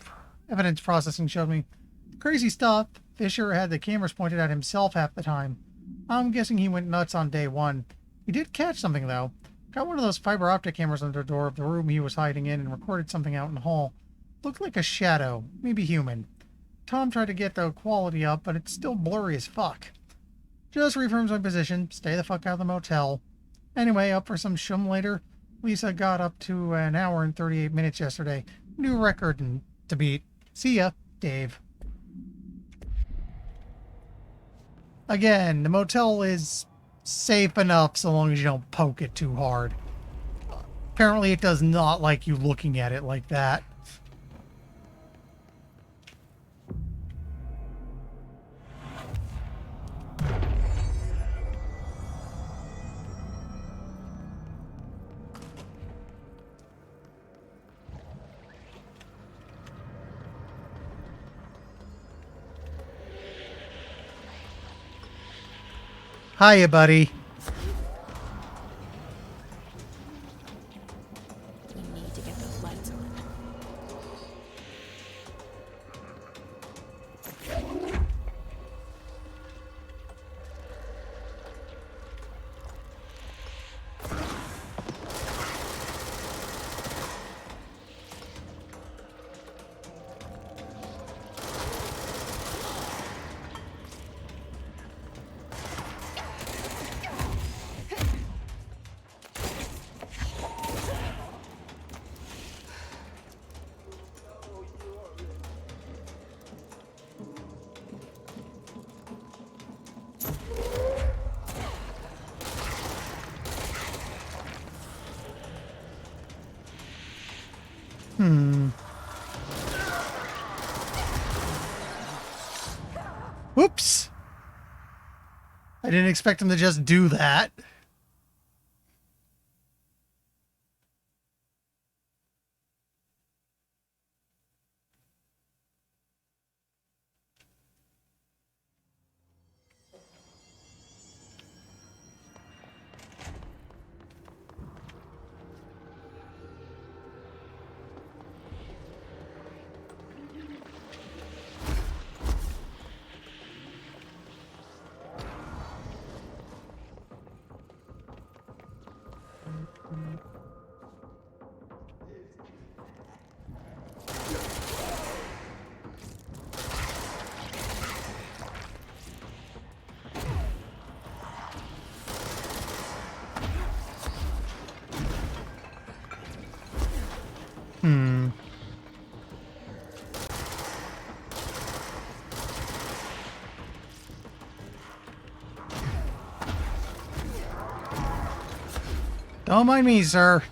processing showed me crazy stuff. Fisher had the cameras pointed at himself half the time. I'm guessing he went nuts on day one. He did catch something, though. Got one of those fiber optic cameras under the door of the room he was hiding in and recorded something out in the hall. Looked like a shadow, maybe human. Tom tried to get the quality up, but it's still blurry as fuck. Just reaffirms my position. Stay the fuck out of the motel. Anyway, up for some shum later. Lisa got up to an hour and 38 minutes yesterday. New record to beat. See ya, Dave. Again, the motel is safe enough so long as you don't poke it too hard. Apparently it does not like you looking at it like that. Hiya, buddy.
We need to get those lights on.
Whoops. I didn't expect him to just do that. Don't mind me, sir.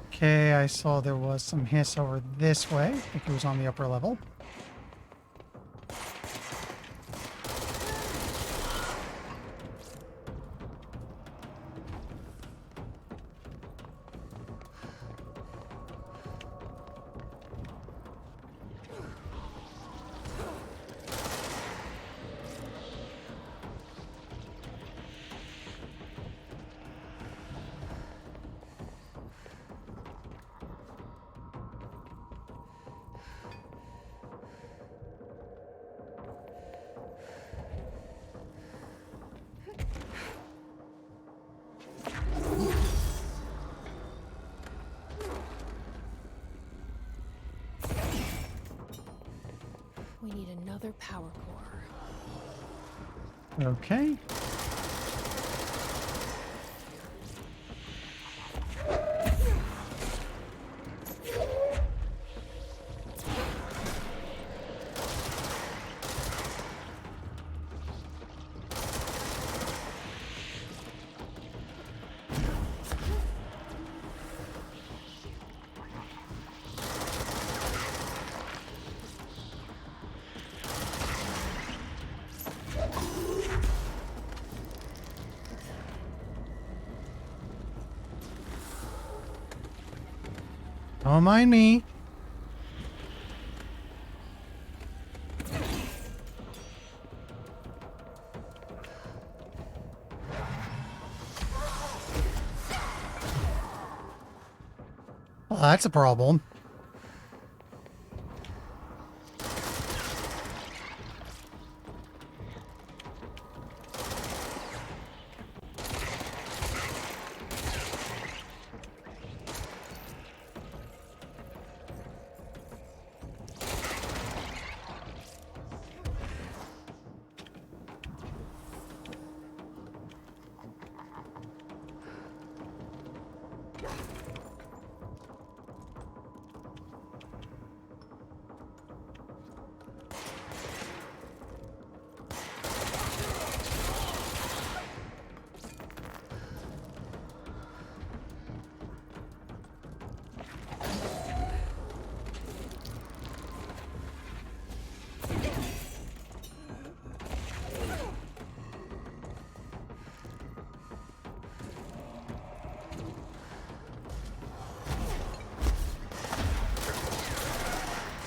Okay, I saw there was some hiss over this way. I think it was on the upper level.
We need another power core.
Okay. Don't mind me. Well, that's a problem.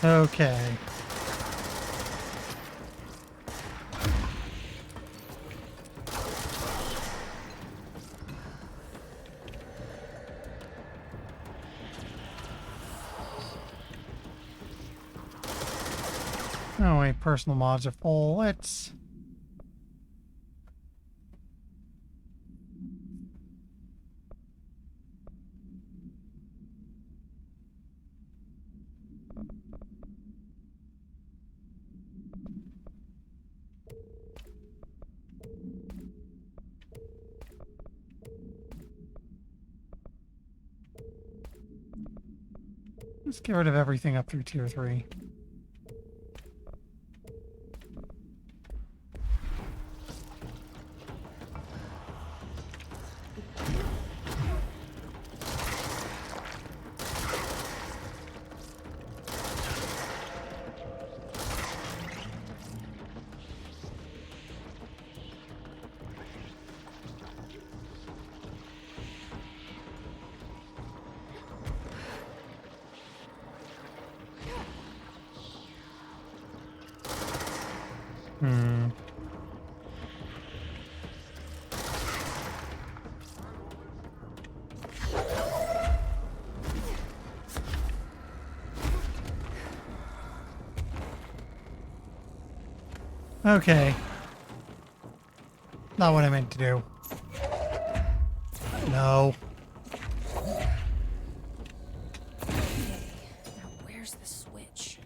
Okay. Oh wait, personal mods are full. Let's... Let's get rid of everything up through tier 3. Okay. Not what I meant to do. No.
Now where's the switch?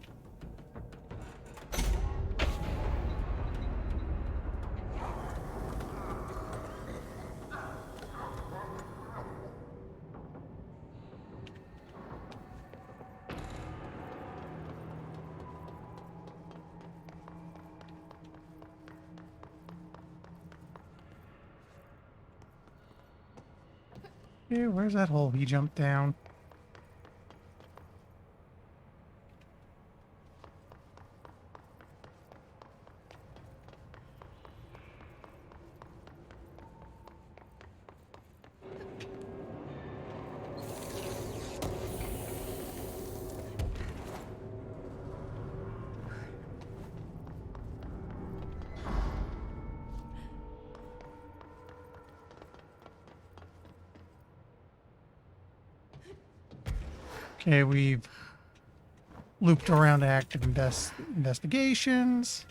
Okay, where's that hole he jumped down? Okay, we've looped around to active investigations.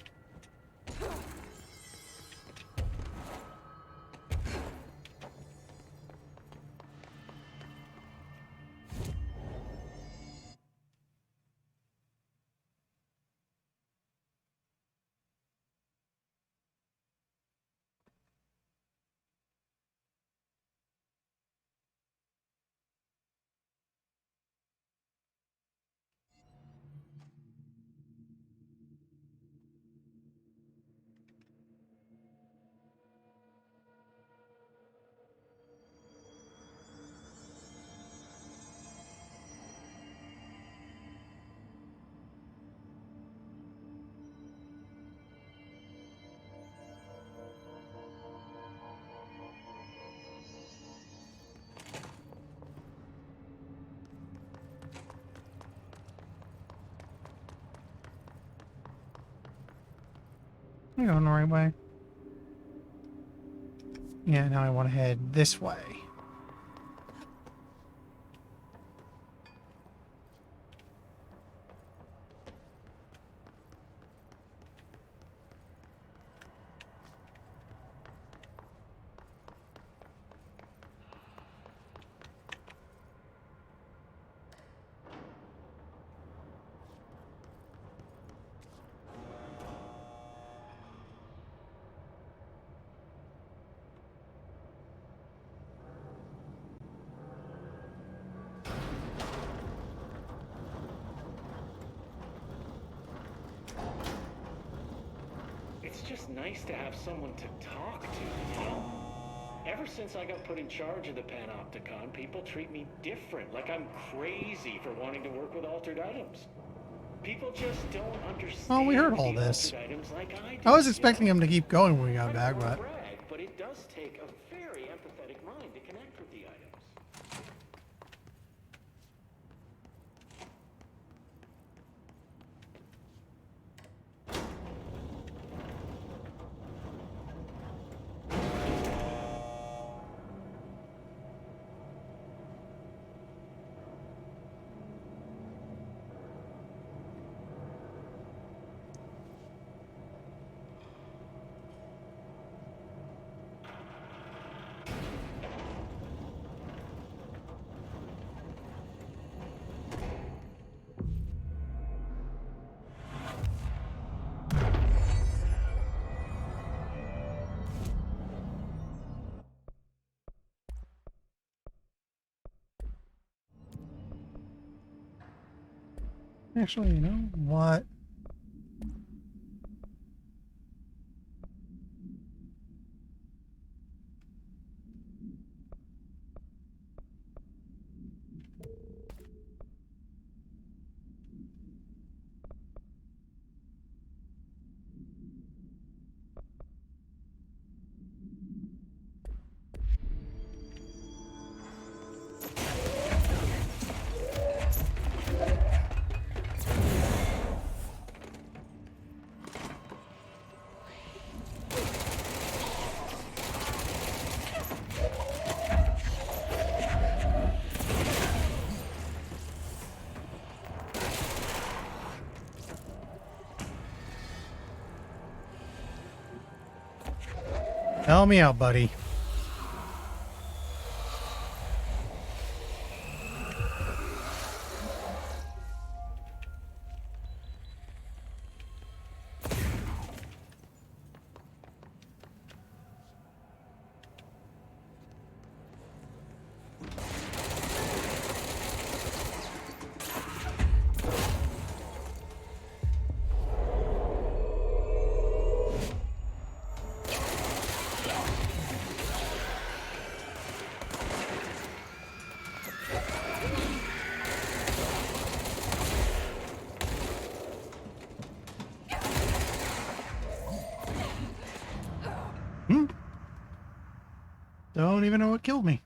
Am I going the right way? Yeah, now I want to head this way.
It's just nice to have someone to talk to, you know? Ever since I got put in charge of the Panopticon, people treat me different, like I'm crazy for wanting to work with altered items. People just don't understand
Well, we heard all
the
this.
altered items like I do.
I was expecting him to keep going when we got
I
back,
don't want
but...
to brag, but it does take a very empathetic mind to connect with the items.
Actually, you know what? Help me out, buddy. Don't even know what killed me.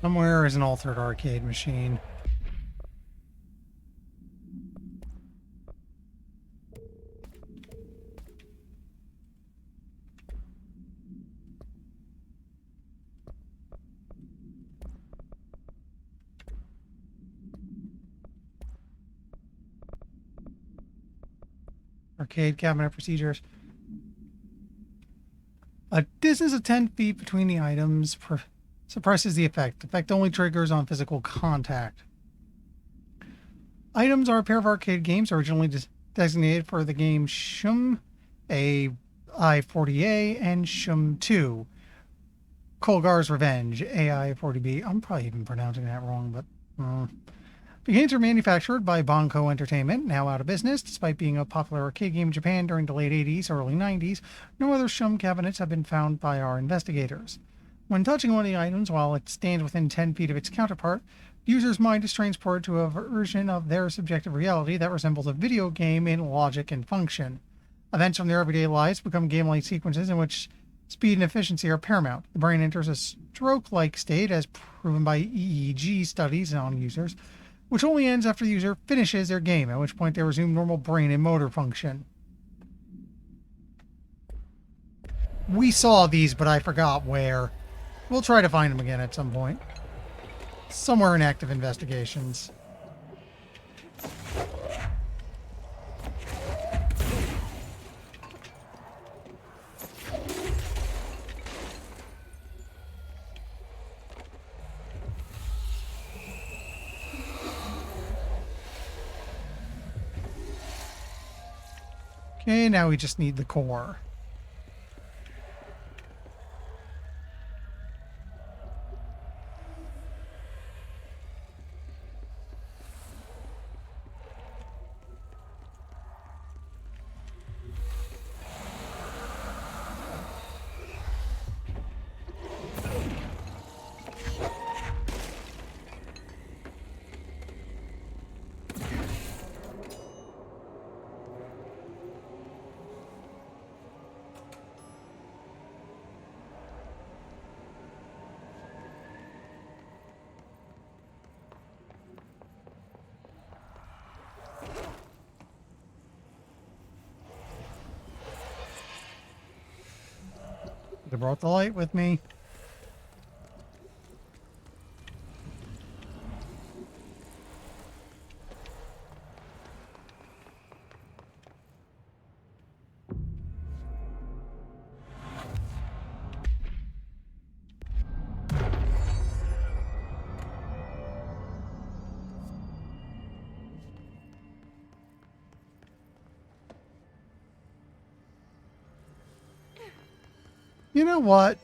Somewhere is an altered arcade machine. Arcade cabinet procedures. A distance of 10 feet between the items suppresses the effect. Effect only triggers on physical contact. Items are a pair of arcade games originally designated for the game Shum AI-40A and Shum 2. Kolgar's Revenge AI-40B. I'm probably even pronouncing that wrong, but The games are manufactured by Bonko Entertainment, now out of business. Despite being a popular arcade game in Japan during the late 80s, early 90s, no other Shum cabinets have been found by our investigators. When touching one of the items while it stands within 10 feet of its counterpart, the user's mind is transported to a version of their subjective reality that resembles a video game in logic and function. Events from their everyday lives become game-like sequences in which speed and efficiency are paramount. The brain enters a stroke-like state, as proven by EEG studies on users, which only ends after the user finishes their game, at which point they resume normal brain and motor function. We saw these, but I forgot where. We'll try to find them again at some point. Somewhere in active investigations. Okay, now we just need the core. I brought the light with me. You know what?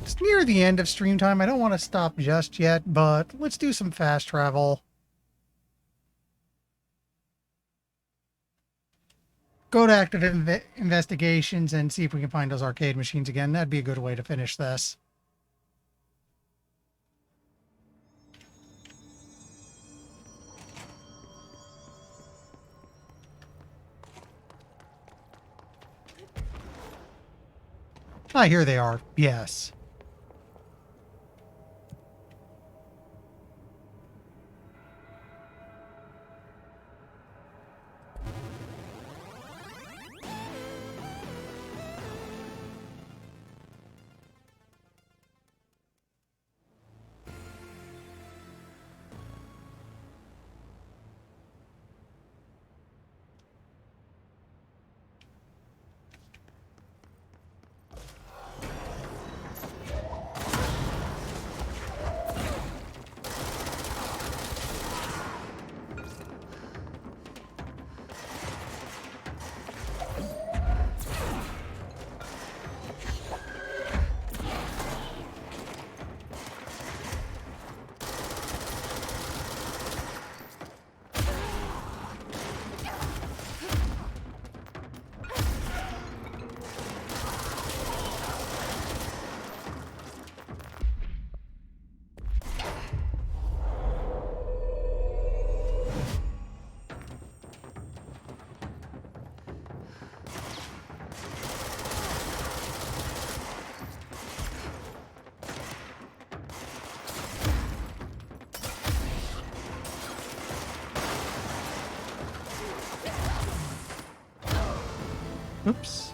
It's near the end of stream time. I don't want to stop just yet, but let's do some fast travel. Go to active investigations and see if we can find those arcade machines again. That'd be a good way to finish this. Ah, here they are. Yes. Oops.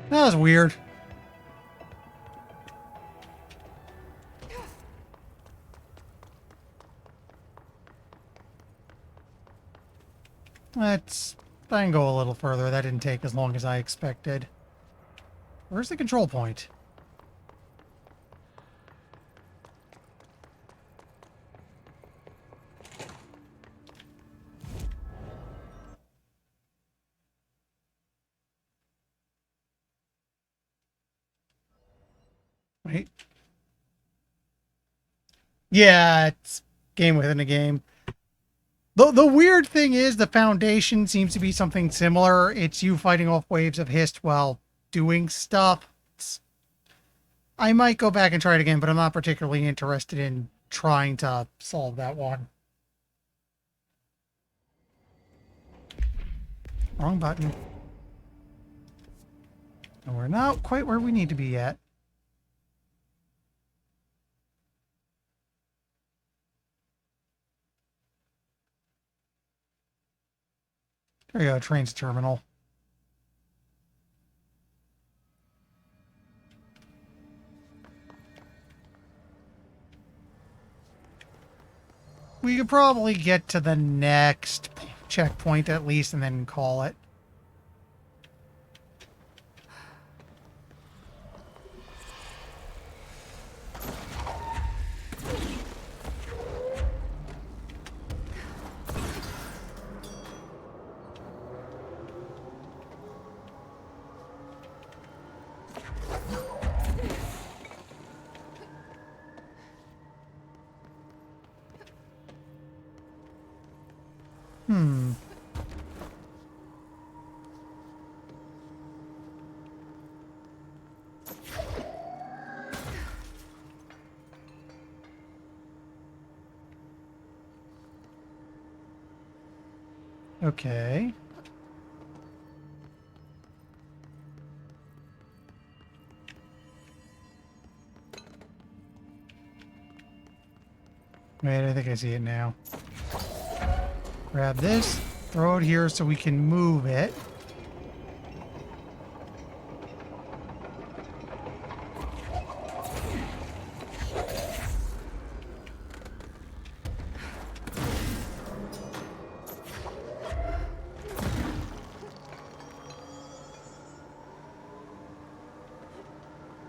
That was weird. Let's try and go a little further. That didn't take as long as I expected. Where's the control point? Wait. Yeah, it's game within a game. The weird thing is the foundation seems to be something similar. It's you fighting off waves of hist while doing stuff. I might go back and try it again, but I'm not particularly interested in trying to solve that one. Wrong button. And we're not quite where we need to be yet. There you go, trains terminal. We could probably get to the next checkpoint at least and then call it. Okay. Wait, I think I see it now. Grab this, throw it here so we can move it.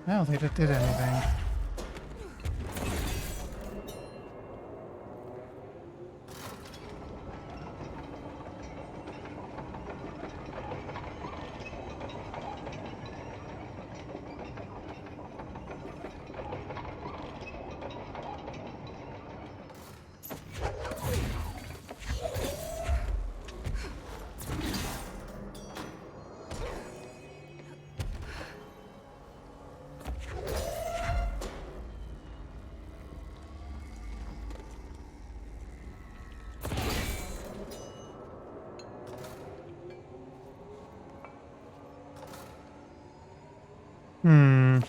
I don't think that did anything. Hmm.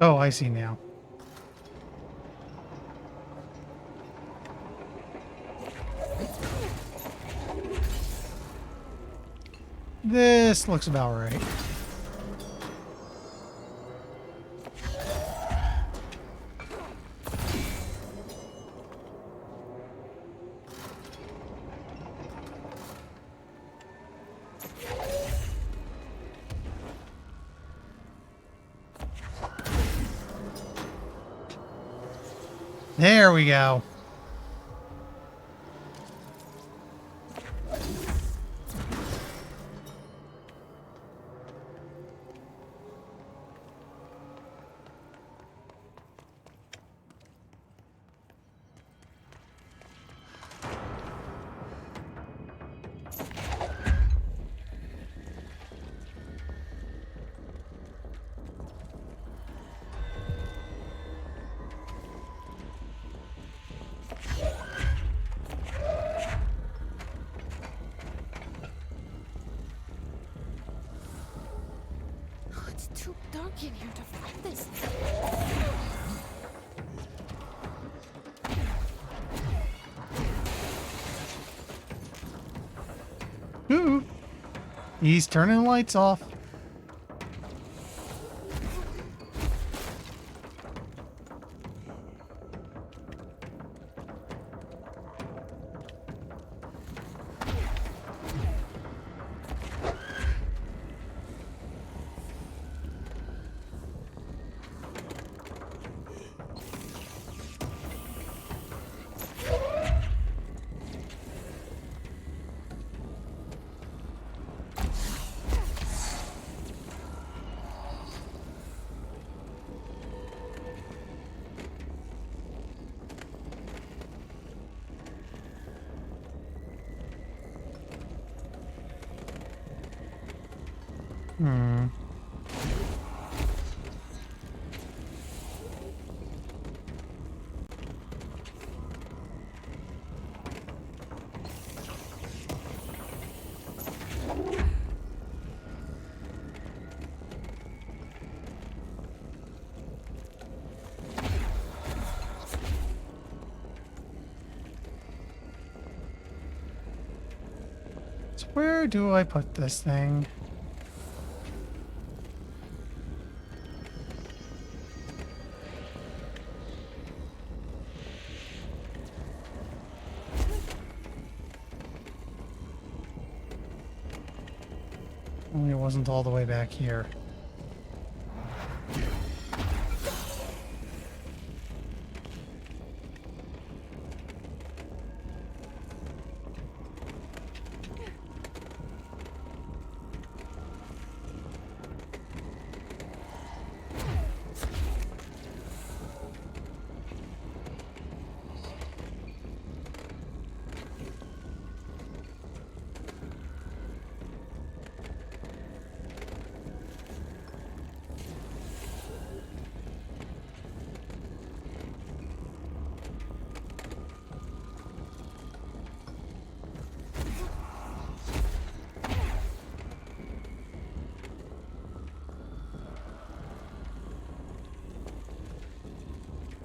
Oh, I see now. This looks about right. There we go.
too dark in here to fight this thing.
Ooh. He's turning the lights off. Hmm. So where do I put this thing? Only it wasn't all the way back here.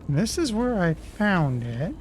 This is where I found it.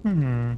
Hmm.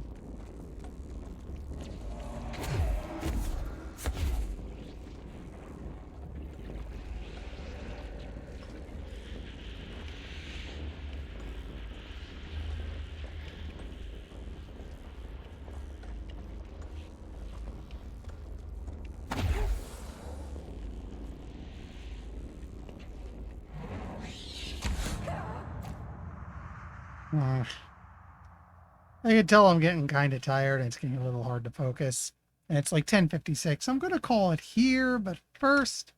I can tell I'm getting kind of tired and it's getting a little hard to focus. And it's like 10:56. I'm going to call it here, but first,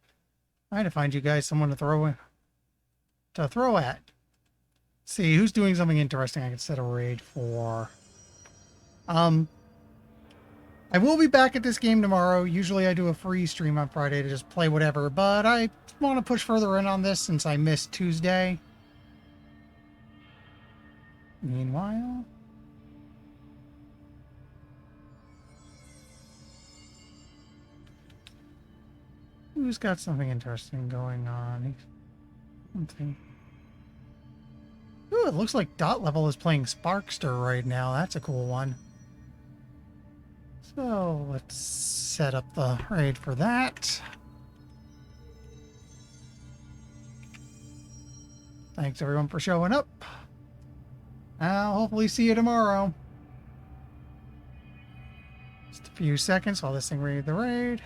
I had to find you guys someone to throw at. See who's doing something interesting I can set a raid for. I will be back at this game tomorrow. Usually I do a free stream on Friday to just play whatever, but I want to push further in on this since I missed Tuesday. Meanwhile, who's got something interesting going on? Something. Ooh, it looks like Dot Level is playing Sparkster right now. That's a cool one. So let's set up the raid for that. Thanks everyone for showing up. I'll hopefully see you tomorrow. Just a few seconds while this thing reads the raid.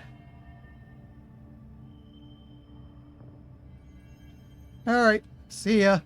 Alright, see ya.